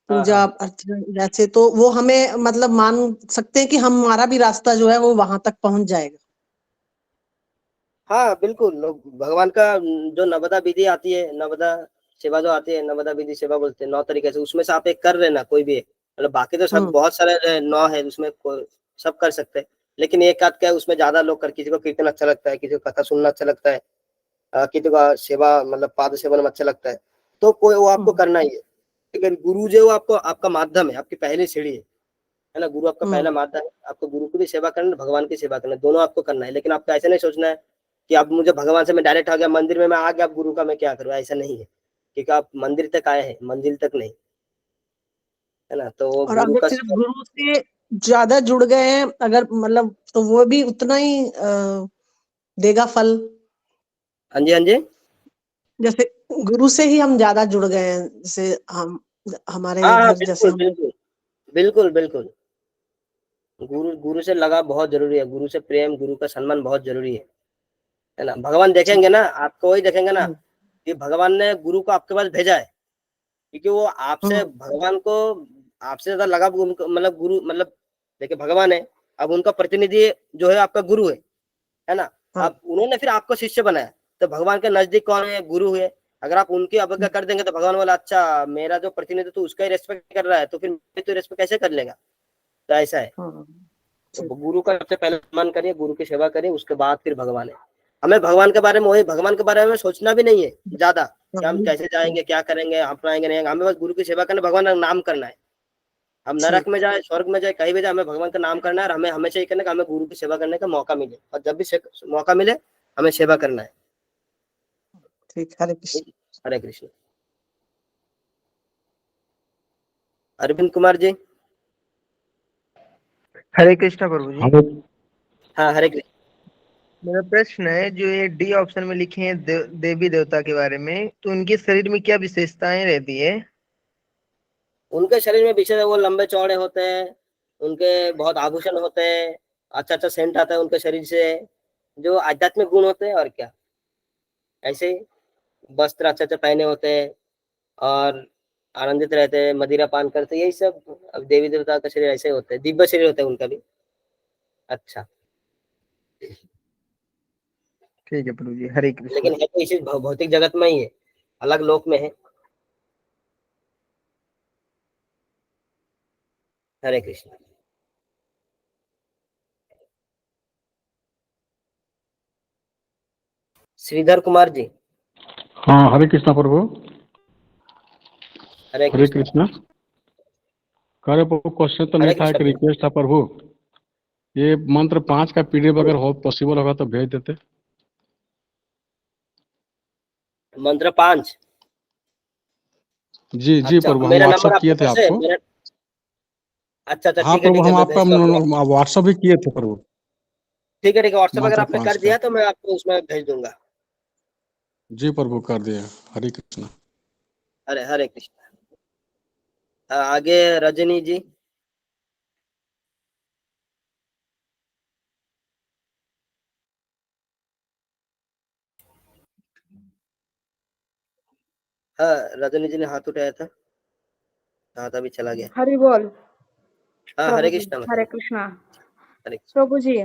Speaker 7: पूजा अर्चना जैसे, तो वो हमें मतलब मान सकते हैं कि हमारा भी रास्ता जो है वो वहां तक पहुंच जाएगा।
Speaker 1: हाँ बिल्कुल, लोग भगवान का जो नवदा विधि आती है, नवदा सेवा जो आती है, नवदा विधि सेवा बोलते हैं, 9 तरीके से, उसमें से आप एक कर लेना कोई भी, मतलब बाकी तो सब बहुत सारे 9 है उसमें, सब कर सकते हैं। लेकिन एक आध क्या है उसमें ज्यादा लोग कर, किसी को कीर्तन अच्छा लगता है, किसी को कथा सुनना अच्छा लगता है, किसी को सेवा मतलब पाद सेवन में अच्छा लगता है, तो कोई वो आपको करना ही है। लेकिन गुरु जो आपको आपका माध्यम है, आपकी पहली सीढ़ी है ना, गुरु आपका पहला माध्यम है। आपको गुरु की भी सेवा करना, भगवान की सेवा करना, दोनों आपको करना है। लेकिन आपको ऐसा नहीं सोचना है कि अब मुझे भगवान से मैं डायरेक्ट आ गया मंदिर में, मैं आ गया, अब गुरु का मैं क्या करूँ, ऐसा नहीं है। क्योंकि आप मंदिर तक आए हैं, मंजिल तक नहीं, है ना। तो वो
Speaker 7: और
Speaker 1: गुरु
Speaker 7: अगर
Speaker 1: का
Speaker 7: सिर्फ गुरु से ज्यादा जुड़ गए हैं अगर, मतलब तो वो भी उतना ही देगा फल।
Speaker 1: हाँ जी हाँ जी।
Speaker 7: जैसे गुरु से ही हम ज्यादा जुड़ गए हैं, जैसे हम हमारे
Speaker 1: हाँ हाँ
Speaker 7: इधर जैसे
Speaker 1: बिल्कुल
Speaker 7: हम।
Speaker 1: बिल्कुल बिल्कुल बिल्कुल। गुरु गुरु से लगाव बहुत जरूरी है, गुरु से प्रेम, गुरु का सम्मान बहुत जरूरी है ना। भगवान देखेंगे ना, आपको वही देखेंगे ना कि भगवान ने गुरु को आपके पास भेजा है, क्योंकि वो आपसे, भगवान को आपसे ज्यादा लगाव उनको, मतलब गुरु, मतलब देखिए भगवान है, अब उनका प्रतिनिधि जो है आपका गुरु है ना। अब उन्होंने फिर आपको शिष्य बनाया, तो भगवान के नजदीक कौन है, गुरु है। अगर आप उनकी अवज्ञा कर देंगे तो भगवान बोला अच्छा मेरा जो प्रतिनिधि तो उसका ही रेस्पेक्ट कर रहा है, तो फिर मैं तो रेस्पेक्ट कैसे कर लेगा। तो ऐसा है। तो गुरु का सबसे पहले सम्मान करिए, गुरु की सेवा करिए, उसके बाद फिर भगवान है। हमें भगवान के बारे में, वही भगवान के बारे में सोचना भी नहीं है ज्यादा कि हम कैसे जाएंगे, क्या करेंगे, हम आएंगे नहीं, हमें बस गुरु की सेवा करना, भगवान का नाम करना है। हम नरक में जाए, स्वर्ग में जाए, कहीं भी जाए, हमें भगवान का नाम करना है। और हमें हमेशा ये करना है कि हमें गुरु की सेवा करने का मौका मिले, और जब भी मौका मिले हमें सेवा करना है।
Speaker 7: ठीक, हरे कृष्ण।
Speaker 1: हरे कृष्ण। अरविंद कुमार जी।
Speaker 3: हरे कृष्णा प्रभु जी।
Speaker 1: हाँ हरे कृष्ण।
Speaker 3: मेरा प्रश्न है, जो ये डी ऑप्शन में लिखे हैं देवी देवता के बारे में, तो उनके शरीर में क्या विशेषताएं रहती है?
Speaker 1: उनके शरीर में विशेष, वो लंबे चौड़े होते हैं, उनके बहुत आभूषण होते हैं, अच्छा अच्छा सेंट आता है उनके शरीर से, जो आध्यात्मिक गुण होते हैं और क्या। ऐसे ही वस्त्र अच्छे अच्छे पहने होते हैं और आनंदित रहते हैं, मदिरा पान करते हैं, यही सब। अब देवी देवता का शरीर ऐसे होते हैं, दिव्य शरीर होता है उनका भी। अच्छा,
Speaker 3: ठीक है प्रभु जी, हरे कृष्ण।
Speaker 1: लेकिन है तो इसी भौतिक जगत में ही है, अलग लोक में है। हरे कृष्ण। श्रीधर कुमार जी।
Speaker 8: हाँ, हरे कृष्णा प्रभु।
Speaker 1: हरे
Speaker 8: हरे
Speaker 1: कृष्ण।
Speaker 8: कृष्णा। करे प्रभु, क्वेश्चन तो नहीं
Speaker 1: हरे
Speaker 8: था, एक
Speaker 1: कृष्ण।
Speaker 8: रिक्वेस्ट था प्रभु। ये मंत्र 5 का पीडीएफ अगर हो पॉसिबल होगा तो भेज देते।
Speaker 1: मंत्र 5।
Speaker 8: जी जी
Speaker 1: अच्छा,
Speaker 8: प्रभु, हम
Speaker 1: मेरा नंबर
Speaker 8: व्हाट्सअप
Speaker 1: आपके
Speaker 8: किए थे
Speaker 1: पास है
Speaker 8: आपको।
Speaker 1: मेरा। अच्छा अच्छा,
Speaker 8: हाँ
Speaker 1: ठीक है
Speaker 8: प्रभु,
Speaker 1: ठीक है,
Speaker 8: हम
Speaker 1: मैं
Speaker 8: आपका
Speaker 1: भेजता हूँ आपको।
Speaker 8: व्हाट्सअप भी किए थे प्रभु,
Speaker 1: ठीक है ठीक है, व्हाट्सएप अगर
Speaker 8: मंत्र
Speaker 1: आपने
Speaker 8: 5
Speaker 1: कर
Speaker 8: का।
Speaker 1: दिया तो मैं आपको उसमें भेज दूंगा।
Speaker 8: जी प्रभु, कर दिए। हरे कृष्णा।
Speaker 1: हरे हरे कृष्ण। आगे रजनी जी। हाँ, रजनी जी ने हाथ उठाया था, हाथ अभी चला गया।
Speaker 6: हरि बोल।
Speaker 1: हाँ,
Speaker 6: प्रभु
Speaker 1: हरे
Speaker 6: जी,
Speaker 1: कृष्णा
Speaker 6: हरे
Speaker 1: बताइए।
Speaker 6: कृष्णा।
Speaker 1: हरे कृष्ण।
Speaker 6: प्रभु जी,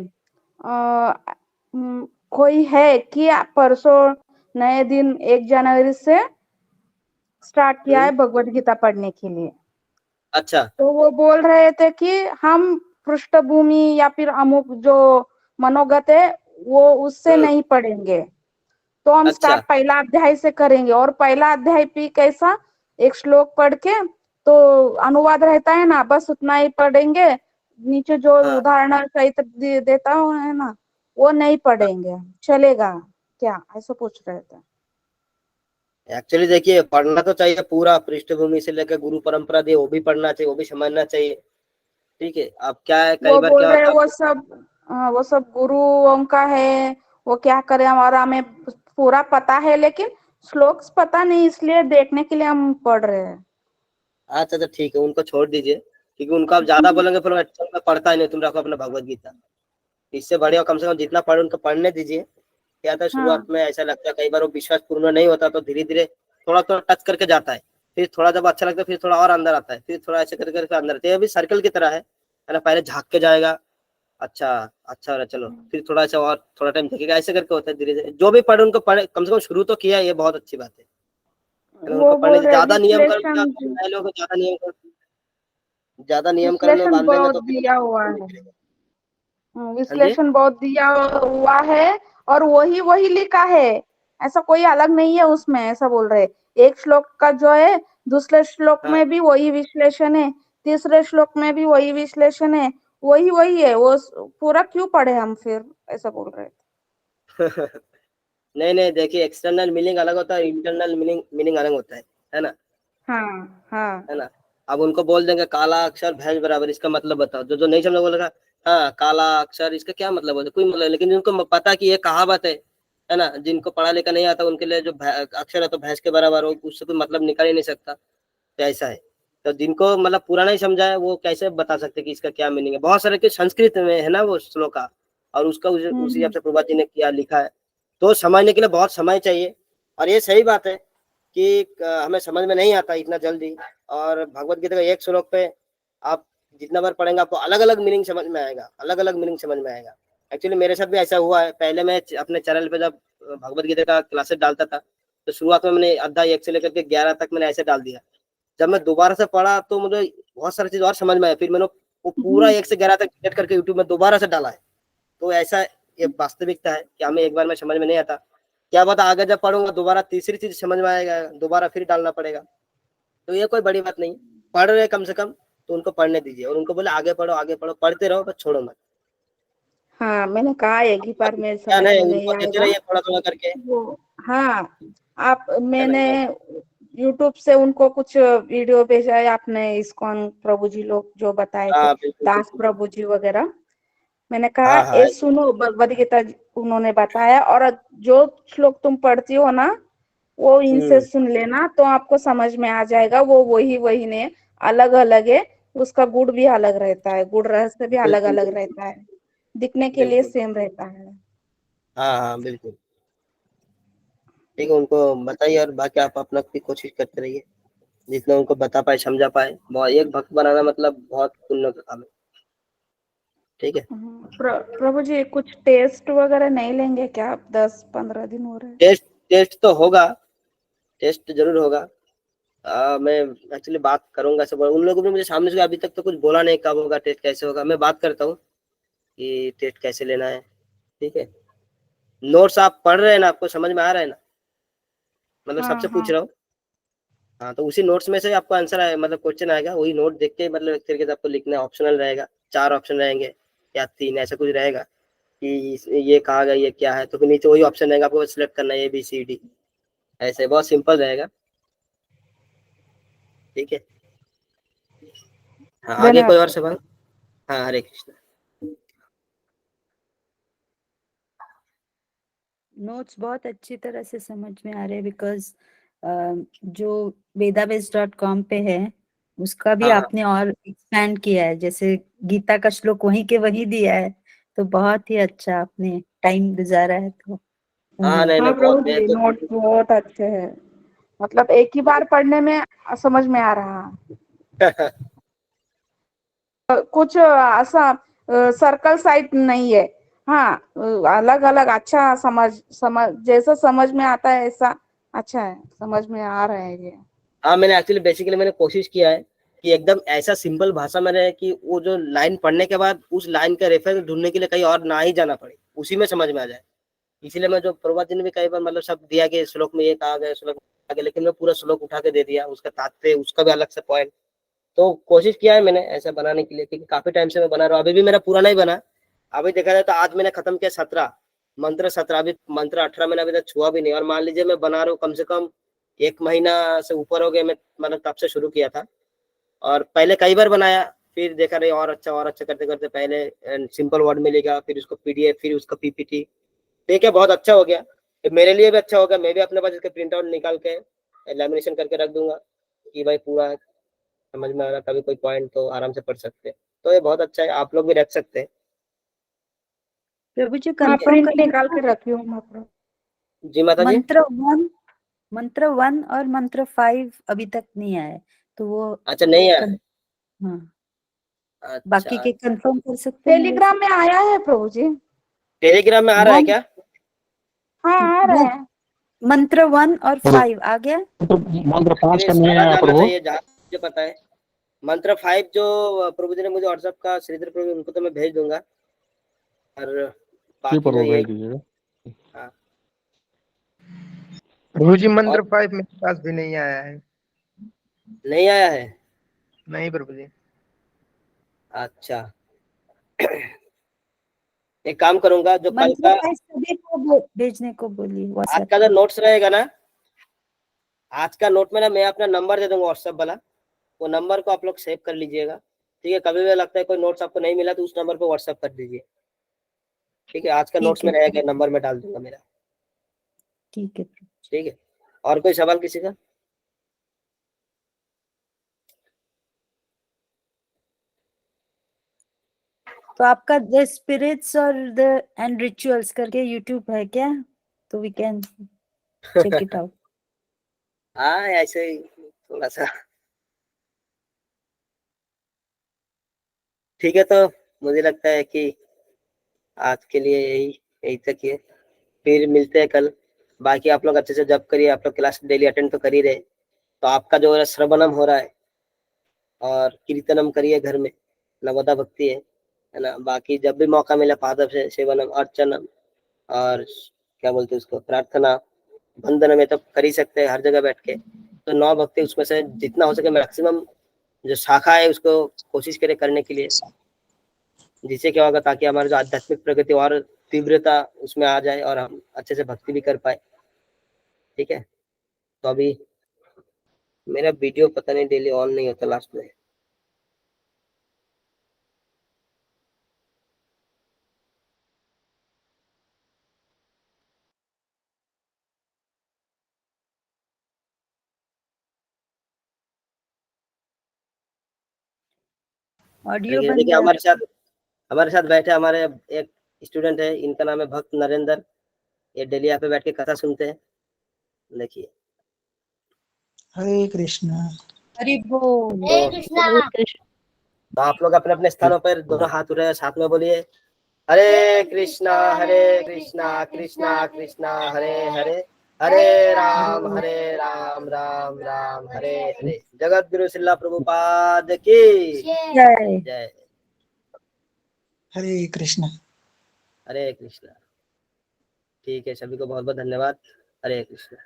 Speaker 6: कोई है कि परसों नए दिन 1 जनवरी से स्टार्ट किया है भगवत गीता पढ़ने के लिए।
Speaker 1: अच्छा।
Speaker 6: तो वो बोल रहे थे कि हम पृष्ठभूमि या फिर अमुक जो मनोगत है वो उससे नहीं पढ़ेंगे, तो हम
Speaker 1: अच्छा।
Speaker 6: स्टार्ट पहला अध्याय से करेंगे। और पहला अध्याय भी कैसा, एक श्लोक पढ़ के तो अनुवाद रहता है ना, बस उतना ही पढ़ेंगे। नीचे जो
Speaker 1: हाँ
Speaker 6: उदाहरण सहित देता है ना, वो नहीं
Speaker 1: हाँ।
Speaker 6: पढ़ेंगे, चलेगा क्या, ऐसा पूछ रहे थे।
Speaker 1: एक्चुअली देखिए, पढ़ना तो चाहिए पूरा, पृष्ठभूमि से लेकर गुरु परंपरा दी वो भी पढ़ना चाहिए, वो भी समझना चाहिए। ठीक है, अब क्या है, कई
Speaker 6: वो
Speaker 1: बार
Speaker 6: बोल
Speaker 1: क्या
Speaker 6: रहे
Speaker 1: होता है
Speaker 6: वो सब गुरुओं का है, वो क्या करे, हमारा हमें पूरा पता है लेकिन श्लोक्स पता नहीं, इसलिए देखने के लिए हम पढ़ रहे हैं।
Speaker 1: अच्छा अच्छा, ठीक है, उनको छोड़ दीजिए, क्योंकि उनको आप ज्यादा बोलेंगे फिर अच्छा उनका पढ़ता ही नहीं, तुम रखो अपना भगवत गीता। इससे बढ़िया कम से कम जितना पढ़े उनको पढ़ने दीजिए। क्या था, शुरुआत
Speaker 6: हाँ
Speaker 1: में ऐसा लगता है, कई बार वो विश्वास पूर्ण नहीं होता, तो धीरे धीरे थोड़ा थोड़ा टच करके जाता है, फिर थोड़ा जब अच्छा लगता है फिर थोड़ा और अंदर आता है, फिर थोड़ा ऐसे करके करके अंदर आता है। ये भी सर्कल की तरह है ना, पहले झाँक के जाएगा, अच्छा अच्छा हो रहा है, चलो फिर थोड़ा सा और थोड़ा टाइम देखेगा, ऐसे करके होता है धीरे धीरे। जो भी पढ़े उनको पढ़े, कम से कम शुरू तो किया, ये बहुत अच्छी बात है ना, उनको
Speaker 6: वो
Speaker 1: पढ़ने
Speaker 6: बोल
Speaker 1: से
Speaker 6: रहे
Speaker 1: ज्यादा नियम करोगे
Speaker 6: विश्लेषण,
Speaker 1: आप, नए लोग ज्यादा नियम करण में
Speaker 6: विश्लेषण
Speaker 1: बांधेंगे
Speaker 6: बहुत
Speaker 1: तो फिर
Speaker 6: दिया हुआ
Speaker 1: नहीं
Speaker 6: है।
Speaker 1: करेगा। हाँ जी।
Speaker 6: विश्लेषण बहुत दिया हुआ है और वही वही लिखा है, ऐसा कोई अलग नहीं है उसमें, ऐसा बोल रहे। एक श्लोक का जो है, दूसरे श्लोक
Speaker 1: हाँ
Speaker 6: में भी वही विश्लेषण है, तीसरे श्लोक में भी वही विश्लेषण है, वही वही है वो। पूरा क्यों पढ़े हम फिर, ऐसा बोल रहे।
Speaker 1: नहीं नहीं, देखिए, एक्सटर्नल मीनिंग अलग होता है, इंटरनल मीनिंग मीनिंग अलग होता है ना।
Speaker 6: हाँ हाँ
Speaker 1: है ना। अब उनको बोल देंगे काला अक्षर भैंस बराबर, इसका मतलब बताओ, जो जो नहीं समझ बोलेगा हाँ काला अक्षर, इसका क्या मतलब होता है, कोई मतलब, लेकिन जिनको पता कि ये कहावत है ना, जिनको पढ़ा लिखा नहीं आता उनके लिए जो अक्षर है तो भैंस के बराबर हो, उससे कोई मतलब निकाल ही नहीं सकता। तो ऐसा है, तो जिनको मतलब पूरा नहीं समझा है वो कैसे बता सकते कि इसका क्या मीनिंग है। बहुत सारे के संस्कृत में है ना वो श्लोका, और उसका उसी हिसाब
Speaker 6: हम्म
Speaker 1: से प्रभात जी ने किया लिखा है, तो समझने के लिए बहुत समय चाहिए। और ये सही बात है कि हमें समझ में नहीं आता इतना जल्दी, और भगवत गीता का एक श्लोक पे आप जितना बार पढ़ेंगे आपको अलग अलग मीनिंग समझ में आएगा, अलग अलग मीनिंग समझ में आएगा। एक्चुअली मेरे साथ भी ऐसा हुआ है, पहले मैं अपने चैनल पे जब भगवत गीता का क्लासेस डालता था, तो शुरुआत में मैंने अध्याय 1 से लेकर के 11 तक मैंने ऐसे डाल दिया। जब मैं दोबारा से पढ़ा तो मुझे बहुत सारी चीज और समझ में आया, फिर मैंने वो पूरा 1 से 11 तक डिलीट करके यूट्यूब में दोबारा से डाला है। तो ऐसा ये वास्तविकता है कि हमें एक बार में समझ में नहीं आता, क्या पता आगे जब पढ़ूंगा दोबारा तीसरी चीज समझ में आएगा, दोबारा फिर डालना पड़ेगा। तो ये कोई बड़ी बात नहीं, पढ़ रहे कम से कम तो उनको पढ़ने दीजिए, और उनको बोले आगे पढ़ो, पढ़ते रहो, बस छोड़ो मत।
Speaker 6: हाँ, मैंने कहा एक ही बार में
Speaker 1: ज्ञान
Speaker 6: समझ
Speaker 1: है
Speaker 6: में नहीं
Speaker 1: उनको देते
Speaker 6: आएगा
Speaker 1: रहिए थोड़ा थोड़ा करके,
Speaker 6: वो। हाँ, आप,
Speaker 1: है ना
Speaker 6: मैंने
Speaker 1: ये।
Speaker 6: यूट्यूब से उनको कुछ वीडियो भेजा है, आपने इस्कॉन प्रभु जी लोग जो बताए थे,
Speaker 1: हाँ बिल्कुल
Speaker 6: दास
Speaker 1: बिल्कुल।
Speaker 6: प्रभु जी वगैरह, मैंने कहा
Speaker 1: हाँ हाँ
Speaker 6: ये सुनो, भगवद गीता उन्होंने बताया, और जो श्लोक तुम पढ़ती हो ना वो इनसे सुन लेना तो आपको समझ में आ जाएगा। वो वही ने अलग अलग है, उसका गुण भी अलग रहता है, गुण रहस्य भी अलग
Speaker 1: बिल्कुल
Speaker 6: अलग रहता है, दिखने के लिए
Speaker 1: बिल्कुल।
Speaker 6: सेम रहता है।
Speaker 1: हाँ हाँ बिल्कुल। ठीक है, उनको बताइए और बाकी आप अपना भी कोशिश करते रहिए जितना उनको बता पाए समझा पाए। बहुत एक भक्त बनाना मतलब बहुत पुण्य का काम है। ठीक है।
Speaker 6: प्रभु जी कुछ टेस्ट वगैरह नहीं लेंगे क्या? आप 10-15 दिन हो रहे हैं।
Speaker 1: टेस्ट टेस्ट तो होगा, टेस्ट जरूर होगा। मैं एक्चुअली बात करूंगा सब, उन लोगों ने मुझे सामने से अभी तक तो कुछ बोला नहीं कब होगा टेस्ट कैसे होगा। मैं बात करता हूँ कि टेस्ट कैसे लेना है। ठीक है। नोट्स आप पढ़ रहे हैं ना, आपको समझ में आ रहा है ना? मतलब
Speaker 6: हाँ
Speaker 1: सबसे पूछ
Speaker 6: हाँ
Speaker 1: रहा हूँ। हाँ तो उसी नोट्स में से आपको आंसर आए, मतलब क्वेश्चन आएगा, वही नोट देख के मतलब एक तरीके से आपको लिखना है। ऑप्शनल रहेगा, 4 ऑप्शन रहेंगे या 3 ऐसा कुछ रहेगा कि ये कहाँ गया, ये क्या है, तो फिर नीचे वही ऑप्शन रहेगा, आपको सिलेक्ट करना है ABCD। ऐसे बहुत सिंपल रहेगा। ठीक है। हाँ आगे
Speaker 6: धन्यवाद
Speaker 1: कोई और
Speaker 6: प्रभु।
Speaker 1: सवाल? हाँ हरे कृष्ण।
Speaker 4: नोट्स बहुत अच्छी तरह से समझ में आ रहे हैं, बिकॉज जो vedabase.com पे है उसका भी
Speaker 1: हाँ हाँ
Speaker 4: आपने और एक्सपैंड किया है, जैसे गीता का श्लोक वहीं के वहीं दिया है, तो बहुत ही अच्छा आपने टाइम गुजारा है, तो
Speaker 1: हाँ।
Speaker 4: धन्यवाद।
Speaker 1: नहीं
Speaker 6: हाँ
Speaker 1: नहीं
Speaker 6: प्रभु
Speaker 1: बहुत मैं
Speaker 6: जी
Speaker 1: तो
Speaker 6: नोट बहुत अच्छे हैं, मतलब एक ही बार पढ़ने में समझ में आ रहा है। कुछ ऐसा सर्कल साइट नहीं है। हाँ अलग अलग अच्छा समझ जैसा समझ में आता है ऐसा अच्छा है, समझ में आ रहा है ये।
Speaker 1: हाँ मैंने एक्चुअली बेसिकली मैंने कोशिश किया है कि एकदम ऐसा सिंपल भाषा में रहे कि वो जो लाइन पढ़ने के बाद उस लाइन का रेफरेंस ढूंढने के लिए कहीं और ना ही जाना पड़े, उसी में समझ में आ जाए। इसीलिए मैं जो प्रभुपाद जी ने भी कई बार मतलब सब दिया कि श्लोक में ये कहा गया, श्लोक में कहा गया, लेकिन मैं पूरा श्लोक उठा के दे दिया, उसका तात्पर्य उसका भी अलग से पॉइंट। तो कोशिश किया है मैंने ऐसा बनाने के लिए, क्योंकि काफी टाइम से मैं बना रहा हूँ, अभी भी मेरा पूरा नहीं बना। अभी देखा जाए तो आज मैंने खत्म किया 17 मंत्र, 17 अभी मंत्र 18 मैंने अभी तक छुआ भी नहीं। और मान लीजिए मैं बना रहा हूँ कम से कम 1 महीना से ऊपर हो गया, मैं मतलब तब से शुरू किया था। और पहले कई बार बनाया, फिर देखा रहे और अच्छा करते करते पहले सिंपल वर्ड मिलेगा, फिर उसको PDF, फिर उसका PPT। ठीक है, बहुत अच्छा हो गया। तो मेरे लिए भी अच्छा होगा, मैं भी अपने पास इसका प्रिंट आउट निकाल के लैमिनेशन करके रख दूंगा कि भाई पूरा समझ में आ रहा, कभी कोई पॉइंट तो आराम से पढ़ सकते हैं। तो ये बहुत अच्छा है, आप लोग भी रख सकते हैं।
Speaker 4: प्रभु जी
Speaker 6: हाँ
Speaker 4: कंफर्म
Speaker 6: प्रिंट निकाल
Speaker 4: करिएगा,
Speaker 6: के रखी हूँ मैं प्रभु।
Speaker 1: जी माता जी।
Speaker 4: मंत्र 1 और मंत्र 5 अभी तक नहीं आया है, तो वो
Speaker 1: अच्छा नहीं है।
Speaker 4: हाँ बाकी
Speaker 1: अच्छा
Speaker 4: के कंफर्म कर सकते हैं मेरे से।
Speaker 6: टेलीग्राम में आया है प्रभु जी।
Speaker 1: टेलीग्राम में आ रहा है
Speaker 4: वो
Speaker 1: क्या?
Speaker 6: हाँ आ रहे
Speaker 4: वो
Speaker 6: हैं।
Speaker 4: मंत्र 1 और 5 आ गया।
Speaker 8: तो मंत्र 5
Speaker 1: एक्चुअली
Speaker 8: का नहीं
Speaker 1: सारा
Speaker 8: आया
Speaker 1: जाना
Speaker 8: प्रभु।
Speaker 1: चाहिए जहाँ मुझे पता है। मंत्र 5 जो प्रभु जी ने मुझे व्हाट्सएप का, श्रीधर प्रभु, उनको तो मैं भेज दूंगा। और
Speaker 8: जी
Speaker 1: बाकी जो
Speaker 8: प्रभु
Speaker 1: ये,
Speaker 8: भेज दीजिएगा।
Speaker 1: हाँ,
Speaker 3: प्रभु जी
Speaker 1: और
Speaker 3: मंत्र 5 मेरे पास भी नहीं आया है।
Speaker 1: नहीं आया है।
Speaker 3: नहीं प्रभु जी।
Speaker 1: अच्छा। एक काम करूंगा, जो कल
Speaker 4: मंत्र
Speaker 1: का
Speaker 4: 5 सभी को भेजने को बोलिए
Speaker 1: आज
Speaker 4: व्हाट्सएप
Speaker 1: का जो
Speaker 4: पे।
Speaker 1: नोट्स रहेगा ना, आज का नोट में ना मैं अपना नंबर दे दूंगा व्हाट्सएप वाला, वो नंबर को आप लोग सेव कर लीजिएगा। ठीक है, कभी भी लगता है कोई नोट्स आपको नहीं मिला तो उस नंबर पे व्हाट्सएप कर दीजिए। ठीक है, आज का नोट्स
Speaker 4: ठीक
Speaker 1: में
Speaker 4: है,
Speaker 1: रहेगा, नंबर में डाल दूंगा मेरा।
Speaker 4: ठीक है।
Speaker 1: ठीक है, और कोई सवाल किसी का?
Speaker 4: तो आपका द स्पिरिट्स और द एंड रिचुअल्स करके यूट्यूब है क्या? तो we can check it out.
Speaker 1: हाँ ऐसे ही थोड़ा सा। ठीक है, तो मुझे लगता है कि आज के लिए यही यही तक ही है। फिर मिलते हैं कल। बाकी आप लोग अच्छे से जब करिए, आप लोग क्लास डेली अटेंड तो कर ही रहे, तो आपका जो है श्रवणम हो रहा है और कीर्तनम करिए घर में, नवदा भक्ति है ना। बाकी जब भी मौका मिले पादप से सेवनम, अर्चनम, और क्या बोलते हैं उसको, प्रार्थना, बंधन में तो कर ही सकते हैं हर जगह बैठ के। तो 9 भक्ति उसमें से जितना हो सके मैक्सिमम जो शाखा है उसको कोशिश करें करने के लिए, जिससे क्या होगा, ताकि हमारी जो आध्यात्मिक प्रगति और तीव्रता उसमें आ जाए और हम अच्छे से भक्ति भी कर पाए। ठीक है, तो अभी मेरा वीडियो पता नहीं डेली ऑन नहीं होता लास्ट में।
Speaker 4: ऑडियो
Speaker 1: देखिए
Speaker 4: बंद
Speaker 1: देखिए
Speaker 4: है।
Speaker 1: हमारे साथ बैठे हमारे एक स्टूडेंट है, इनका नाम है भक्त नरेंद्र। ये डेली यहाँ पे बैठ के कथा सुनते हैं। देखिए
Speaker 9: हरे कृष्णा।
Speaker 4: हरि बोल।
Speaker 1: तो आप लोग अपने अपने स्थानों पर दोनों हाथ उठाए, साथ में बोलिए हरे कृष्णा कृष्णा कृष्णा हरे हरे, हरे राम राम राम हरे हरे। जगत गुरु श्रील प्रभुपाद की
Speaker 4: जय।
Speaker 1: जय।
Speaker 9: हरे कृष्णा।
Speaker 1: हरे कृष्णा। ठीक है, सभी को बहुत बहुत धन्यवाद। हरे कृष्णा।